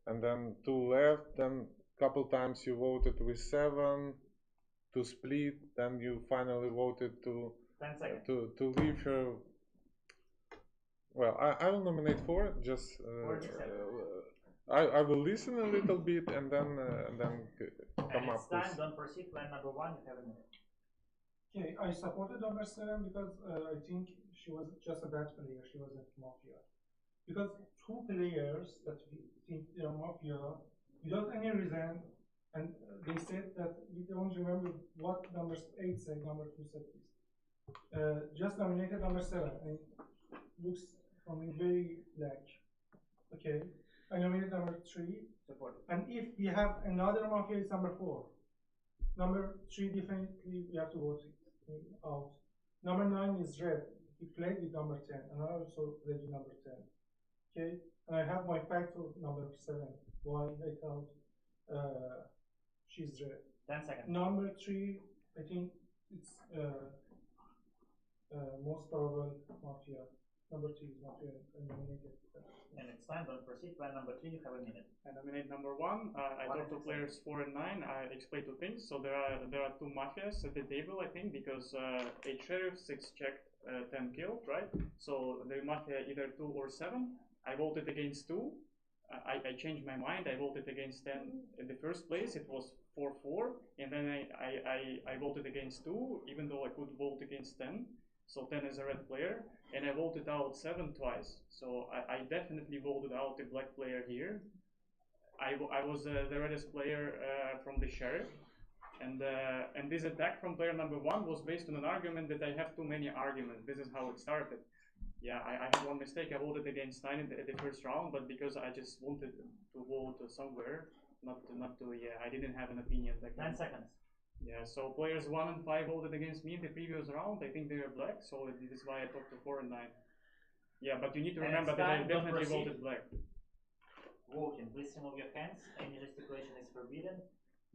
And then 2 left. Then couple times you voted with 7 to split. Then you finally voted to 10 seconds. to leave her. Well, I will nominate 4. Just I will listen a little bit and then come And up it's time. with. Don't proceed. Plan number 1. You have a minute. Okay, I supported number 7 because I think she was just a bad player. She was a mafia. Because 2 players that we think they are mafia without any reason, and they said that we don't remember what number 8 said, number 2 said this. Just nominated number 7, and it looks for me very black. Okay, I nominated number 3. Supported. And if we have another mafia, it's number 4. Number 3 definitely we have to vote it out. Number 9 is red. He played with number 10, and I also played with number 10. Okay, and I have my fact of number 7. Why I thought she's red. 10 seconds. Number 3, I think it's most probable mafia. Number 3 is mafia, and nominated. And it's time. Don't proceed. Plan number 3. You have a minute. I nominate number 1. I talked to players 4 and 9. I explained 2 things. So there are 2 mafias at the table, I think, because 8 sheriffs, 6 checked, 10 killed, right? So the mafia either 2 or 7. I voted against 2. I changed my mind. I voted against 10 in the first place. It was 4-4, and then I voted against 2, even though I could vote against 10. So 10 is a red player, and I voted out 7 twice. So I definitely voted out the black player here. I was the reddest player from the sheriff, and this attack from player number 1 was based on an argument that I have too many arguments. This is how it started. Yeah, I had one mistake. I voted against 9 at the first round, but because I just wanted to vote somewhere, not to. Yeah, I didn't have an opinion. 10 seconds. Yeah, so players 1 and 5 voted against me in the previous round. I think they are black, so this is why I talked to 4 and 9. Yeah, but you need to remember that I definitely voted black. Voting. Please remove your hands. Any gesticulation is forbidden.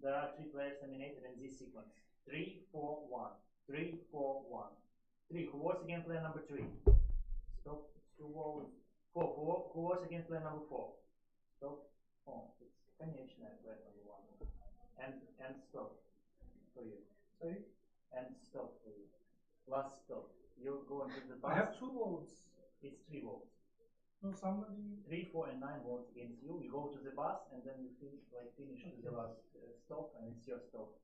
There are 3 players nominated in this sequence. 3, 4, 1. 3, 4, 1. 3. Who was against player number 3? Stop. 2 votes. 4. Who was against player number 4? Stop. Oh, it's конечно, red number one. And stop for you. Sorry? And stop for you. Last stop. You're going to the bus. I have 2 votes. It's 3 votes. No, somebody. 3, 4, and 9 votes against you. You go to the bus and then you finish to the last stop, and it's your stop.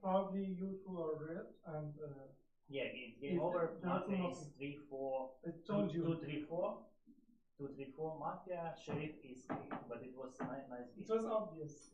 Probably you two are red, and Yeah, it's game over. Mafia is 3, 4. I told you. 2, 3, 4. 2, 3, 4. Mafia. Sheriff is 3. But it was nice game. It was obvious.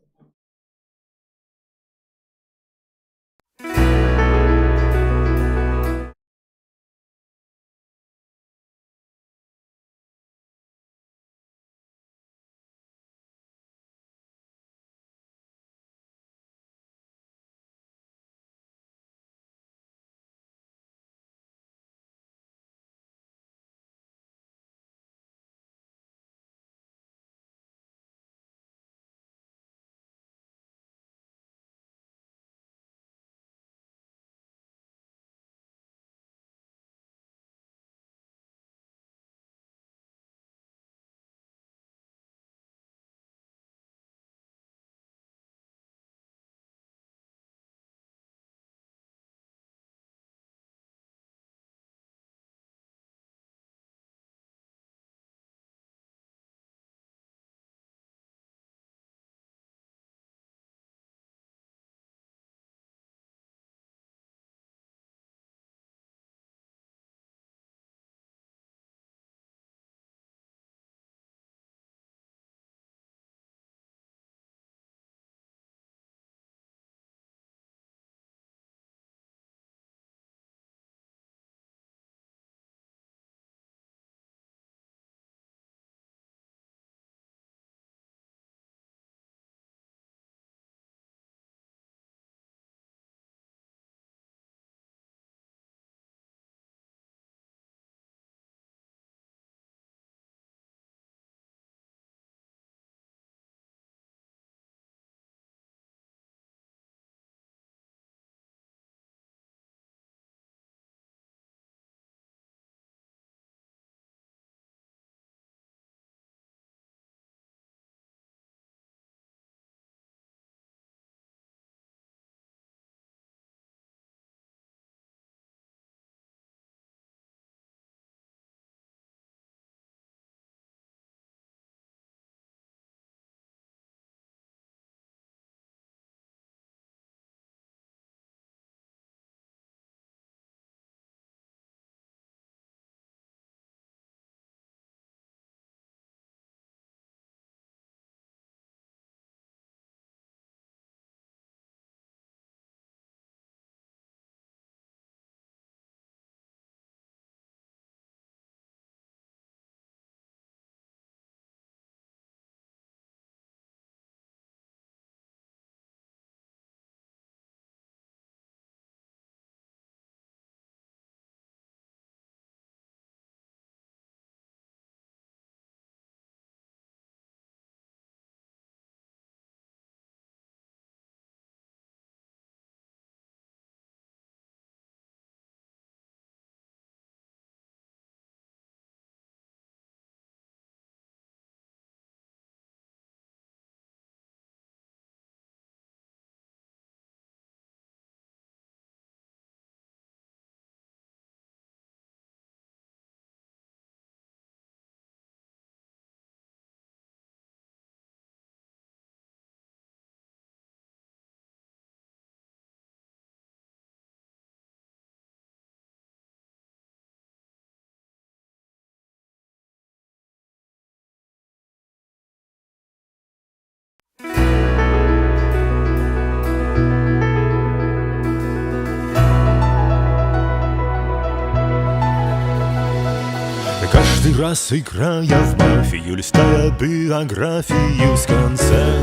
Каждый раз, играя в мафию, листая биографию с конца,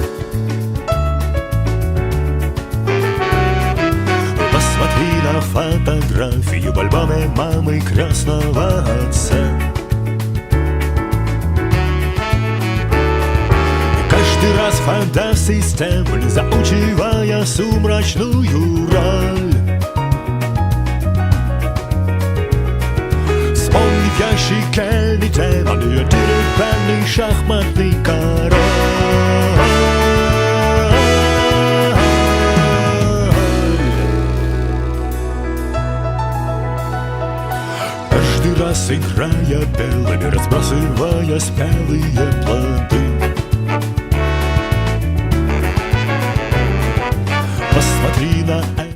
посмотри на фотографию в альбоме мамы крестного отца. Каждый раз фантазии стембль, заучивая сумрачную роль. Вспомни в ящике демон, деревянный шахматный король. раз играя белыми, разбрасывая спелые плоды. Посмотри на это.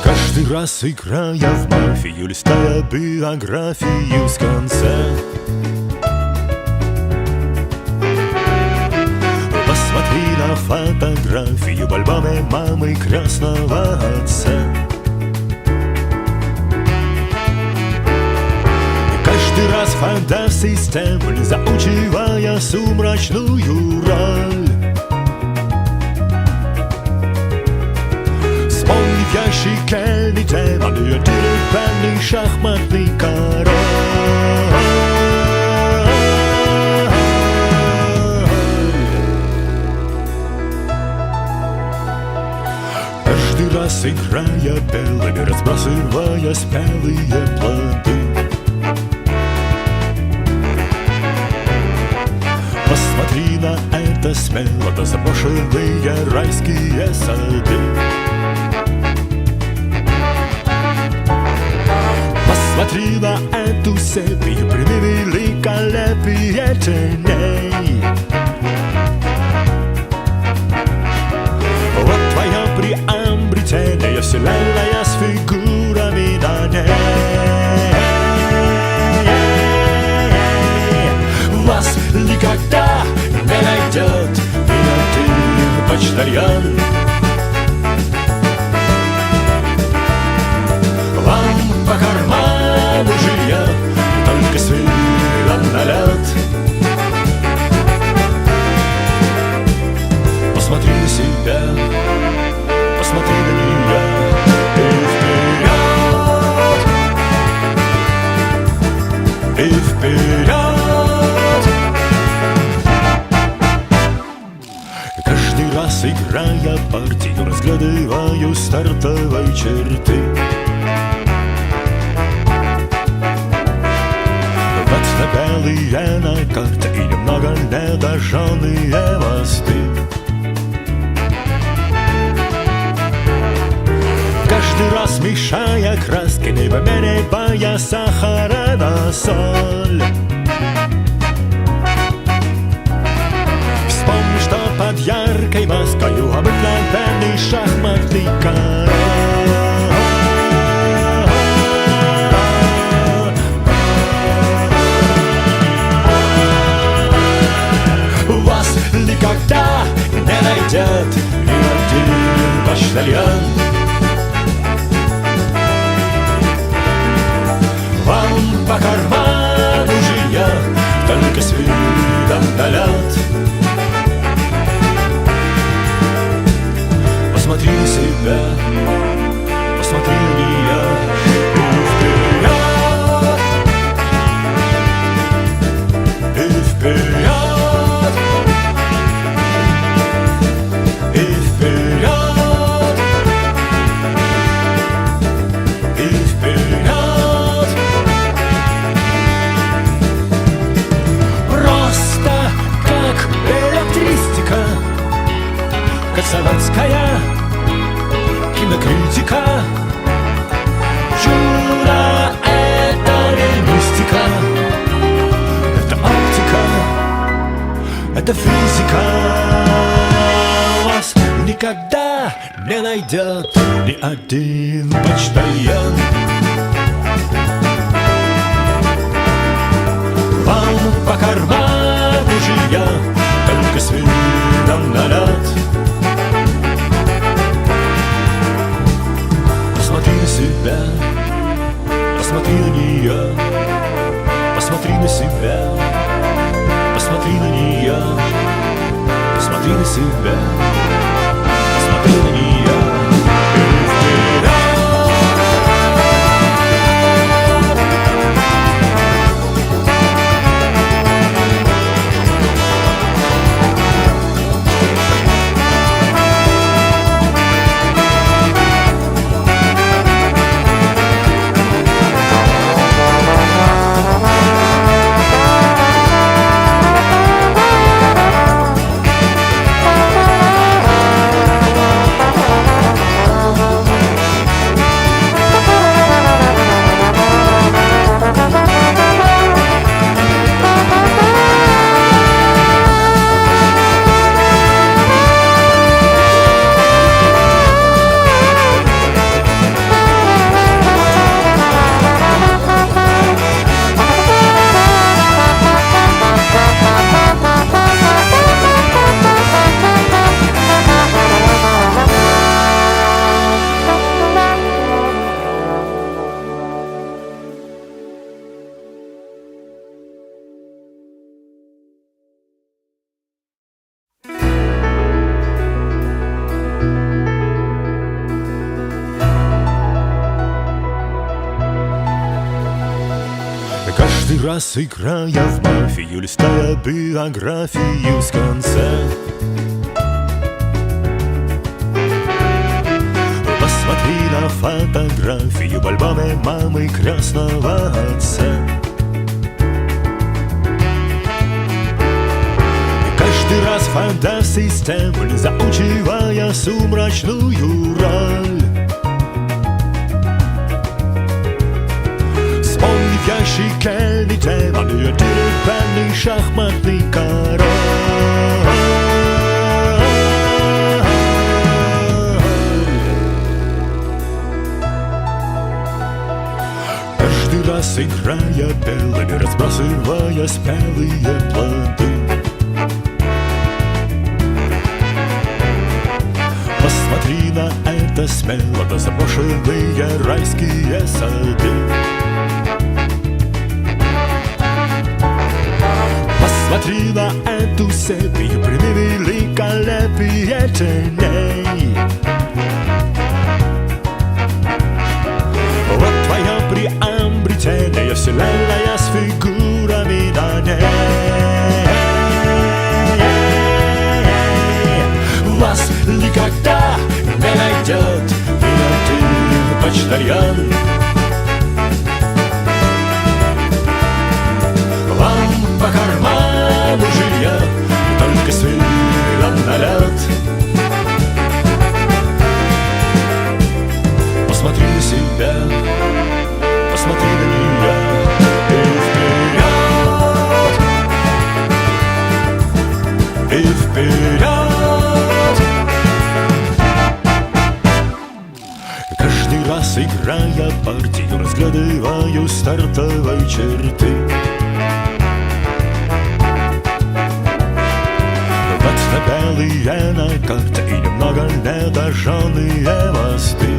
Каждый раз играя в мафию, листая биографию с конца, посмотри на фотографию в альбоме мамы крестного отца. И каждый раз фантазии стембль, заучивая сумрачную роль. Вспомни в ящике демон и деревянный шахматный король. Каждый раз играя белыми, разбрасывая спелые плоды. Посмотри на это смело, на заброшенные райские сады. Посмотри на эту серию, прими великолепие теней. Вот твоя приобретение, вселенная с фигурами на ней. Вас никогда не найдет винотый почтальон. Вам по карману жилья, только с видом на лед. Посмотри на себя, посмотри на нее и вперед, и вперед. Каждый раз играя партию, разглядываю стартовой черты. Белые на карте и немного недожженные мосты. Каждый раз мешая краски, не вымеривая сахара на соль. Вспомни, что под яркой маской обыкновенный шахматный король. Никогда не найдет ни один почтальон. Вам по карману жилья, только с видом на лед. Посмотри на себя, посмотри на нее и вперед, и вперед. как советская кинокритика. Чудо — это не мистика, это оптика, это физика. Вас никогда не найдет ни один почтальон. Вам по карману жилья только с видом на лед. Посмотри на себя, посмотри на нее, посмотри на себя, посмотри на нее, посмотри на себя, посмотри на нее. Каждый раз, играя в мафию, листая биографию с конца, посмотри на фотографию в альбоме мамы крестного отца. И каждый раз фантазии стембль, заучивая сумрачную роль. Вспомни в ящике демон, деревянный шахматный король. Каждый раз играя белыми, разбрасывая спелые плоды. Посмотри на это смело, на заброшенные райские сады. Посмотри на эту сепию, прими великолепие теней. Вот твое приобретение, вселенная с фигурами на ней. Вас никогда не найдет ни один почтальон. Вам по карману жилья только с видом на лед. Посмотри на себя, посмотри на нее и вперед, и вперед. Каждый раз, играя партию, разглядываю стартовые черты. Белые на карте и немного недожженные мосты.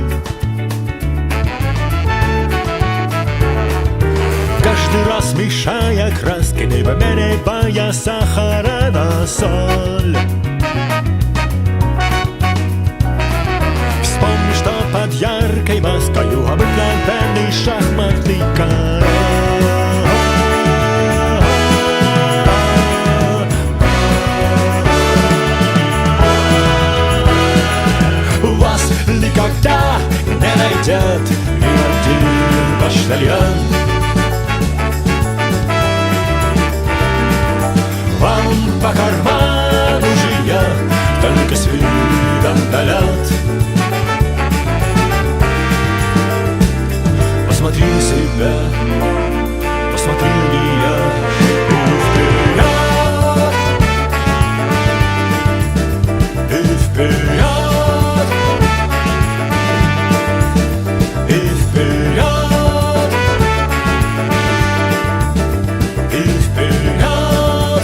Каждый раз мешая краски, не вымеряя сахара на соль. Вспомни, что под яркой маской обыкновенный шахматный король. Никогда не найдет ни один почтальон. Вам по карману жилья только с видом вперед, и вперед, и вперед.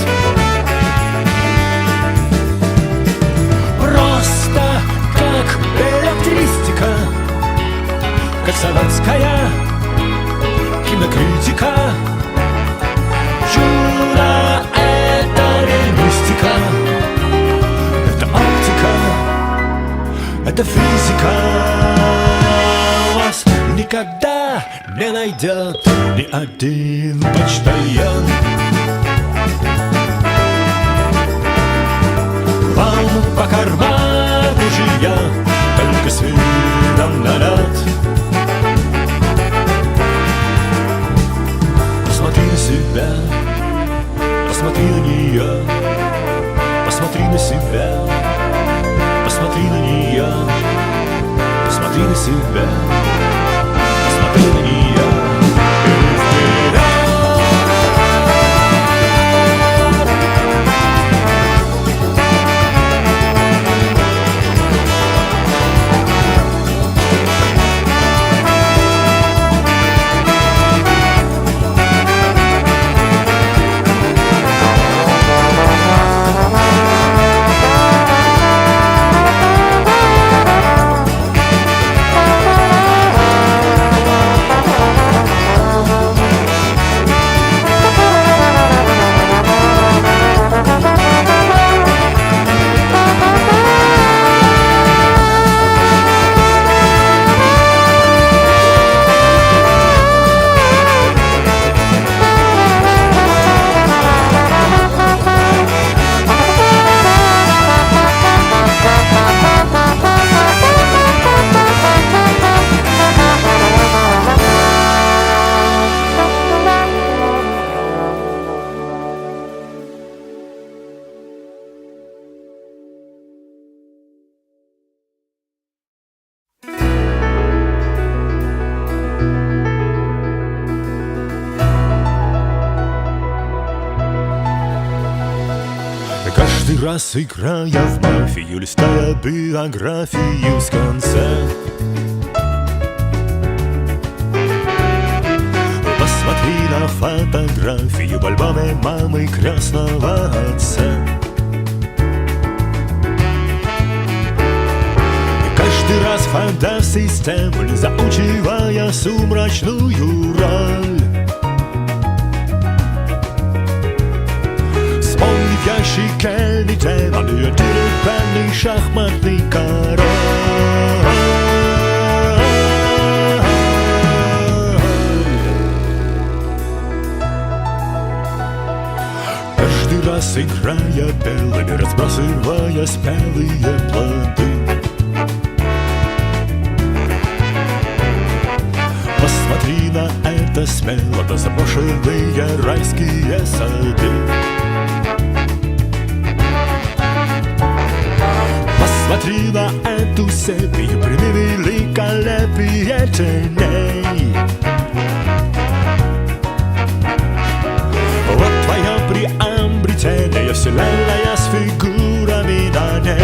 Просто как электричество, как советская кинокритика. Чудо — это не мистика, это оптика, это физика. Вас никогда не найдет ни один почтальон. Вам по карману жилья только с видом на лед. Посмотри на себя, посмотри на нее, посмотри на себя, посмотри на нее, посмотри на себя, посмотри на нее. Каждый раз, играя в мафию, листая биографию с конца, посмотри на фотографию в альбоме мамы крестного отца. И каждый раз фантаз-системы, заучивая сумрачную роль, в ящике демон и деревянный шахматный король. Каждый раз играя белыми, разбрасывая спелые плоды, посмотри на это смело, на заброшенные райские сады. Посмотри на эту сепию, прими великолепие теней. Вот твое приобретение, вселенная с фигурами на ней.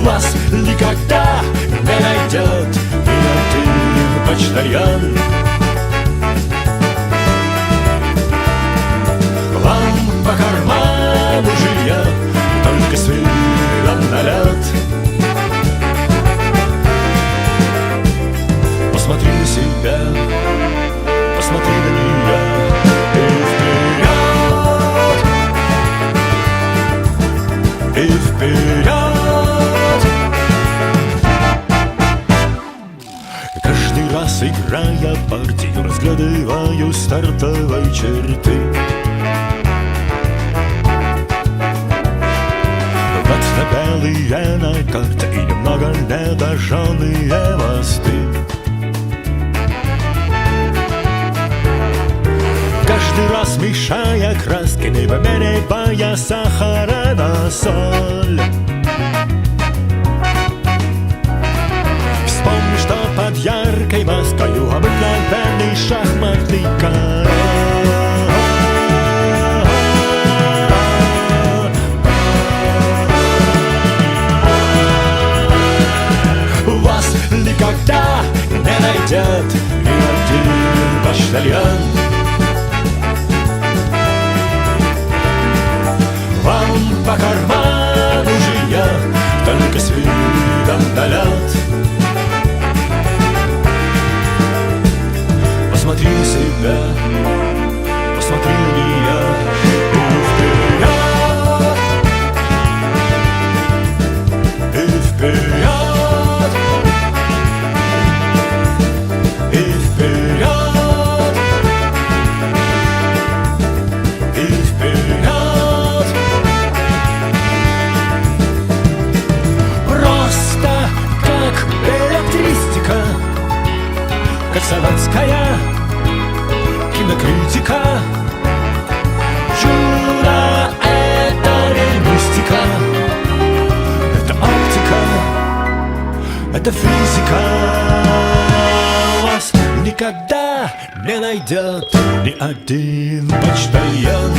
Вас никогда не найдет ни один почтальон. Вам по карману жилья только с видом на лед. Посмотри на себя, посмотри на нее и вперед, и вперед. Каждый раз, играя партию, разглядываю стартовой черты. Белые на карте и немного недожженные мосты. Каждый раз мешая краски, не вымеривая сахара на соль. Вспомни, что под яркой маской обыкновенный шахматный король. почтальон. Вам по карману жилья, только с видом на лед. Посмотри на себя, посмотри на нее и вперед, и вперед, и вперед. Просто как электристика, как советская кинокритика. Чудо — это не мистика, это оптика, это физика. Вас никогда не найдет ни один почтальон.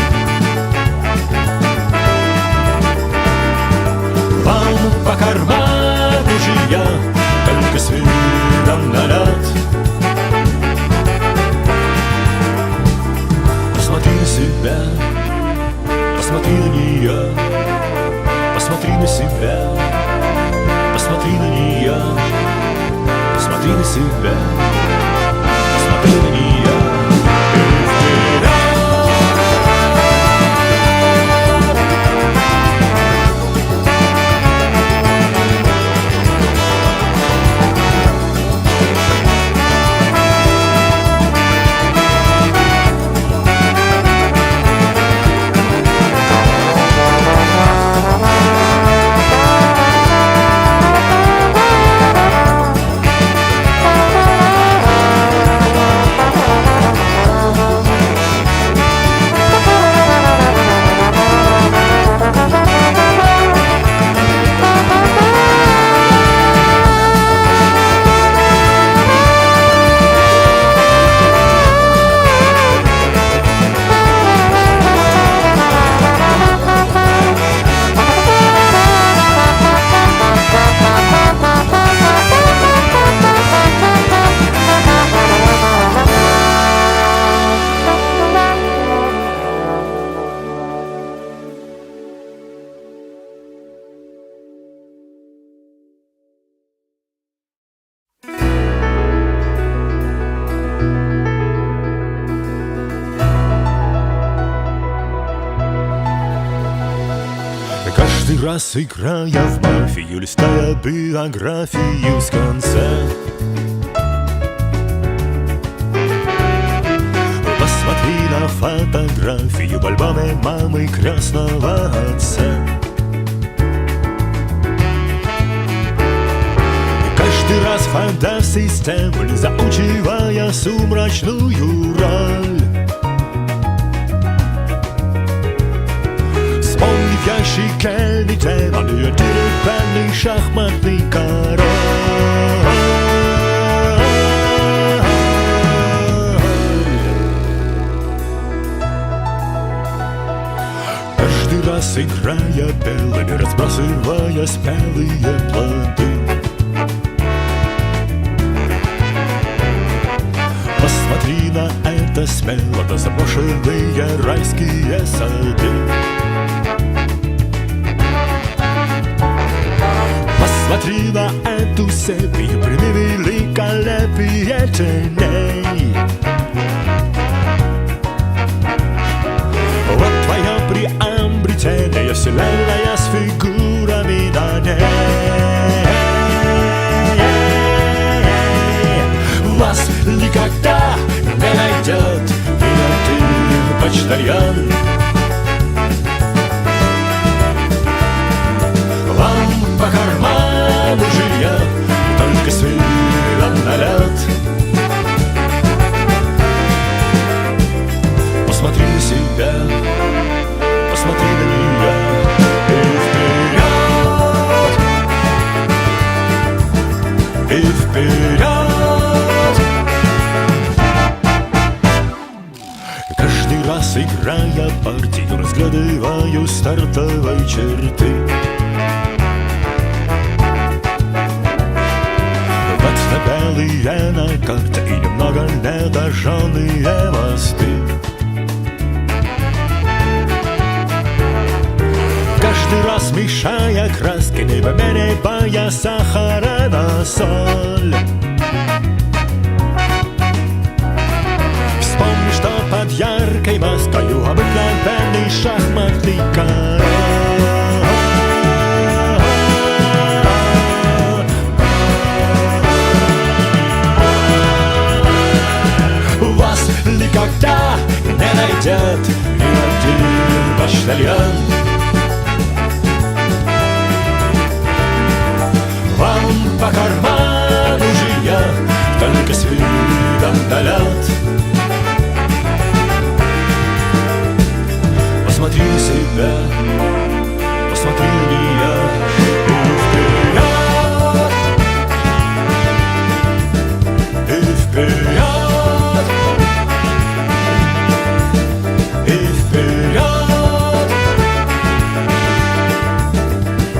Вам по карману жилья, только с видом на лед. Посмотри на себя, посмотри на нее, посмотри на себя, посмотри на нее, посмотри на себя, посмотри на нее. Каждый раз, играя в мафию, листая биографию с конца, посмотри на фотографию в альбоме мамы крестного отца. И каждый раз фантасистем, заучивая сумрачную роль, в ящике не демон, я деревянный шахматный король. Каждый раз играя белыми, разбрасывая спелые плоды, посмотри на это смело, на заброшенные райские сады. Посмотри на эту сепию, прими великолепие теней. Вот твое приобретение, вселенная с фигурами на ней. Вас никогда не найдет ни один почтальон. Вам по карману жилья, только с видом на лед. Посмотри на себя, посмотри на нее и вперед, и вперед. Каждый раз, играя партию, разглядываю стартовой черты. белые на карте и немного недожженные мосты. Каждый раз мешая краски, не вымеряя сахара на соль. Вспомни, что под яркой маской обыкновенный шахматный король. Вас никогда не найдет ни один почтальон. Вам по карману жилья только с видом на лед. Посмотри на себя, посмотри на нее и вперед, и вперед, и вперед,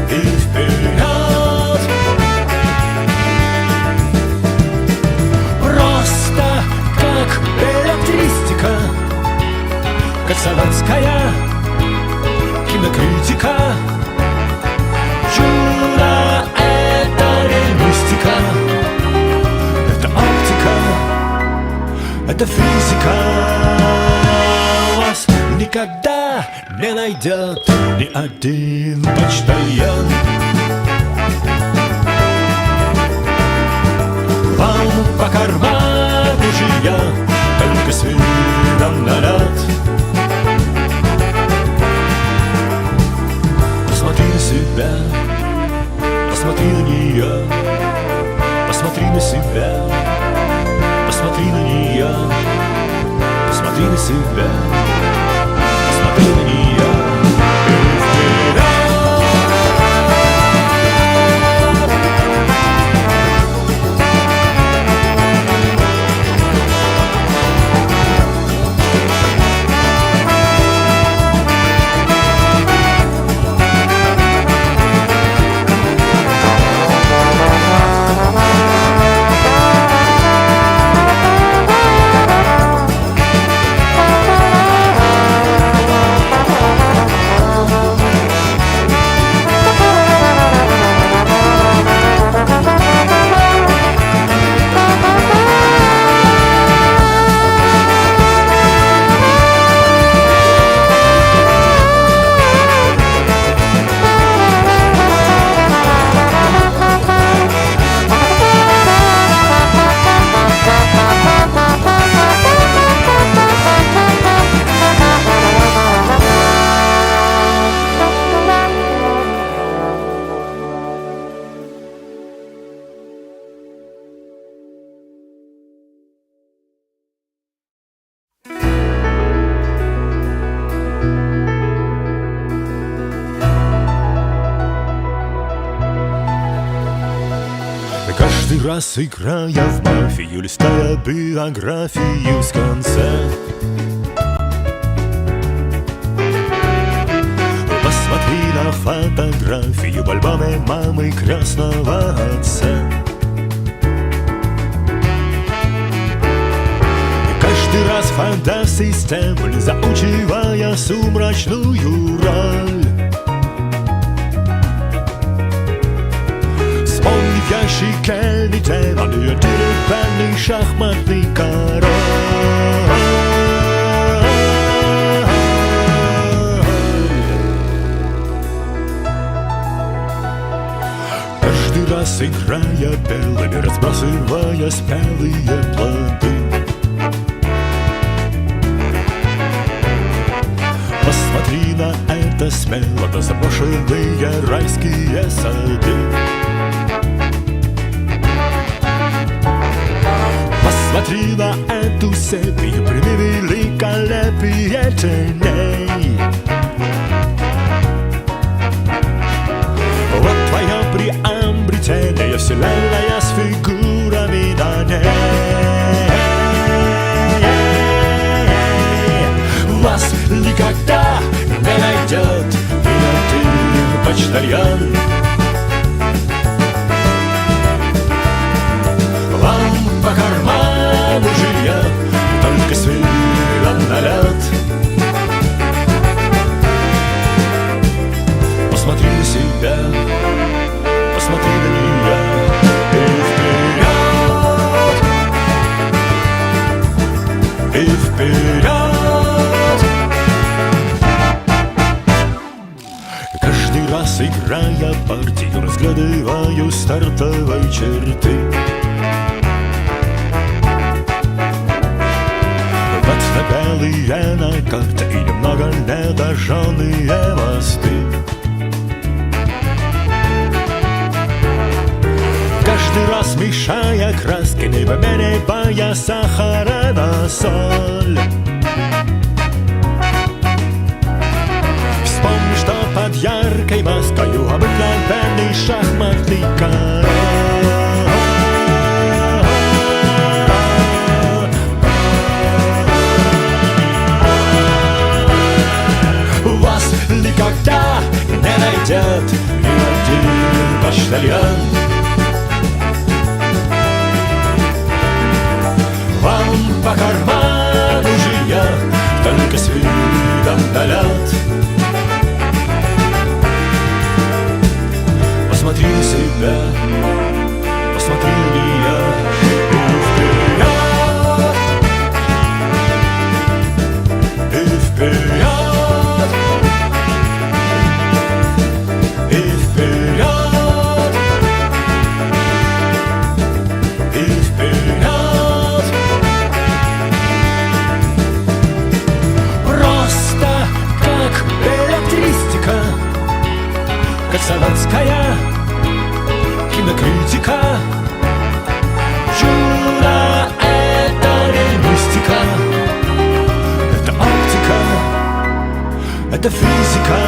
и вперед. Просто как электричество, как советская кинокритика. Чудо — это не мистика, это оптика, это физика. Вас никогда не найдет ни один почтальон. Вам по карману жилья только с видом на лед. Посмотри на себя, посмотри на нее, посмотри на себя, посмотри на нее, посмотри на себя, посмотри на нее. Каждый раз, играя в мафию, листая биографию с конца, посмотри на фотографию в альбоме мамы крестного отца. И каждый раз фантазии стембль, заучивая сумрачную роль. Вспомни в ящике демон и деревянный шахматный король. Каждый раз играя белыми, разбрасывая спелые плоды. Посмотри на это смело, на заброшенные райские сады. Посмотри на эту сепию, прими великолепие теней. Вот твое приобретение, вселенная с фигурами на ней. Вас никогда не найдет ни один почтальон. себя, посмотри на нее и вперед. Каждый раз, играя партию, разглядываю стартовой черты. Вот белые на карте и немного недожженные мосты. Каждый раз мешая краски, не вымеряя сахара на соль. Вспомни, что под яркой маскою обыкновенный шахматный король. Вас никогда не найдет ни один почтальон. Вам по карману жилья, только с видом на лед. Посмотри на себя, посмотри на нее и вперед, и вперед, и вперед. Просто как электричество, как советская кинокритика. Чудо — это не мистика, это оптика, это физика.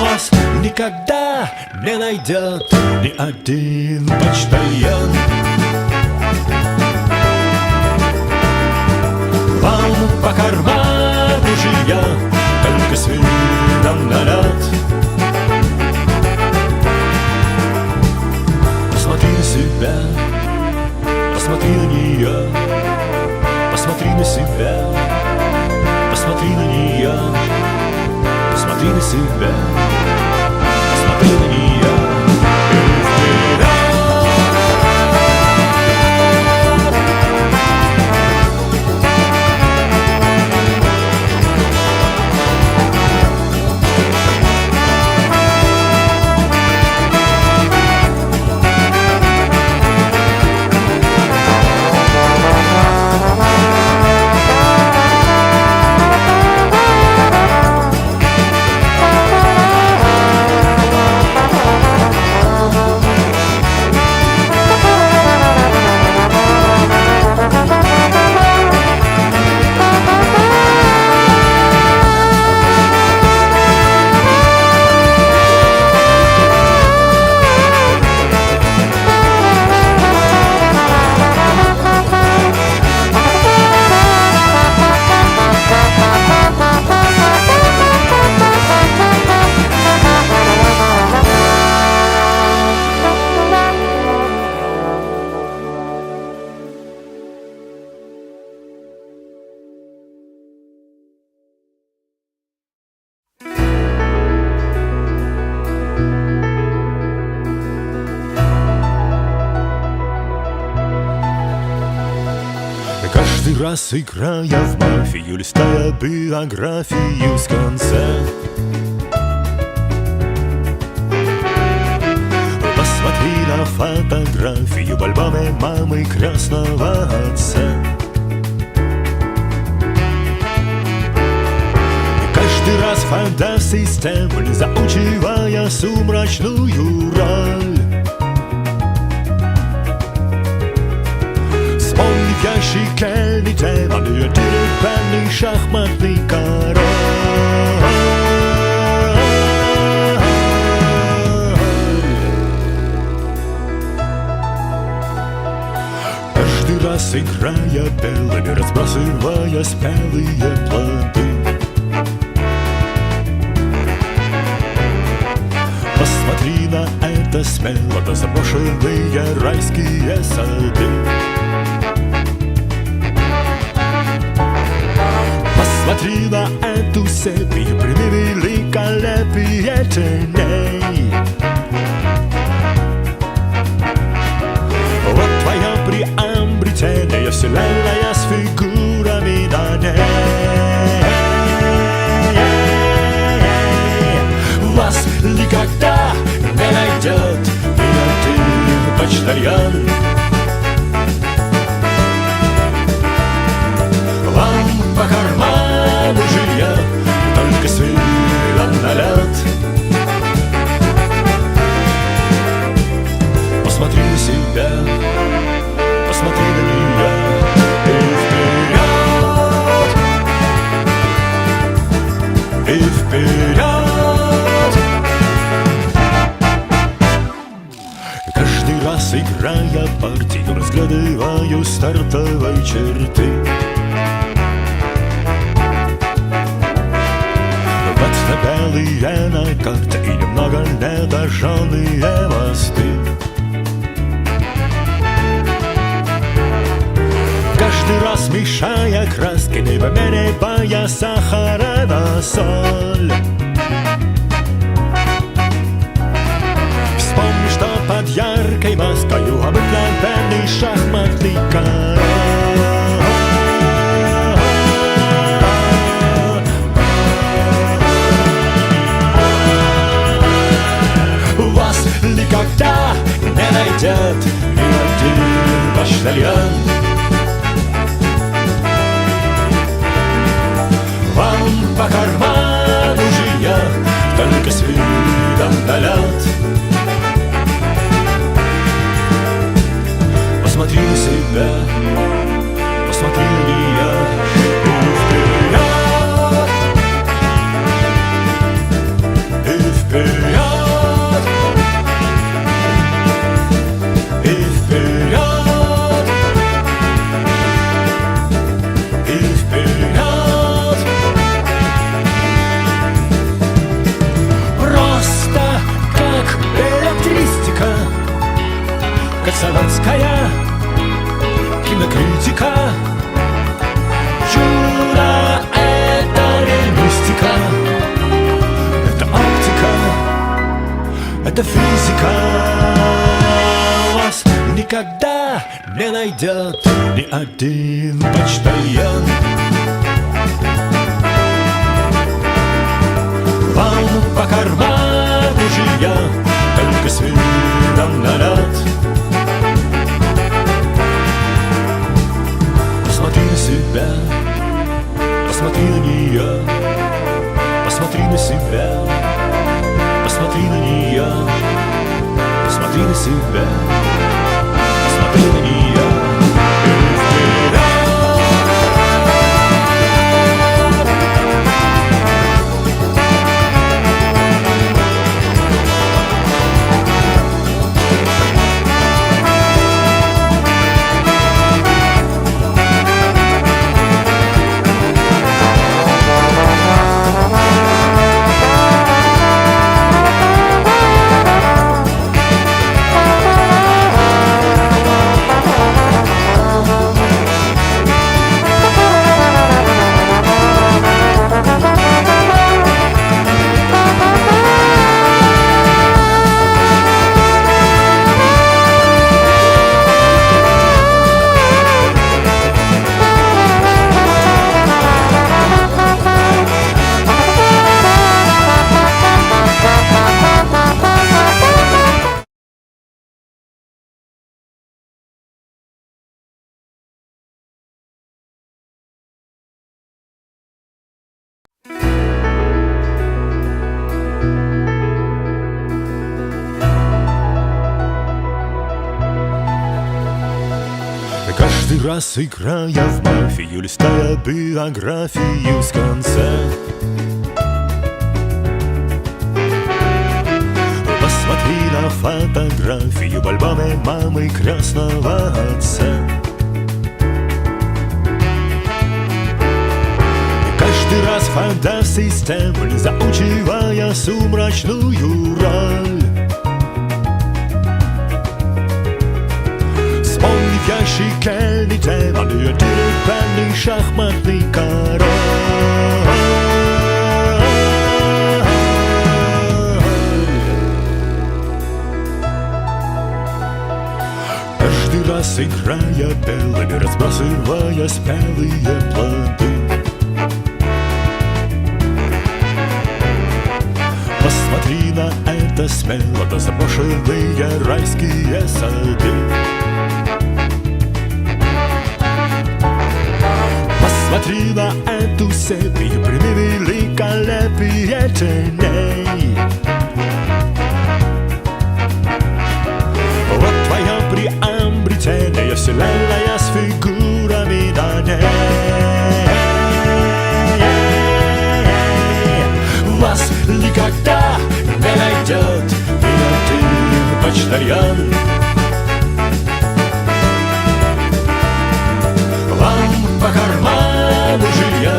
Вас никогда не найдет ни один почтальон. Вам по карману жилья, только с видом на лед. Посмотри на себя, посмотри на нее, посмотри на себя, посмотри на нее, посмотри на себя, посмотри на нее. Каждый раз, играя в мафию, листая биографию с конца, посмотри на фотографию в альбоме мамы крестного отца. Каждый раз фантаз-системы, заучивая сумрачную роль. Вспомни в ящике демоны, деревянный шахматный король. Каждый раз, играя белыми, разбрасывая спелые плоды. Посмотри на это смело, на заброшенные райские сады. Посмотри на эту сепию, прими великолепие теней. Вот твоя приобретение, вселенная с фигурами на ней. Вас никогда не найдет ни один почтальон. Вам по карману жилья только с видом на лед. Посмотри на себя, посмотри на меня и вперед, и вперед. Каждый раз, играя партию, разглядываю стартовые черты. Белые на карте и немного недожженные мосты. Каждый раз мешая краски, не померяя сахара на соль. Вспомни, что под яркой маской обыкновенный шахматный король. Никогда не найдет ни один почтальон. Вам по карману жилья только с видом на лед. Посмотри на себя, посмотри на нее и вперед, и вперед. Как советская кинокритика. Чудо — это не мистика, это оптика, это физика. Вас никогда не найдет ни один почтальон. Вам по карману жилья только с видом на лед. Посмотри на себя, посмотри на нее, посмотри на себя, посмотри на нее, посмотри на себя, посмотри на нее. Каждый раз, играя в мафию, листая биографию с конца, посмотри на фотографию в альбоме мамы крестного отца. И каждый раз фантазии стембль, заучивая сумрачную роль. Вспомни в ящике не демон, и деревянный шахматный король. играя белыми, разбрасывая спелые плоды. Посмотри на это смело, на заброшенные райские сады. Посмотри на эту сеть и прими великолепие теней. Вот твое приобретение, вселенная с фигурами на ней. Вас никогда не найдет пятый почтальон. Вам по карману жилье,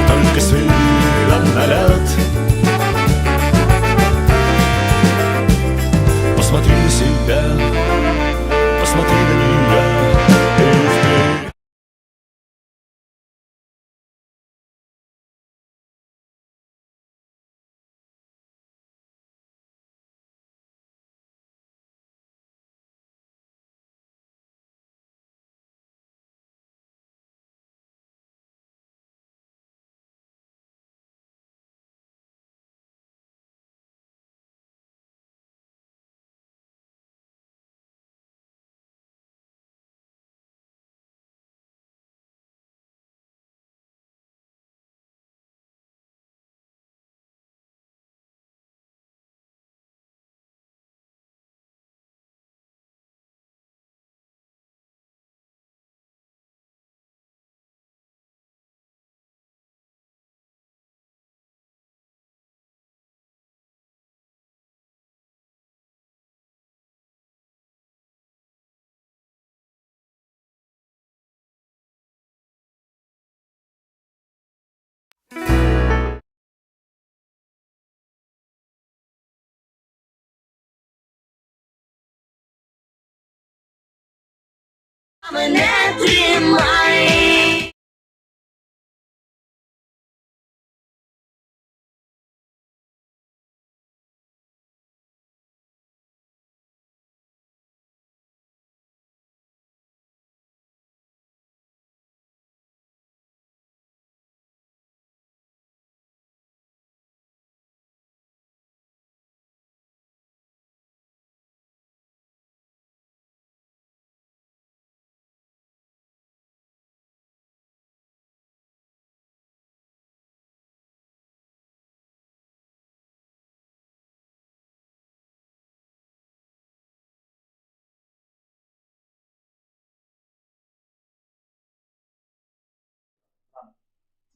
только с видом на лед. Посмотри на себя, посмотри на нее и вперед.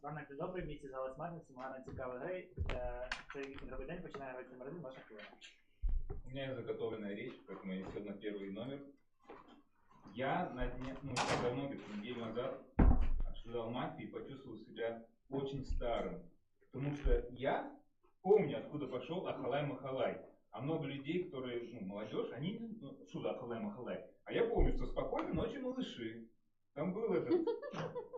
Ранок добрий, в місті зали смачності, гарна цікава гри. Цей ігровий день починає грати номер 1, ваша хвилина. У меня есть заготовленная речь, поэтому я сел на первый номер. Я на дне, давно, где-то неделю назад, обсуждал мафию и почувствовал себя очень старым. Потому что я помню, откуда пошел Ахалай-Махалай. А много людей, которые, молодежь, они, что за Ахалай-Махалай? А я помню, что «Спокойной ночи, малыши». Там был этот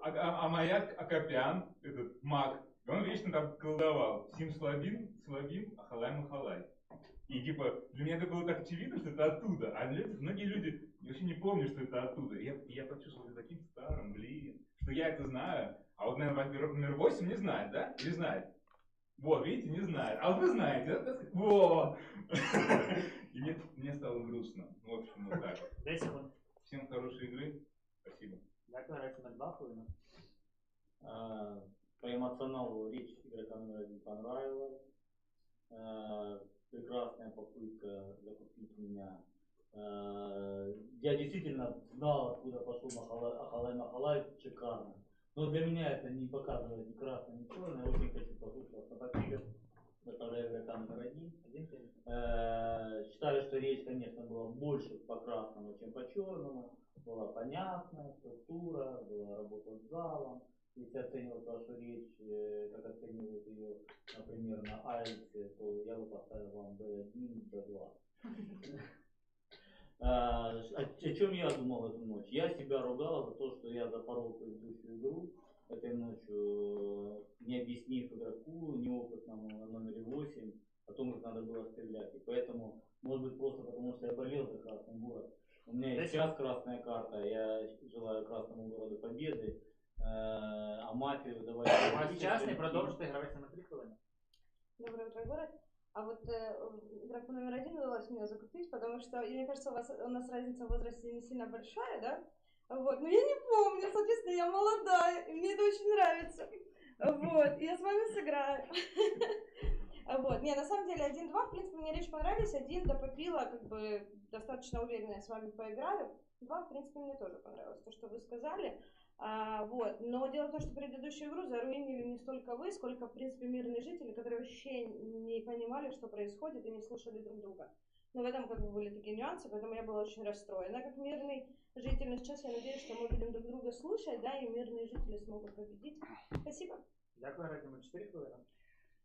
Амаяк Акопян, этот маг, и он вечно там колдовал. Сим слабим, Ахалай-Махалай. И типа, для меня это было так очевидно, что это оттуда. А многие люди вообще не помнят, что это оттуда. И я почувствовал себя таким старым, что я это знаю. А вот, наверное, номер 8 не знает, да? Или знает? Вот, видите, не знает. А вот вы знаете, да? Вот. И мне стало грустно. В общем, вот так. 10 секунд. Всем хорошей игры. Спасибо. Дякую, грайте на 2 хвилини. По эмоционалу речь игрока номер 1 понравилась. Прекрасная попытка закупить меня. Я действительно знал, откуда пошел Ахалай-Махалай, шикарно. Но для меня это не показывает ни красное, ни черное. Я очень хочу послушать автоподпига. Выставляю игрока номер 1. Считаю, что речь, конечно, была больше по красному, чем по черному. Была понятная структура, была работа с залом. Если оценивать вашу речь, как оценивают ее, например, на Альце, то я бы поставил вам B1, B2. О чем я думал эту ночь? Я себя ругал за то, что я запорол предыдущую игру этой ночью, не объяснив игроку, неопытному на номере 8, о том, как надо было стрелять. И поэтому, может быть, просто потому что я болел за Красный город, У меня и сейчас красная карта, я желаю красному городу победы, а мафию давайте... У вас час не продовжити гравець номер 3 хвилини. Доброе утро, город. А вот игроку номер 1 удалось меня закупить, потому что, мне кажется, у нас разница в возрасте не сильно большая, да? Вот, но я не помню, соответственно, я молодая, и мне это очень нравится. Вот, и я с вами сыграю. Вот, не, на самом деле 1-2, в принципе, мне речь понравились, 1 допопила, как бы достаточно уверенно я с вами поиграю. 2, в принципе, мне тоже понравилось, то, что вы сказали. Вот, но дело в том, что предыдущую игру заруинили не столько вы, сколько, в принципе, мирные жители, которые вообще не понимали, что происходит, и не слушали друг друга. Но в этом как бы были такие нюансы, поэтому я была очень расстроена как мирный житель. Но сейчас я надеюсь, что мы будем друг друга слушать, да, и мирные жители смогут победить. Спасибо. Дякую, гравець номер 4 хвилини.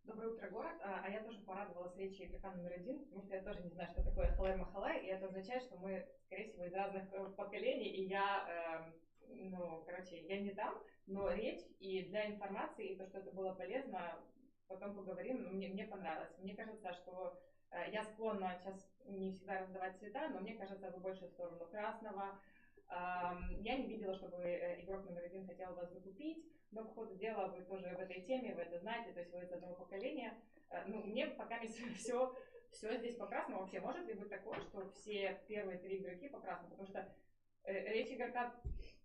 Доброе утро, город. А я тоже порадовалась речи игрока номер 1, потому что я тоже не знаю, что такое халай-махалай, и это означает, что мы, скорее всего, из разных поколений, и я, я не там, но речь и для информации, и то, что это было полезно, потом поговорим, но мне понравилось. Мне кажется, что я склонна сейчас не всегда раздавать цвета, но мне кажется, вы больше в сторону красного. Я не видела, чтобы игрок номер 1 хотел вас закупить, но по ходу дела вы тоже в этой теме, вы это знаете, то есть вы из одного поколения. Мне пока все здесь по красному. Вообще, может ли быть такое, что все первые 3 игроки по красному? Потому что речь игрока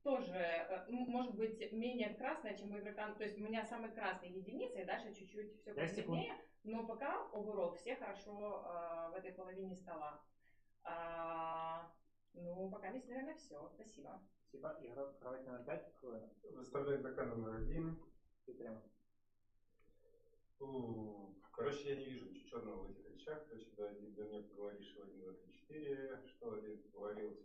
тоже может быть менее красная, чем у игрока. То есть у меня самый красный единица, и дальше чуть-чуть все посветлее. Но пока overall все хорошо в этой половине стола. Пока здесь, наверное, все. Спасибо. Спасибо. Игрок гравець номер 5 хвилин. Выставляю игрока номер 1. Підтримуємо. Короче, я не вижу ничего черного в этих речах. Короче, до меня поговоришь 1, 2, 3, 4. Что один говорил,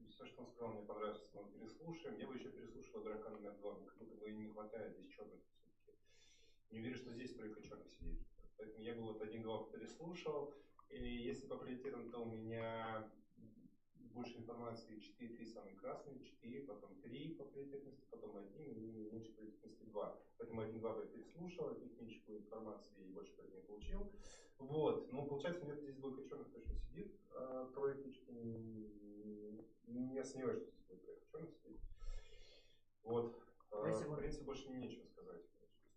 все, что он сказал, мне понравилось, мы переслушаем. Я бы еще переслушал игрока номер 2, как будто бы не хватает здесь черных все-таки. Не уверен, что здесь только черных сидит. Поэтому я бы вот 1-2 переслушал. И если по приоритетам, то у меня больше информации 4-3 самые красные, 4, потом 3 по приоритетности, потом 1 и меньше приоритетности 2. Поэтому 1-2 я переслушал, от них меньше будет информации и больше не получил. Вот, ну получается, нет, здесь двойка черных точно сидит, тройки не сомневаюсь, что здесь будет тройка черных сидит. Вот, в принципе, больше нечего сказать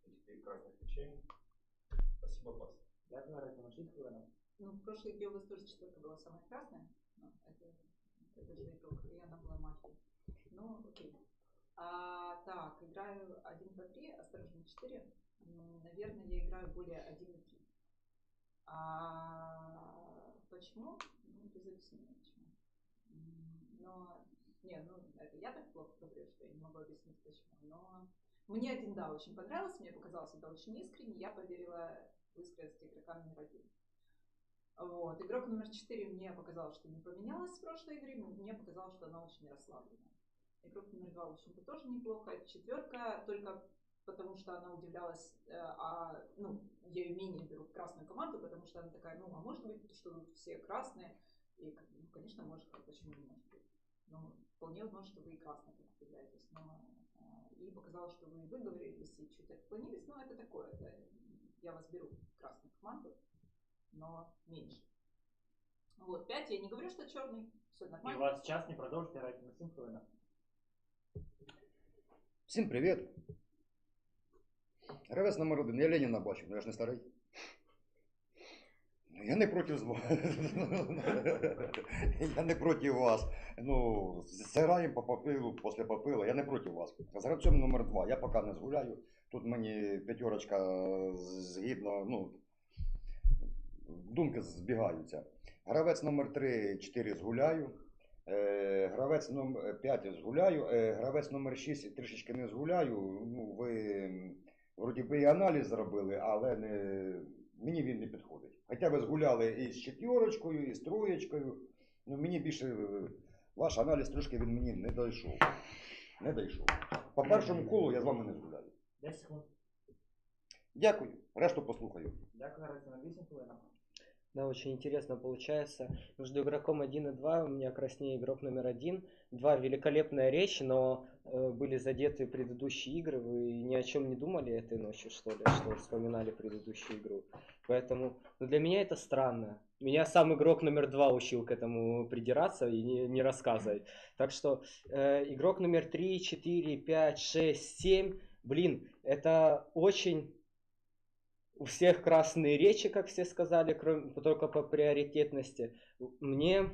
после этих красных речей. Спасибо, пас. Дякую, гравець номер 6 хвилин. Ну, в прошлой игре у вас тоже 4 была самая красная. Это же игрок, и она была мафией. Ну, окей. Так, играю 1, 2, 3, осторожно 4. Наверное, я играю более 1 и 3. Почему? Ну, без объяснения почему. Но, это я так плохо говорю, что я не могу объяснить почему. Но мне 1, да, очень понравился, мне показалось это очень искренне, я поверила в искренность игрока номер 1. Вот. Игрок номер 4 мне показалось, что не поменялась с прошлой игры, мне показалось, что она очень расслаблена. Игрок номер 2, в общем-то, тоже неплохо. Это 4, только потому что она удивлялась, я ее менее беру в красную команду, потому что она такая, а может быть, что все красные? И, конечно, может, почему не может быть? Вполне возможно, что вы и красные являетесь. И показалось, что вы выговорились и чуть отклонились, но это такое, я вас беру в красную команду, но меньше. Вот, 5, я не говорю, что черный, все нормально. І у вас час не продовжити, грайте на 7 хвилин. Всім привіт! Гравець номер 1, я Леніна бачу, я ж не старий. Я не проти я не проти вас. Зіграємо по попилу, після попила, я не проти вас. З гравцем номер 2 я поки не згуляю. Тут мені 5 згідно, думки збігаються. Гравець номер 3, 4 згуляю. Гравець номер 5 згуляю. Гравець номер 6 трішечки не згуляю. Ви вроді би і аналіз зробили, але мені він не підходить. Хоча ви згуляли і з 4, і з 3. Мені більше ваш аналіз трошки він мені не дійшов. По першому колу я з вами не згуляю. 10 секунд. Дякую. Решту послухаю. Дякую, гравець на 8 хвилин. Да, очень интересно получается. Между игроком 1 и 2 у меня краснее игрок номер 1. 2 великолепная речь, но были задеты предыдущие игры. Вы ни о чем не думали этой ночью, что ли, что вспоминали предыдущую игру. Поэтому для меня это странно. Меня сам игрок номер 2 учил к этому придираться и не рассказывать. Так что игрок номер 3, 4, 5, 6, 7, блин, это очень... У всех красные речи, как все сказали, только по приоритетности. Мне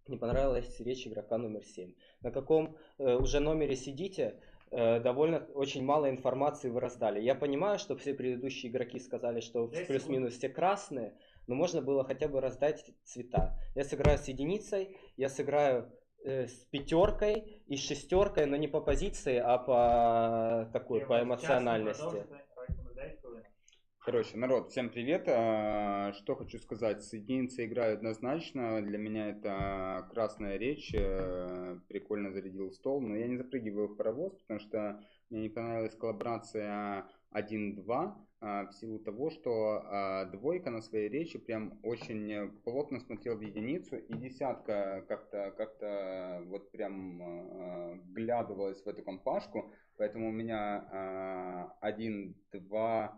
не понравилась речь игрока номер 7. На каком уже номере сидите, довольно очень мало информации вы раздали. Я понимаю, что все предыдущие игроки сказали, что плюс-минус все красные, но можно было хотя бы раздать цвета. Я сыграю с единицей, я сыграю с пятеркой и с шестеркой, но не по позиции, а по такой, по эмоциональности. Короче, народ, всем привет. Что хочу сказать. С единицей играю однозначно. Для меня это красная речь. Прикольно зарядил стол. Но я не запрыгиваю в паровоз, потому что мне не понравилась коллаборация 1-2. В силу того, что двойка на своей речи прям очень плотно смотрел в единицу. И десятка как-то вот прям вглядывалась в эту компашку. Поэтому у меня 1-2...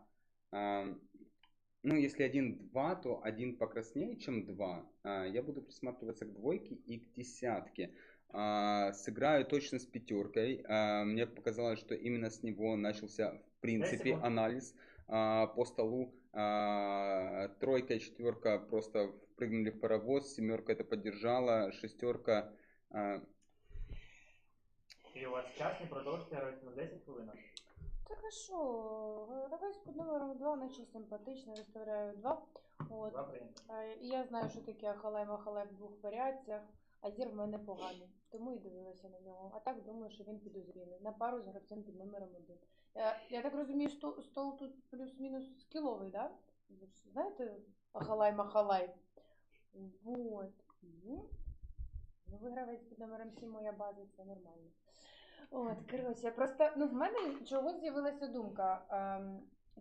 Ну, если 1-2, то 1 покраснее, чем 2. Я буду присматриваться к двойке и к десятке. Сыграю точно с пятеркой. Мне показалось, что именно с него начался, в принципе, анализ по столу. Тройка и четверка просто впрыгнули в паровоз. Семерка это поддержала. Шестерка... І у вас час не продовжити грати на 10 хвилин. Так а що, гравець під номером 2, наче симпатично, виставляю 2. От. І я знаю, що таке Ахалай-Махалай в двох варіаціях, а зір в мене поганий, тому і дивилася на нього. А так думаю, що він підозрілий. На пару з гравцем під номером 1. Я так розумію, стол тут плюс-мінус скіловий, да? Ви ж знаєте Ахалай-Махалай? Вот. Ну, ви гравець під номером 7, моя база, це нормально. От, коротше, просто, в мене чогось з'явилася думка.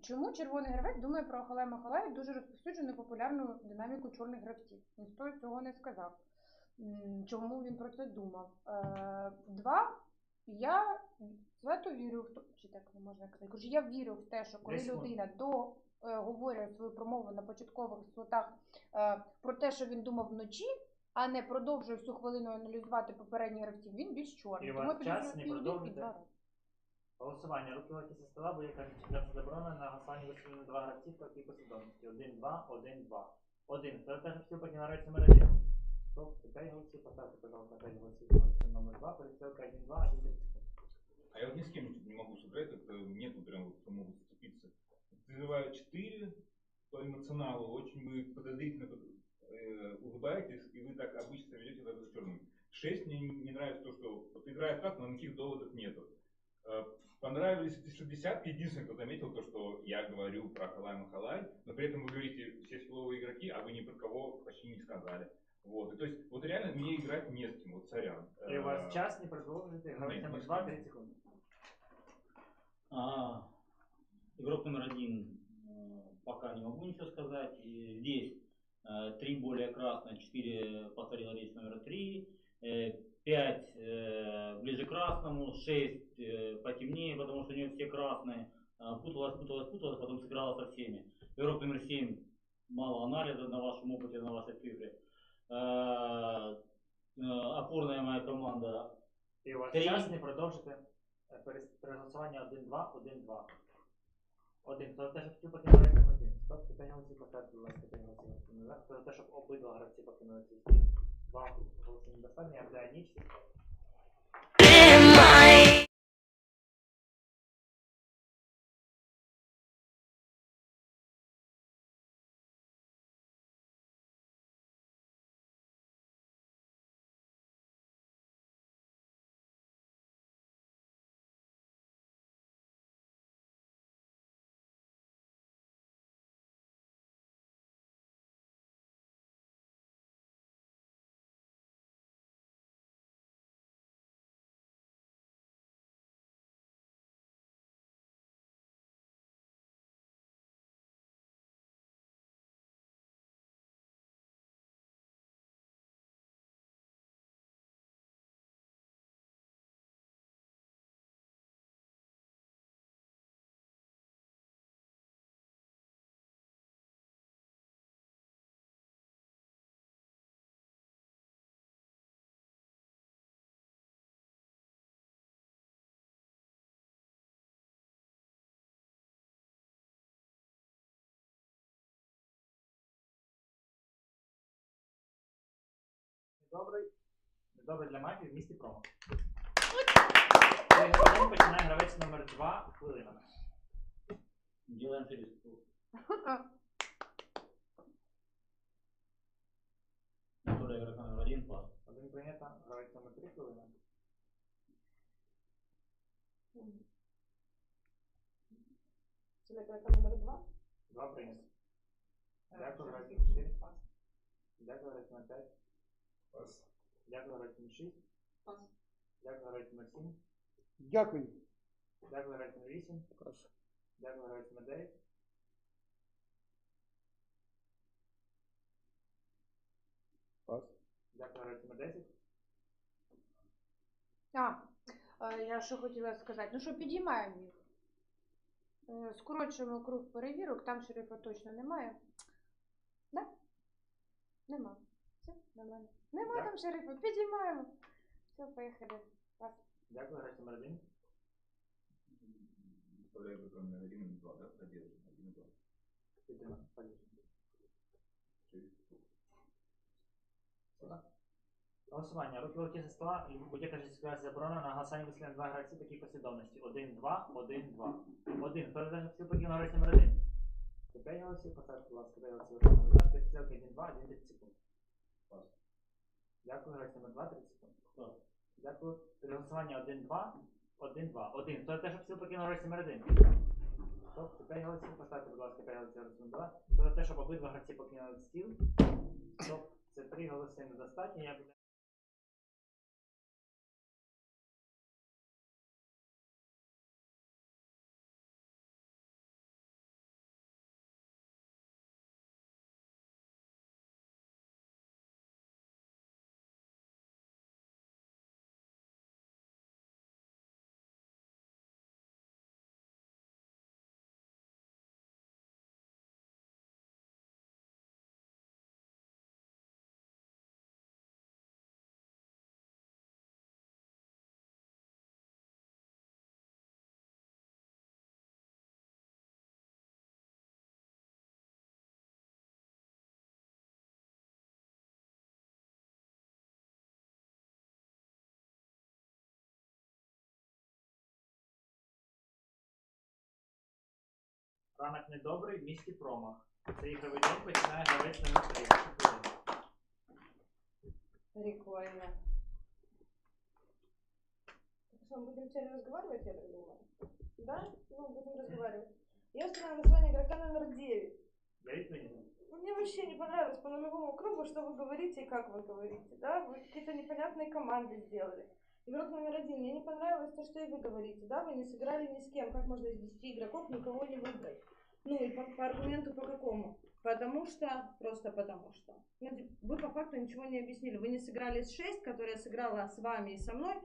Чому червоний гравець думає про Ахалай-Махалай дуже розповсюджену популярну динаміку чорних гравців? Ніхто цього не сказав. Чому він про це думав? Я свято вірю в те, чи так не можна казати, я вірю в те, що коли людина говорить свою промову на початкових слотах про те, що він думав вночі, а не продовжує всю хвилину аналізувати попередніх гравців, він більш чорний. І у вас час не продовжити голосування. Руки легкі зі стола, бо я кажу, чемпіонство заборонено, на голосуванні висунені 2 гравці в такій послідовності. 1-2, 1-2. 1. Хто теж хотів покинути номер 1? Стоп, 5 голосів, поставте, пожалуйста, 5 голосів номер 2, перестрелка 1-2, 1-3. А я вот ни с кем не могу сыграть, как-то нету прям вот, кто могут сцепиться. Называю 4 по эмоционалу, очень вы подозрительно улыбаетесь, и вы так обычно ведете даже с черным. 6 мне не нравится то, что вот играет так, но никаких доводов нету. Понравились что десятки, единственное, кто заметил то, что я говорю про Ахалай-Махалай, но при этом вы говорите все скилловые игроки, а вы ни про кого почти не сказали. Вот, и, то есть, вот реально мне играть не с кем, вот сорян. И у вас час не продолжите, играть номер 2, 30 секунд. Игрок номер 1 пока не могу ничего сказать. И здесь 3 более красные, 4 повторила речь номер 3, 5 ближе к красному, 6 потемнее, потому что у нее все красные. Путалась, потом сыграла со всеми. Игрок номер 7 мало анализа на вашем опыте, на вашей цифре. Опорная моя команда. И у вас час не продовжите при голосуванні 1-2, 1-2. 1. Хто теж хотів покинути гравцем 1? Стоп, ти голосів поставити, будь ласка, 5 голосів. Хто те, щоб обидва гравці покинули цей стіл. 2 голоси недостатньо, я вдаю ніч. добрий. Недобрий для мафії в місті промах. День починає гравець номер 2 хвилинами. Делаем через стул. Который игрока номер 1 пас. Один прийнято, гравець номер 3 хвилини. Це игрока номер 2? 2 прийнято. Дякую, гравець номер 4. Пас. Дякую, гравець номер 5. Пас. Дякую, гравець номер 6. Пас. Дякую, гравець номер 7. Дякую. Дякую, гравець номер 8. Пас. Дякую, гравець номер 9. Пас. Дякую, гравець номер 10. Я що хотіла сказати. Ну що, підіймаємо їх. Скорочуємо круг перевірок, там шерифа точно немає. Да? Нема. Все, нормально. Нема там шерифа, підіймаємо. Все, поїхали. Пас. Дякую, гравець номер 1. Вставляю игрока номер 1 и 2, да? Продержим 1 и 2. Підтримано. Голосування. Руки великі за стола і будь-яка жестикуляція заборонена. На голосування висловлено 2 гравці такій послідовності. 1-2, 1-2. 1. Хто розгляне всі покинув гравець номер 1? 5 голосів. Поставте, будь ласка, 5 голосів. 1-2, 1-30 секунд. Дякую, гравець номер 2, 30 секунд. Дякую. При голосуванні 1-2, 1-2. 1. Хто теж всі покинув гравець номер 1? Стоп, це 5 голосів. Поставте, будь ласка, 5 голосів гравець номер 2. Хто те, щоб обидва гравці покинули стіл? Стоп, це 3 голоси недостатньо. Я буду... Ранок недобрий, в місті промах. Це ігровий день починає гравець номер 3. Прикольно. Что, мы будем теперь разговаривать, я так думаю? Да? Ну, будем разговаривать. Я устроила название игрока номер 9. 9 принято. Мне вообще не понравилось по нулевому кругу, что вы говорите и как вы говорите, да? Вы какие-то непонятные команды сделали. Игрок номер 1, мне не понравилось то, что и вы говорите, да? Вы не сыграли ни с кем, как можно из 10 игроков никого не выбрать? Ну и по аргументу по какому? Потому что, просто потому что. Ну, вы по факту ничего не объяснили. Вы не сыграли с 6, которая сыграла с вами и со мной,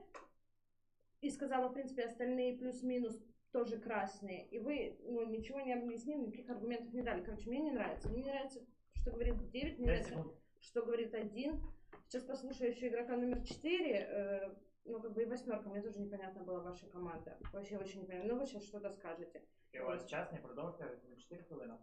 и сказала, в принципе, остальные плюс-минус тоже красные. И вы, ну, ничего не объяснили, никаких аргументов не дали. Короче, мне не нравится. Мне не нравится, что говорит 9, мне нравится, что говорит 1. Сейчас послушаю еще игрока номер 4. Ну, как бы и 8, мне тоже непонятно была ваша команда. Вообще очень непонятно. Ну, вы сейчас что-то скажете. І у вас час, не продовжуйте, 4 хвилини.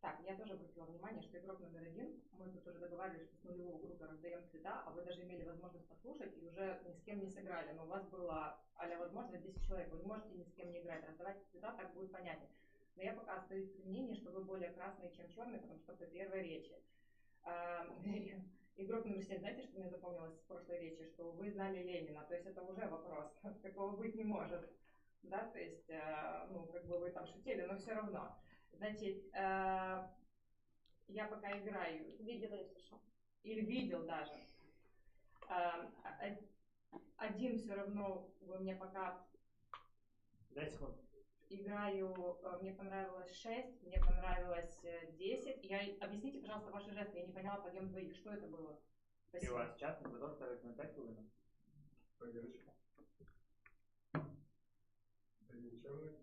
Так, я тоже обратила внимание, что игрок номер 1, мы тут уже договаривались, что с нулевого круга раздаем цвета, а вы даже имели возможность послушать и уже ни с кем не сыграли. Но у вас была а-ля возможность 10 человек, вы не можете ни с кем не играть, раздавайте цвета, так будет понятнее. Но я пока остаюсь при мнении, что вы более красные, чем черные, потому что по первой речи. Игрок номер 7, знаете, что мне запомнилось с прошлой речи? Что вы знали Ленина, то есть это уже вопрос, такого быть не может. Да, то есть, ну, как бы вы там шутили, но все равно. Значит, я пока играю... Видела, если что. Или видел даже. 1 все равно вы мне пока... 10 секунд. Играю, мне понравилось 6, мне понравилось 10. Объясните, пожалуйста, ваши жесты, я не поняла подъем двоих, что это было? І у вас час, не продовжуйте, на 5 хвилин. Проверочка. Один черный.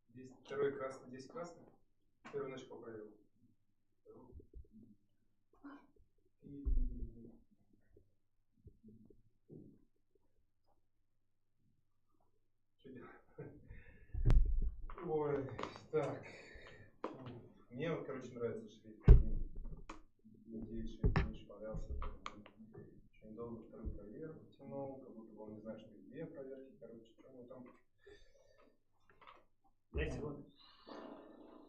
Здесь второй красный, здесь красный. Первый ночь поправил. Ой, так. Мне, вот, короче, нравится шрифт. Надеюсь, что это очень понравился. Очень долго вторую проверку тянул, как будто бы он не знает, что две проверки, короче, что у него там. 10 секунд.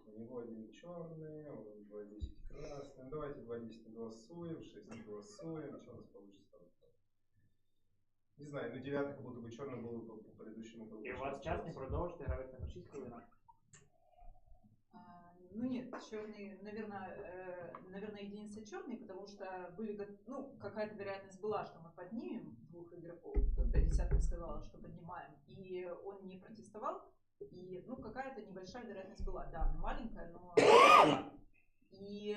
У него один черный, 2-10 красный. Ну, давайте 2-10 не голосуем, 6 не голосуем. Что у нас получится? Не знаю, ну 9 как будто бы черный был по предыдущему кругу. І у вас час не продовжити, гравець номер 6 хвилина. Ну нет, черный, наверное, единица черный, потому что были, ну, какая-то вероятность была, что мы поднимем двух игроков. Когда десятка сказала, что поднимаем, и он не протестовал, и, ну, какая-то небольшая вероятность была, да, маленькая, но и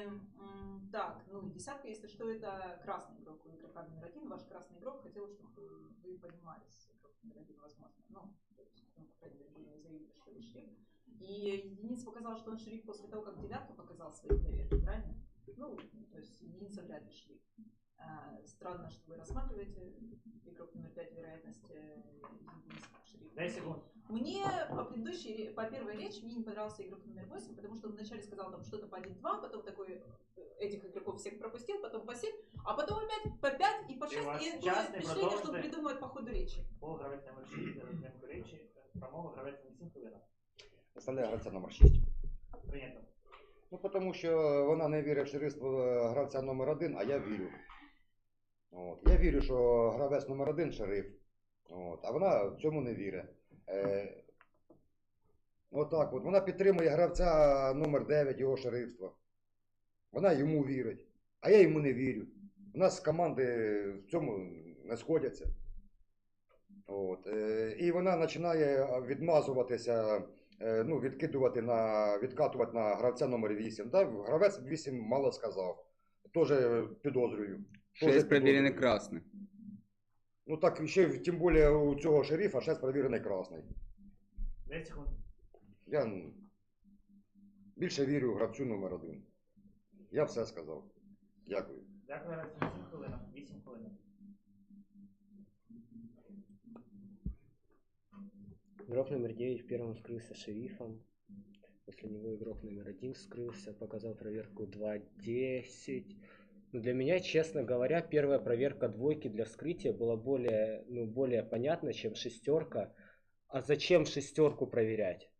так, ну, десятка, если что, это красный игрок у игрока номер 1. Ваш красный игрок хотел, чтобы вы поднимались, игрок номер 1, возможно. Ну, то есть, ну, по крайней мере, вы не заявили, что вы шрифт. И единица показала, что он шрифт после того, как девятка показал свои проверки, правильно? Ну, то есть единица вряд ли шрифт. Странно, что вы рассматриваете игрок номер 5 вероятность единицы шрифта. 10 секунд. Мне по первой речи мне не понравился игрок номер 8, потому что он вначале сказал там что-то по 1-2, потом такой этих игроков всех пропустил, потом по 7, а потом опять по 5 и по 6. И впечатление, что он придумывает по ходу речи. По гравець номер 6, затримку речі, промова гравець номер 7 хвилина. Оставляю гравця номер 6. Прийнято. Ну, тому що вона не вірить в шерифство гравця номер 1, а я вірю. От. Я вірю, що гравець номер 1 шериф, от. А вона в цьому не вірить. Отак от. Вона підтримує гравця номер 9, його шерифства. Вона йому вірить, а я йому не вірю. У нас команди в цьому не сходяться. От. І вона починає відмазуватися, ну, відкатувати на гравця номер 8. Да? Гравець 8 мало сказав. Тоже підозрюю. 6 проверенный красный. Ну так, ще тим більше у цього шерифа 6 перевірений красний. 10 секунд. Я більше вірю гравцю номер 1. Я все сказав. Дякую. Дякую, гравець номер 7 хвилина. 8 хвилин. Игрок номер 9 первым скрылся шерифом. После него игрок номер 1 скрылся, показал проверку 2-10. Но для меня, честно говоря, первая проверка двойки для вскрытия была более понятна, чем шестерка. А зачем шестерку проверять?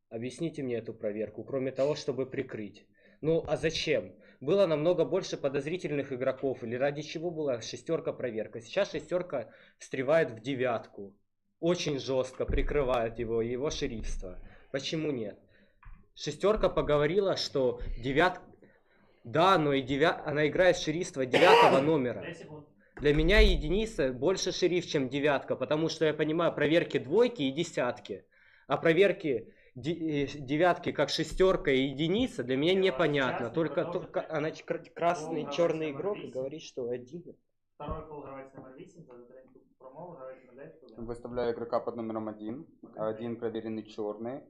Объясните мне эту проверку, кроме того, чтобы прикрыть. Ну, а зачем? Было намного больше подозрительных игроков, или ради чего была шестерка проверка? Сейчас шестерка встревает в девятку. Очень жестко прикрывает его шерифство. Почему нет? Шестерка поговорила, что девятка... Да, но и она играет шерифство 9 номера. Для меня единица больше шериф, чем девятка, потому что я понимаю проверки двойки и десятки. А проверки девятки как шестерка и единица для меня непонятно. Только она красный, черный игрок и говорит, что один. Второй фол гравець номер 8, за затримку промову гравець номер 9 хвилин. Выставляю игрока под номером 1. Один проверенный черный.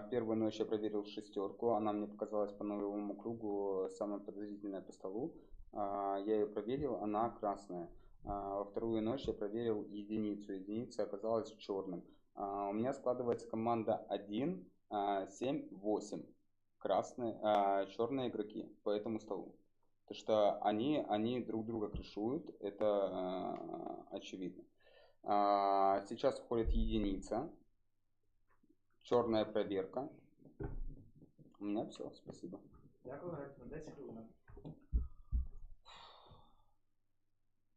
Первую ночь я проверил шестерку. Она мне показалась по нулевому кругу самая подозрительная по столу. Я ее проверил, она красная. Во вторую ночь я проверил единицу. Единица оказалась черным. У меня складывается команда 1, 7, 8. Красные, черные игроки по этому столу. Потому что они друг друга крышуют, это очевидно. Сейчас входит единица. Черная проверка. У меня все, спасибо. Дякую, гравець на 10 хвилин.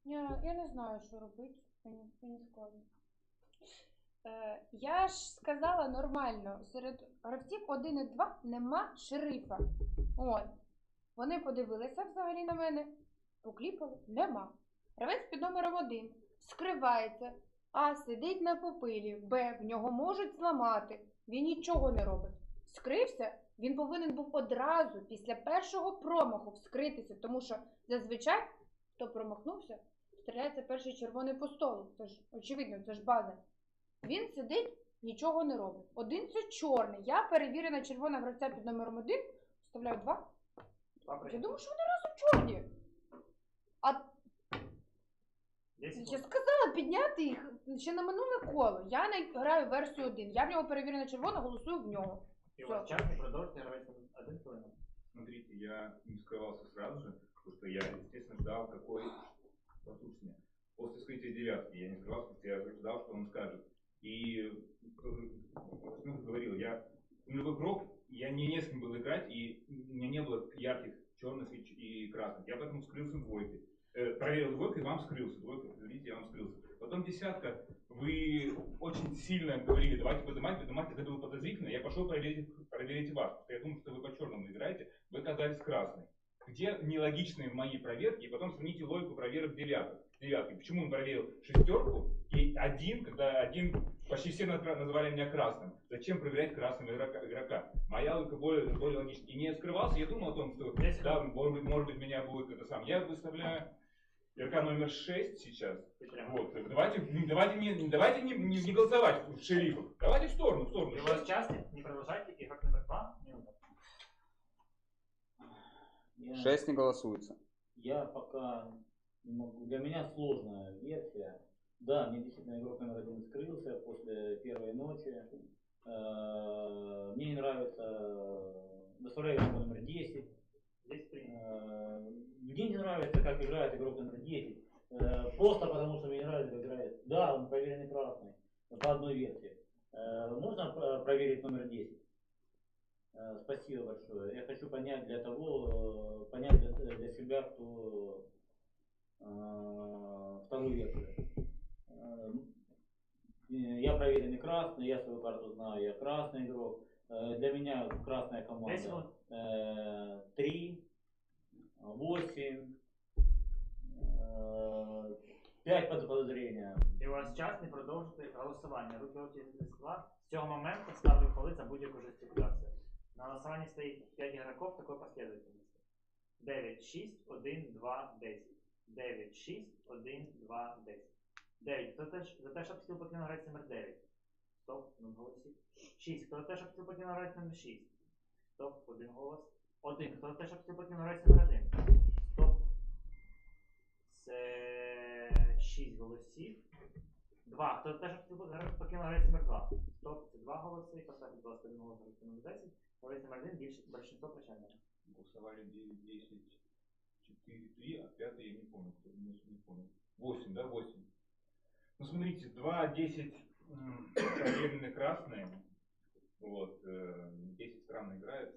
Я не знаю, що робити. Мені складно. Я ж сказала нормально, серед гравців 1 і 2 нема шерифа. От. Вони подивилися взагалі на мене, покліпали, нема. Гравець під номером 1 скривається, А сидить на пупилі, Б в нього можуть зламати, він нічого не робить. Скрився, він повинен був одразу після першого промаху вскритися, тому що зазвичай, хто промахнувся, стріляється перший червоний по столу. Це ж очевидно, це ж база. Він сидить, нічого не робить. 1 це чорний. Я перевірена червона гравця під номером 1, вставляю 2. Я думаю, що вони разом чорні. Я сказала підняти їх ще на минуле коло. Я не граю версію 1. Я в нього перевірена червона, голосую в нього. И у вас час не продолжите играть 1 хвилину. Смотрите, я не скрывался сразу же, потому что я, естественно, ждал, какой... Послушайте меня. После скрытия девятки я не скрывался, потому что я ждал, что он скажет. И говорил, я любой игрок, я не с кем был играть, и у меня не было ярких черных и красных. Я поэтому скрылся в двойке. Проверил двойку и вам скрылся. Двойка, видите, я вам скрылся. Потом десятка, вы очень сильно говорили, давайте поднимать, это было подозрительно. Я пошел проверить вас, потому что я думал, что вы по черному играете, вы оказались красной. Где нелогичные мои проверки, и потом сравните логику проверок девятки. Почему он проверил шестерку и один, когда один почти все называли меня красным. Зачем проверять красного игрока? Моя логика более логична. И не скрывался, я думал о том, что да, может быть меня будет это сам. Я выставляю игрока номер 6 сейчас. Вот. Давайте не голосовать в шерифов. Давайте в сторону. И у вас час не продолжайте, игрок номер 2, минута. 6 не голосуется. Я пока не могу. Для меня сложная версия. Да, мне действительно игрок номер 1 скрылся после первой ночи. Мне не нравится доставляет игрок номер 10. Мне не нравится, как играет игрок номер 10. Просто потому, что мне не нравится, как играет. Да, он проверенный красный. По одной версии. Можно проверить номер 10? Спасибо большое. Я хочу понять для себя, кто вторую версию. Я проверенный красный, я свою карту знаю, я красный игрок. Для меня красная команда 3, 8, 5 под подозрения. І у вас час не продовжити голосування. Руки очі з стола. З цього моменту ставлю коли за будь-яку жестикуляцію. На голосуванні стоїть 5 ігроків такої послідовності. 9, 6, 1, 2, 10. 9, 6, 1, 2, 10. 9. Хто за те, щоб стіл покинув гравець номер 9? Стоп, 0 голосів. 6. Хто за те, щоб стіл покинув гравець номер 6? Стоп, 1 голос. 1. Хто за те, щоб стіл покинув гравець номер 1? Стоп. Це 6 голосів. 2. Хто за те, щоб стіл покинув гравець номер 2? Стоп, це 2 голоси. Поставте, будь ласка, 1 голос гравець номер 10. Гравець номер 1 більше большинство прощального. Голосовали 9, 10, 4, 3, а 5 я не помню, кто не помню. 8, да, 8. Ну, смотрите, 2, 10 проверенные красные, вот, 10 странно играет,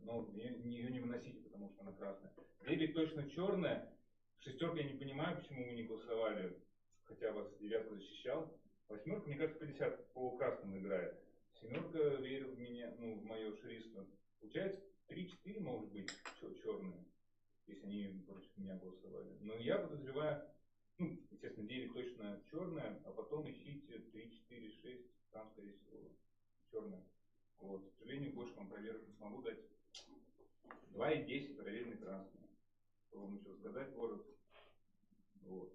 но ее не выносите, потому что она красная. 9 точно черная, шестерка я не понимаю, почему вы не голосовали, хотя вас девятка защищал. Восьмерка, мне кажется, 50 по красному играет. Семерка верил в меня, ну, в мое шерифство. Получается, 3-4 может быть черные, если они против меня голосовали. Но я подозреваю, ну, естественно, 9 точно черная, а потом ищите 3, 4, 6, там, скорее всего, черная. Вот. К сожалению, больше вам проверок не смогу дать. 2 и 10 проверенные красные. Что вам еще сказать, город? Вот.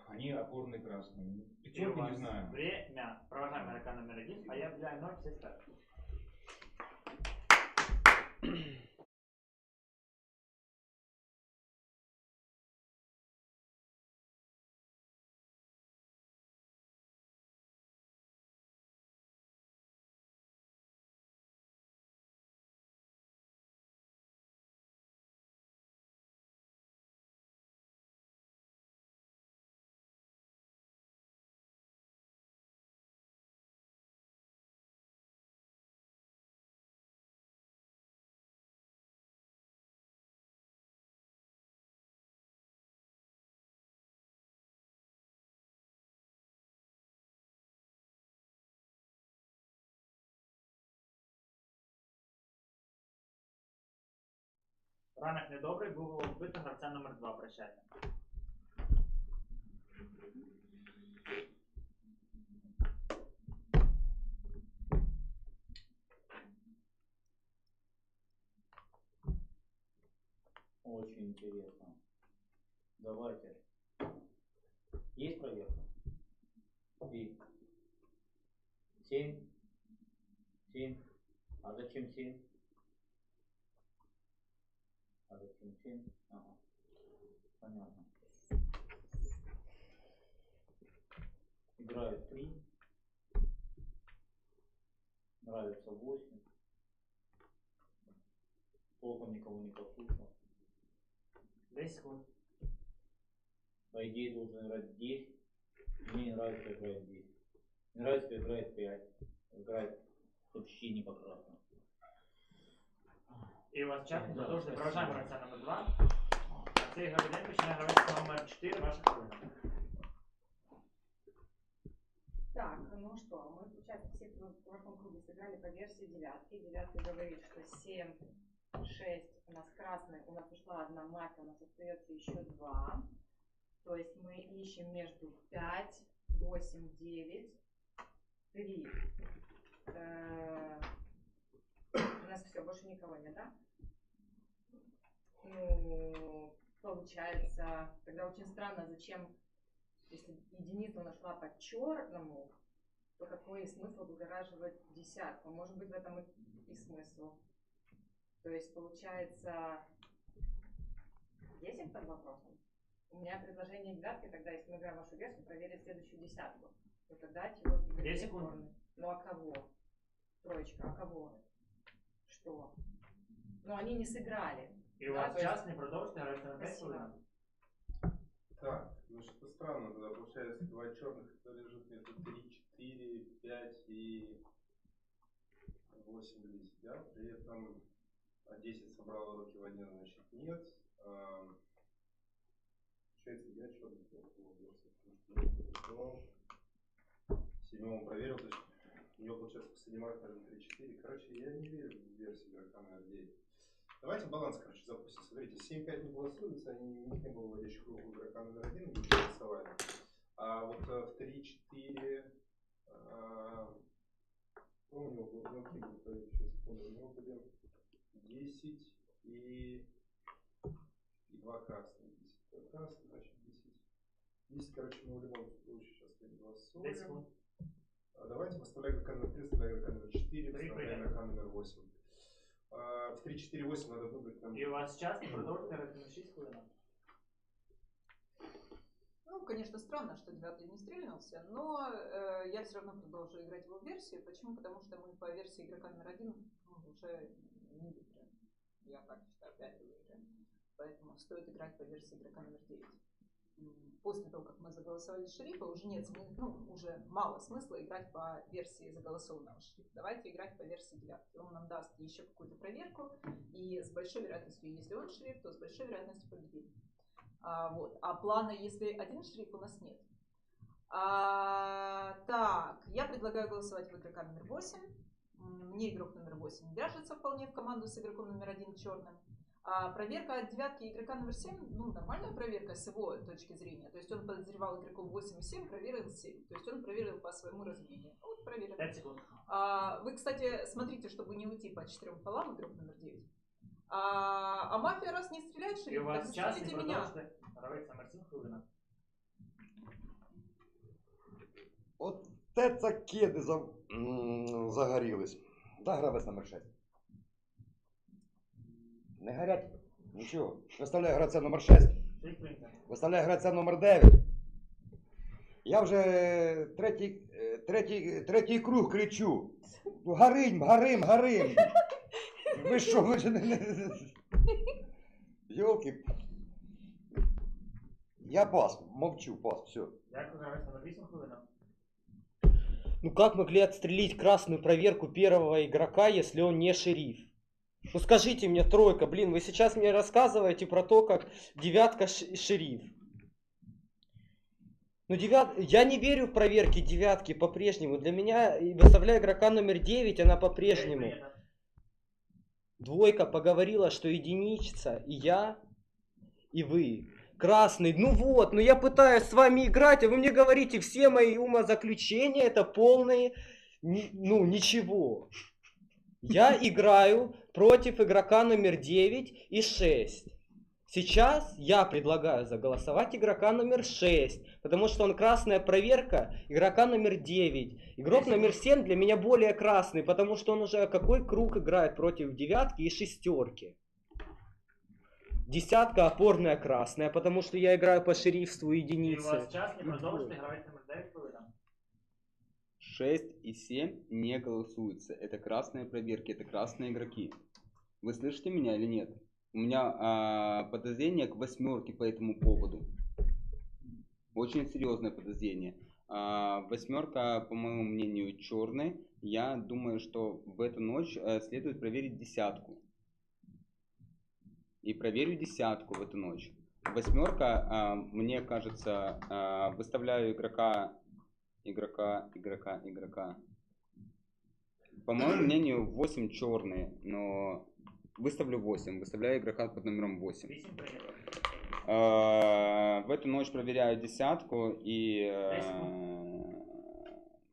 Они опорные красные. Пятерки не знаю. Время. Провожаем игрока номер 1, а я объявляю 0, все ставят. Ранок недобрий, було вбито гравця номер 2, прощайте. Очень интересно. Давайте. Есть проверка? И 7. 7. А зачем 7? А зачем 7? Ага. Понятно. играет 3. Нравится 8. Толком никого не послушал. 10 секунд. По идее должен играть 10. Мне не нравится, что играет 10. Мне нравится, что играет 5. Играет вообще не по красному. І у вас час продовжує. Продовжаємо гравця номер 2. А цей ігровий день починає гравець номер 4, ваша хвилина. Так, ну что, мы, получается, все в прошлом круге сыграли по версии девятки. Девятка говорит, что 7, 6 у нас красный, у нас ушла одна мафия, у нас остается еще 2. То есть мы ищем между 5, 8, 9, 3. У нас все, больше никого нет, да? Ну, получается, тогда очень странно, зачем, если единица нашла по черному, то какой смысл выгораживать десятку? Может быть, в этом и смысл. То есть, получается, есть под вопросом? У меня предложение девятки, тогда, если мы играем вашу версию, проверить следующую десятку. То тогда чего? 10 секунд. Ну а кого? Троечка, а кого? Что? Ну они не сыграли. І у вас час не продовжуйте, гравець на 5 хвилин. Так, ну что-то странно тогда. Получается, 2 черных, это лежит между 3, 4, 5 и 8, 10, да? При этом 10 собрал руки в один, значит, нет. Получается, я черный был. 7 проверил, то есть у него получается последний маркер 3-4. Короче, я не верю в версию игрока номер 9. Давайте баланс, короче, запустим. Смотрите, 7-5 не голосуется, они не было вводящих рук у игрока номер 1, не голосовали. А вот в 3-4, что у него было? Ну, какие были, сейчас, секунду, у него были 10 и 2 красных. 10 красных, значит 10. 10, короче, мы в любом случае сейчас не голосуем. Давайте поставляем игрока номер 3, поставляем игрока номер 4, поставляем игрока номер 8. В 3-4-8 надо выбрать там. И у вас час не продолжите гравець на 6 хвилин. Ну, конечно, странно, что девятый не стрельнулся, но я все равно продолжу играть его версию. Почему? Потому что мы по версии игрока номер 1 уже не выиграем. Я так считаю, 5 выиграем. Поэтому стоит играть по версии игрока номер 9. После того, как мы заголосовали шерифа, уже нет, уже мало смысла играть по версии заголосованного шерифа. Давайте играть по версии 9. Он нам даст еще какую-то проверку, и с большой вероятностью, если он шериф, то с большой вероятностью победим. Вот. А плана, если один шериф, у нас нет. Так, я предлагаю голосовать в игрока номер 8. Мне игрок номер 8 вяжется вполне в команду с игроком номер 1 черным. А проверка от девятки игрока номер 7, ну, нормальная проверка с его точки зрения. То есть он подозревал игроков 8 и 7, проверил 7. То есть он проверил по своему разумению. Вот проверил. 5 секунд. Вы, кстати, смотрите, чтобы не уйти по 4 полам, игрок номер 9. А мафия раз не стреляет, шериф, И у вас так час не застрелите меня. продовжуйте. Гравець номер 7 хвилина. От це кеди загорілись. Да, гравець номер 6. Не горять? Нічого. Виставляю гравця номер 6. Виставляю гравця номер 9. Я вже третій круг кричу. Горим, горим, горим. Ви що? Йолки. Я пас, мовчу, пас, все. Дякую, гравець номер 8 хвилина. Ну как могли отстрелить красную проверку первого игрока, если он не шериф? Ну скажите мне, тройка, блин, вы сейчас мне рассказываете про то, как девятка шериф. Ну я не верю в проверки девятки по-прежнему. Для меня, выставляя игрока номер 9, она по-прежнему. Двойка поговорила, что единица, и я, и вы. Красный, ну вот, ну я пытаюсь с вами играть, а вы мне говорите, все мои умозаключения это полные, ну ничего. Я играю против игрока номер 9 и 6. Сейчас я предлагаю заголосовать игрока номер 6, потому что он красная проверка игрока номер 9. Игрок номер 7 для меня более красный, потому что он уже какой круг играет против девятки и шестерки. Десятка опорная красная, потому что я играю по шерифству единицы. И у вас час не продовжуйте, гравець номер 9 хвилина. 6 и 7 не голосуются. Это красные проверки, это красные игроки. Вы слышите меня или нет? У меня подозрение к 8 по этому поводу. Очень серьезное подозрение. 8, по моему мнению, черный. Я думаю, что в эту ночь следует проверить 10. И проверю 10 в эту ночь. 8, мне кажется, выставляю игрока. По моему мнению, 8 черные, но выставлю 8. Выставляю игрока под номером 8. В эту ночь проверяю 10 и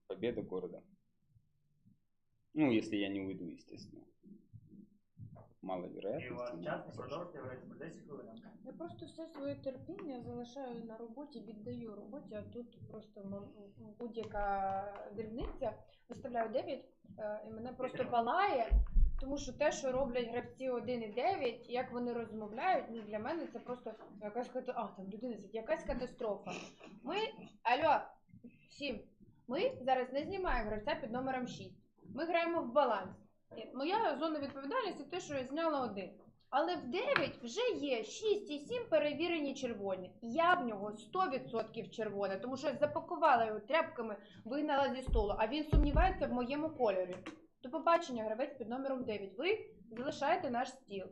победа города. Ну, если я не уйду, естественно. Маловероятно. Я просто все своє терпіння залишаю на роботі, віддаю роботі, а тут просто будь-яка дрібниця, виставляю 9, і мене просто палає, тому що те, що роблять гравці 1 і 9, як вони розмовляють, ну для мене це просто якась якась катастрофа. Алло, всім, ми зараз не знімаємо гравця під номером 6, ми граємо в баланс. Моя зона відповідальності те, що я зняла 1. Але в 9 вже є 6 і 7 перевірені червоні. Я в нього 100% червона, тому що я запакувала його тряпками, вигнала зі столу, а він сумнівається в моєму кольорі. До побачення, гравець під номером 9. Ви залишаєте наш стіл.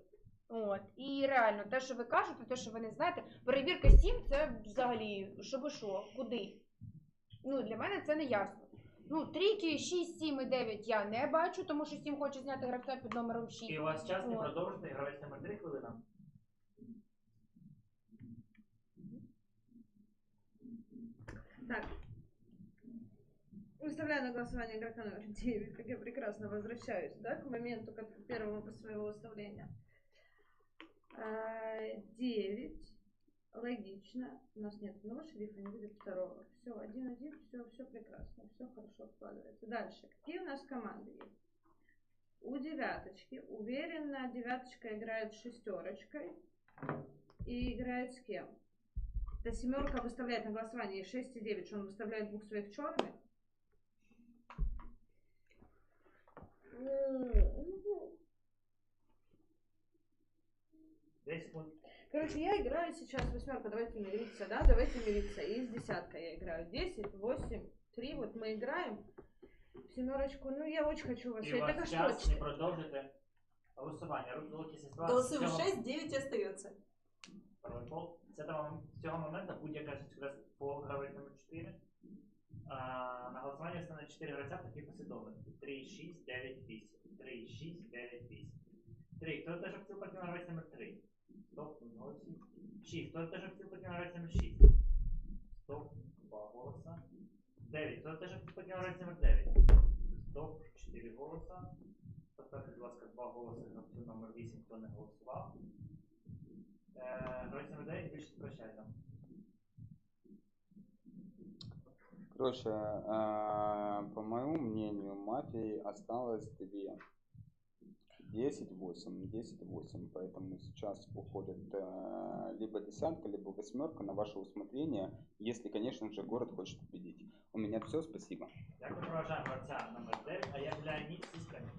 От. І реально, те, що ви кажете, те, що ви не знаєте, перевірка 7 це взагалі, що ви що, куди? Ну, для мене це не ясно. Ну, трійки 6, 7 і 9 я не бачу, тому що 7 хоче зняти гравця під номером 6. І у вас час не продовжити, гравець номер 3 хвилина. Так. Выставляю на голосование игрока номер 9, как я прекрасно возвращаюсь, да, к моменту первого по своего выставления. 9. Логично. У нас нет одного шерифа, не будет второго. Все, 1-1, все прекрасно, все хорошо складывается. Дальше. Какие у нас команды есть? У девяточки. Уверенно, девяточка играет с 6 и играет с кем? Это 7 выставляет на голосование 6 и 9, что он выставляет 2 своих черных. Короче, я играю сейчас 8, давайте мириться, да, давайте мириться. И с 10 я играю 10, 8, 3, вот мы играем. 7, ну я очень хочу вас. І у вас час не продовжити голосування. Голосуем 6, 9 остается. З цього моменту будь-яка по гравець номер 4. На голосування стане 4 гравця в такій послідовності. 3, 6, 9, 8. 3, 6, 9, 8. 3. Хто теж хотів проти гравець номер 3? Стоп, 6. Хто теж хотів проти гравець номер 6? Стоп, 2 голоса. 9. Хто теж хотів проти гравець номер 9? Стоп, 4 голоса. Поставте, будь ласка, 2 голоси гравцю номер 8, хто не голосував. Гравець номер 9 більше прощайте. Короче, по моему мнению, мафии осталось 2. 10-8, 10-8, поэтому сейчас уходит либо 10, либо 8 на ваше усмотрение, если, конечно же, город хочет победить. У меня все, спасибо. Як ми проважаємо гравця номер 9, а я гуляю ніч зі скам'я.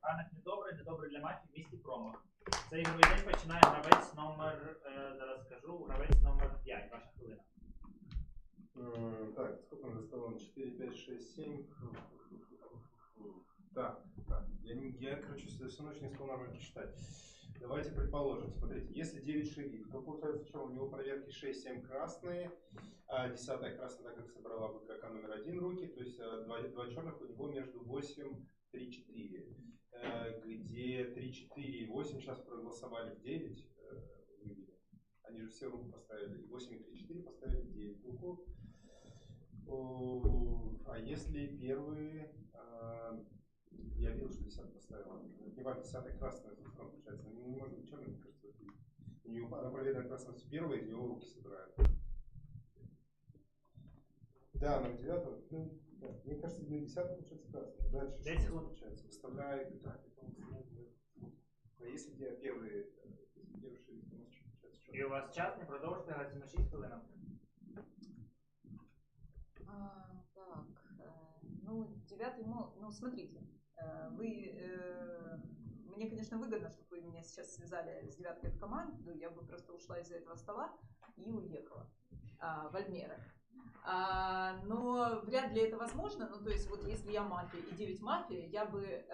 Ранок недобрий для мафії в місті Промах. Цей ігровий день починає гравець номер, зараз скажу, гравець номер 5, ваша хвилина. Так, сколько мы за столом? 4, 5, 6, 7. Так. Я короче, всю ночь не смог нормально читать. Давайте предположим, смотрите, если 9 шериф, то получается, что у него проверки 6-7 красные, а 10-я красная, так как собрала у игрока номер 1 руки, то есть 2 черных у него между 8, 3, 4, где 3, 4 и 8 сейчас проголосовали в 9, вывели. Они же все руку поставили, и 8 и 3, 4 поставили в 9 руку. А если первые, я видел, что 10 поставила, не важно, 10 красная, получается, не может быть черный, мне кажется, у нее она проверена красная с первой, из него руки собирают. Да, на 9, ну, да, мне кажется, на 10 получается красный. Дальше 10 что получается? Выставляет, так, это выставляет. А если первые шериф, то у нас что получается? І у вас час не продовжити грати на 6 хвилин. Так, ну, 9-й, ну, смотрите, мне, конечно, выгодно, чтобы вы меня сейчас связали с 9-й в команду, я бы просто ушла из этого стола и уехала в Альмера. Но вряд ли это возможно, ну, то есть, вот если я мафия и 9 мафия, я бы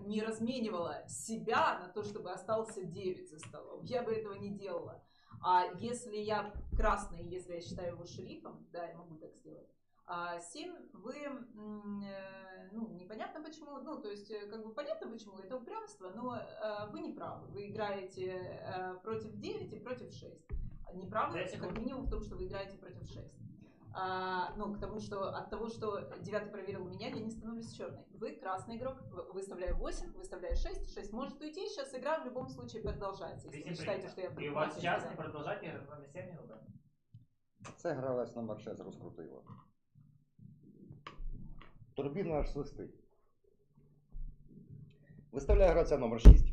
не разменивала себя на то, чтобы остался 9 за столом, я бы этого не делала. А если я красный, если я считаю его шерифом, да, я могу так сделать. 7 вы, ну, непонятно почему, ну, то есть, как бы понятно почему, это упрямство, но вы не правы. Вы играете против 9 и против 6. Неправы, как минимум, в том, что вы играете против 6. Ну, к тому, что от того, что 9 проверил меня, я не становлюсь черной. Вы красный игрок, выставляю 8, выставляю 6, 6 может уйти, сейчас игра в любом случае продолжается, если вы считаете, что я І у вас час не продовжати на 7 минут? Це гравець номер 6 розкрутило. Турбіна аж свистить. Виставляю гравця номер 6.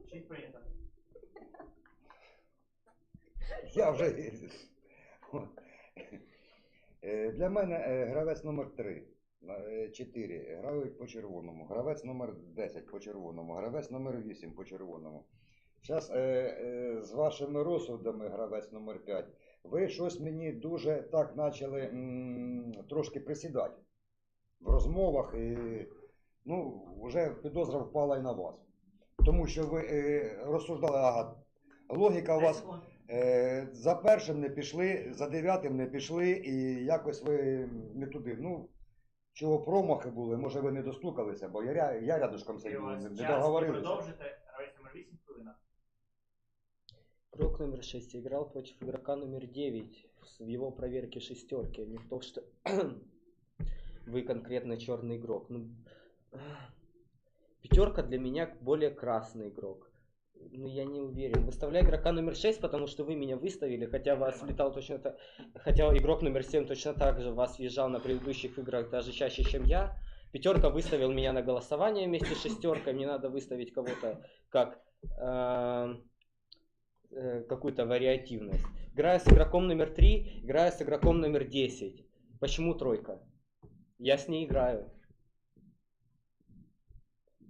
6 прийнято. Я вже... Для мене гравець номер 3, 4 грають по червоному, гравець номер 10 по червоному, гравець номер 8 по червоному. Зараз з вашими розсудами, гравець номер 5, ви щось мені дуже так почали трошки присідати в розмовах, і ну, вже підозра впала і на вас. Тому що ви розсуждали, ага, логіка у вас... За першим не пішли, за 9 не пішли, і якось ви не туди. Ну, чого промахи були, може ви не достукалися, бо я рядышком сидів, не договорилися. Продовжите, гравець номер 8 хвилин. Игрок номер 6 играл против игрока номер 9 в его проверке шестерки, не то, что вы конкретно черный игрок. Ну, 5 для меня более красный игрок. Ну, я не уверен. Выставляю игрока номер 6, потому что вы меня выставили, хотя вас летал точно так... Хотя игрок номер 7 точно так же вас въезжал на предыдущих играх даже чаще, чем я. 5 выставил меня на голосование вместе с 6. Мне надо выставить кого-то как какую-то вариативность. Играю с игроком номер 3, играю с игроком номер 10. Почему 3? Я с ней играю.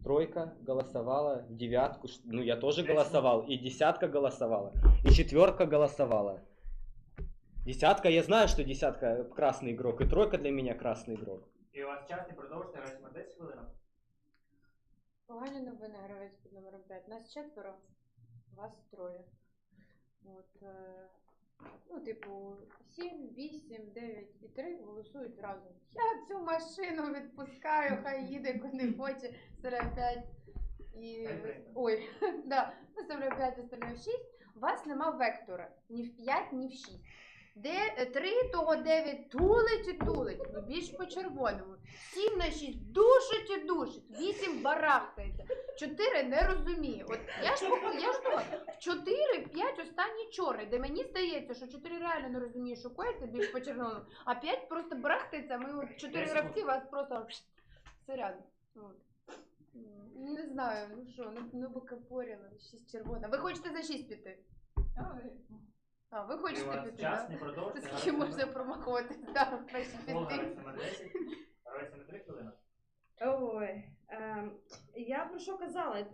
3 голосовала, 9, ну я тоже голосовал, и 10 голосовала, и 4 голосовала. 10, я знаю, что 10 красный игрок, и 3 для меня красный игрок. І у вас час не продовжити, гравець номер 10 хвилин. Погані новини, гравець під номером 5. Нас 4, вас 3. От, ну, типу, 7, 8, 9 і 3 голосують разом. Я цю машину відпускаю, хай їде куди хоче, вставляю 5 і... Ой, да, вставляю 5, вставляю 6. У вас нема вектора ні в 5, ні в 6. Де 3, того 9 тулить і тулить, ну більш по червоному. 7 на 6 душить і душить, 8 барахтається, 4 не розуміє. От я ж думала, в 4, 5 останній чорний, де мені здається, що 4 реально не розуміє, що коїться більш по червоному, а 5 просто барахтається, ми от 4 гравці вас просто все рядом. Не знаю, ну що, ну покапорили, 6 червона. Ви хочете за 6 піти? А, ви хочете піти, так? Скільки можна промахувати, так, перші піти. Гравець номер 10, гравець номер 3 хвилини. Ой, я про що казала,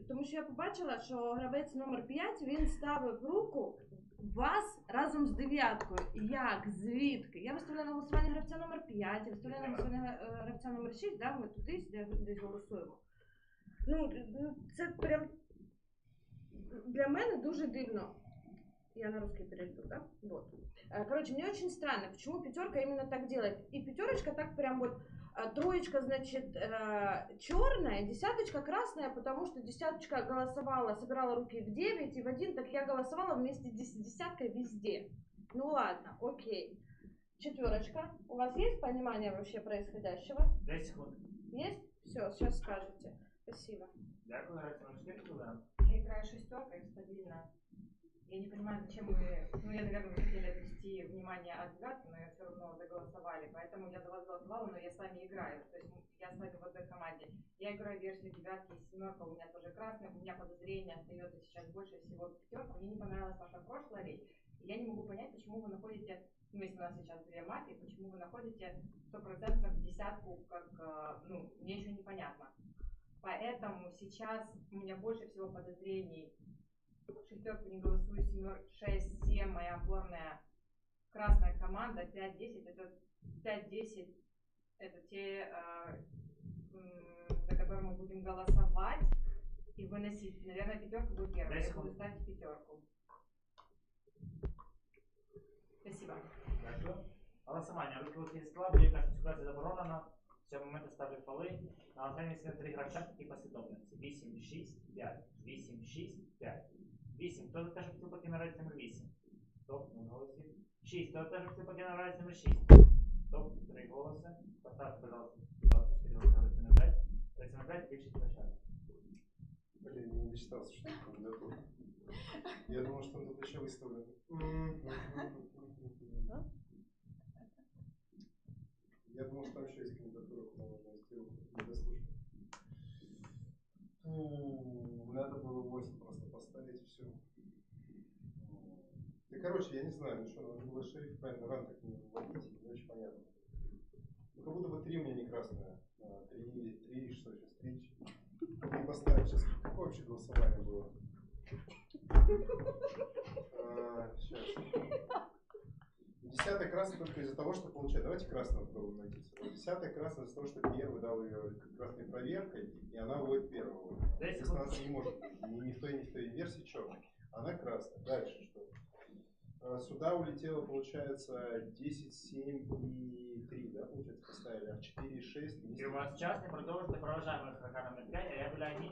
тому що я побачила, що гравець номер 5, він ставив руку вас разом з 9. Як? Звідки? Я виставляю на голосування гравця номер 5, я виставляю на голосування гравця номер 6, да? Ми туди десь голосуємо. Ну, це прям для мене дуже дивно. Я на русский перейду, да? Вот. Короче, мне очень странно, почему пятерка именно так делает. И пятерочка так прям вот, троечка, значит, черная, десяточка красная, потому что десяточка голосовала, собирала руки в 9 и в 1, так я голосовала вместе с десяткой везде. Ну ладно, окей. Четверочка. У вас есть понимание вообще происходящего? 10 секунд. Есть? Все, сейчас скажете. Спасибо. Дякую, грається на 4 хвилини. Я играю шестеркой стабильно. Я не понимаю, зачем вы, ну, я, наверное, вы хотели отвести внимание от девятки, но я все равно доголосовали, поэтому я за вас голосовала, но я с вами играю, то есть я с вами в одной команде. Я играю версию девятки и семерка, у меня тоже красная, у меня подозрение остается сейчас больше всего пятерка. Мне не понравилась ваша прошлая речь, и я не могу понять, почему вы находите, ну, если у нас сейчас две мафии, почему вы находите 100% десятку, как, ну, мне еще непонятно. Поэтому сейчас у меня больше всего подозрений. Шестерку не голосую, 6, 7, моя опорная красная команда, 5-10, это 5-10, это те, за которые мы будем голосовать и выносить. Наверное, пятерка будет первая, я буду ставить пятерку. Спасибо. Дякую. Голосування. Руки вихід з складу, яка ситуація заборонена. В цьому моменті ставлю фоли. На останній сцені 3 гравця і послідовниці. 8, 6, 5. 8, 6, 5. 8. Хто за те, що хотів покинути гравець номер 8? Стоп, 0 голосів. 6. Хто за те, що хотів покинути гравець номер 6? Стоп, 3 голоси. Поставте, пожалуйста, 4 голоси гравець номер 5. Гравець номер 5, більшість площадки. Блин, не мечтал, что это кандидатура. Я думал, что он тут еще выставлен. Я думал, что там еще есть кандидатура, куда можно вести руку. Не дослушал. Надо было 8 просто поставить и все. Да, короче, я не знаю, ну что, надо было шериф правильно ран так не вводить, не очень понятно. Ну, как будто бы 3 у меня не красная. 3, что сейчас, 3. Не поставить сейчас. Какое вообще голосование было? Сейчас. Десятая красная только из-за того, что получает. Давайте красную попробуем найти. Десятая красная из-за того, что первый дал ее красной проверкой, и она вводит первого. Если она не может быть ни в той версии черной. Она красная. Дальше что? Сюда улетело, получается, 10, 7 и 3, да, получается, поставили, а 4 и 6. І у вас час не продовжуйте, проважаємо гравця номер 5, а я гуляю ніч.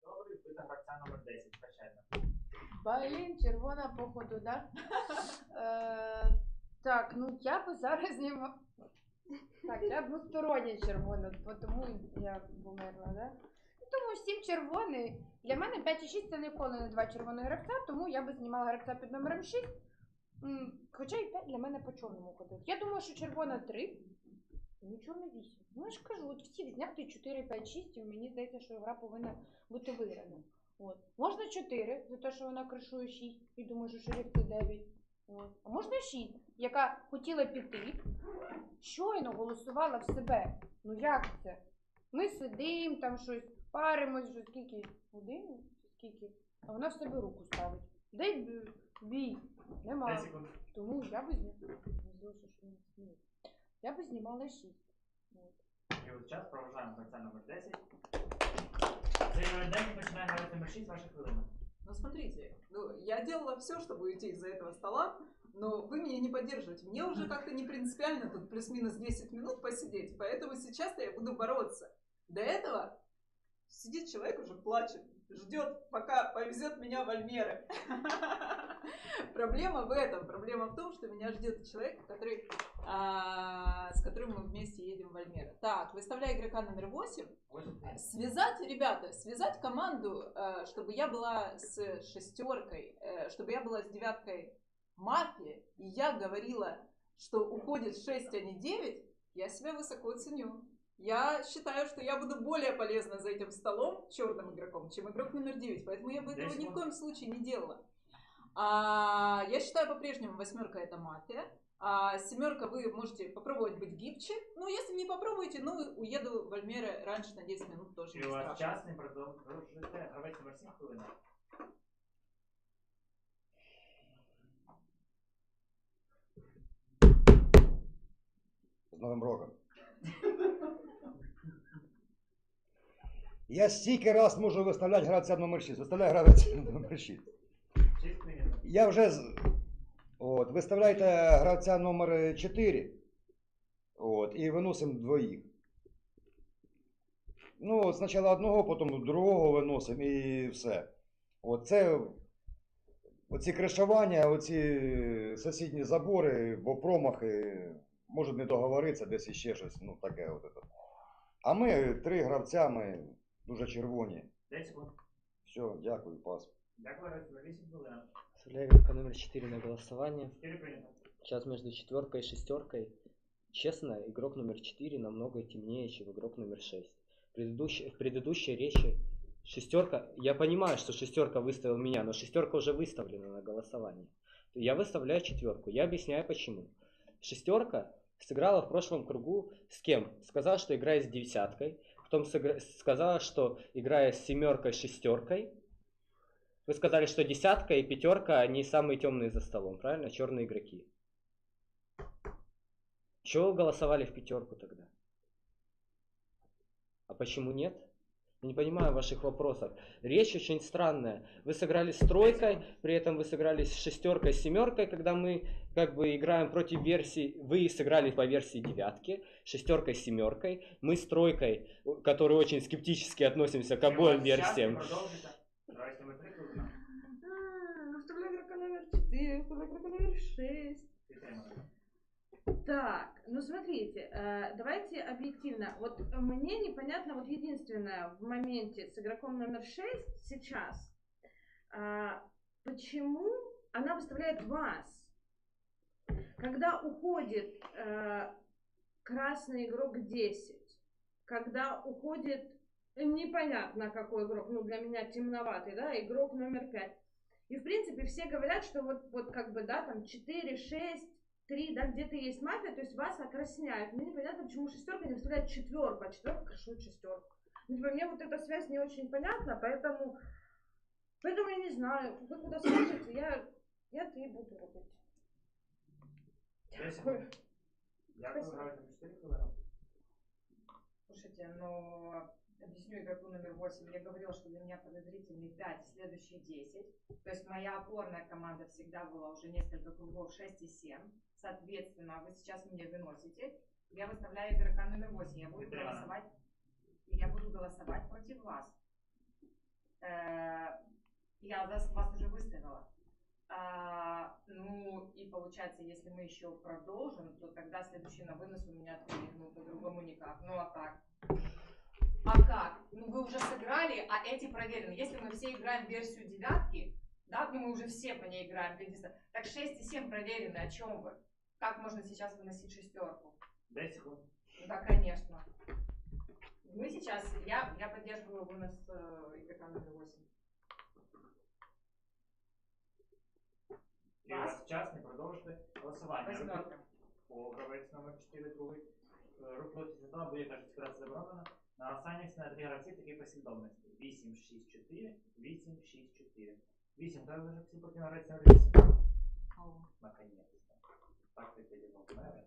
Добре, вбита гравця номер 10, прощайте. Блін, червона походу, да? Так, ну я би зараз знімала. Так, я двостороння червона, тому я померла, да? Тому 7 червоний. Для мене 5 і 6 це ніколи не 2 червоних гравця, тому я би знімала гравця під номером 6. Хоча і 5 для мене по чорному ходить. Я думаю, що червона 3. Нічого не 8. Ну я ж кажу, от всіх зняти 4, 5, 6, і мені здається, що гра повинна бути виграна. От. Можна 4, за те, що вона кришує 6, і думаю, що шериф це 9. От. А можна 6, яка хотіла піти, щойно голосувала в себе. Ну як це? Ми сидимо, там щось, паримось, вже скільки годин, скільки, а вона в себе руку ставить. Де бій? Нема. Тому я би я би знімала 6. І от час проважаємо гравця номер 10. Цей номер 10 починає гравець номер 6, ваша хвилина. Ну, смотрите, я делала все, чтобы уйти из-за этого стола, но вы меня не поддерживаете. Мне уже как-то не принципиально тут плюс-минус 10 минут посидеть, поэтому сейчас я буду бороться. До этого сидит человек, уже плачет, ждет, пока повезет меня в Альмеры. Проблема в этом. Проблема в том, что меня ждет человек, с которым мы вместе едем в Альмеры. Так, выставляю игрока номер 8. Связать, ребята, связать команду, чтобы я была с шестеркой, чтобы я была с девяткой мафии, и я говорила, что уходит 6, а не 9, я себя высоко ценю. Я считаю, что я буду более полезна за этим столом черным игроком, чем игрок номер 9, поэтому я бы этого ни в коем случае не делала. Я считаю по-прежнему восьмерка это мафия. Семерка вы можете попробовать быть гибче. Ну, если не попробуете, ну, уеду в Альмеры раньше на 10 минут тоже И не у вас страшно. частный продовжуєте гравець номер 7 хвилина. З Новим роком. Я стільки раз можу виставляти гравця номер 6. Виставляю гравця номер 6. Я вже... От, виставляйте гравця номер 4. От, і виносимо двоїх. Ну, спочатку одного, потім другого виносимо і все. От це... Оці кришування, оці сусідні забори, бо промахи... Можуть не договоритися, десь іще щось, ну таке от. А ми 3 гравця, ми дуже червоні. 10 секунд. Все, дякую, пас. Дякую, гравець номер 8 хвилина. Оставляю игрока номер 4 на голосование. 4 принято. Сейчас между четверкой и шестеркой. Честно, игрок номер 4 намного темнее, чем игрок номер 6. В предыдущей речи шестерка... Я понимаю, что шестерка выставил меня, но шестерка уже выставлена на голосование. Я выставляю четверку. Я объясняю почему. Шестерка сыграла в прошлом кругу с кем? Сказала, что играет с десяткой. Потом сказала, что играет с семеркой, шестеркой. Вы сказали, что десятка и пятерка, они самые темные за столом, правильно? Черные игроки. Чего вы голосовали в пятерку тогда? А почему нет? Я не понимаю ваших вопросов. Речь очень странная. Вы сыграли с тройкой, при этом вы сыграли с шестеркой, с семеркой, когда мы как бы играем против версии. Вы сыграли по версии девятки, шестеркой, семеркой. Мы с тройкой, которые очень скептически относимся к обоим версиям. Вставляю игрока номер 4, вставляю игрока номер 6. Так, ну смотрите, давайте объективно. Вот мне непонятно, вот единственное в моменте с игроком номер 6 сейчас, почему она выставляет вас, когда уходит красный игрок 10, когда уходит непонятно какой игрок, ну для меня темноватый, да, игрок номер 5. И в принципе все говорят, что вот как бы, да, там 4, 6, 3, да, где-то есть мафия, то есть вас окрасняют. Мне непонятно, почему шестерка не выставляет четверку, а четверка крашует шестерку. Ну, типа, мне вот эта связь не очень понятна, поэтому я не знаю. Вы куда скажете, я 3 буду робить. Дякую. Слушайте, но объясню игроку номер 8. Я говорила, что для меня подозрительный 5, следующий 10. То есть моя опорная команда всегда была уже несколько кругов 6 и 7. Соответственно, вы сейчас меня выносите. Я выставляю игрока номер 8. Я буду голосовать против вас. Я вас уже выставила. Ну и получается, если мы еще продолжим, то тогда следующий на вынос у меня 3. Ну по-другому никак. Ну а как? А как? Ну вы уже сыграли, а эти проверены. Если мы все играем в версию девятки, да, ну мы уже все по ней играем, так 6 и 7 проверены, о чем вы? Как можно сейчас выносить шестерку? 10 секунд. Ну да, конечно. Мы сейчас, я поддерживаю вынос игрока номер 8. І у вас час не продовжити голосування. Восьмерка. По гравець номер 4 другий. Рух проти стола буде теж відкривати заборонено. На останніх на 3 гравці в такій послідовності. 8, 6, 4, 8, 6, 4. 8, так вже всі поки на гравець номер 8. Наконец-то. Так ти передав, знаєш?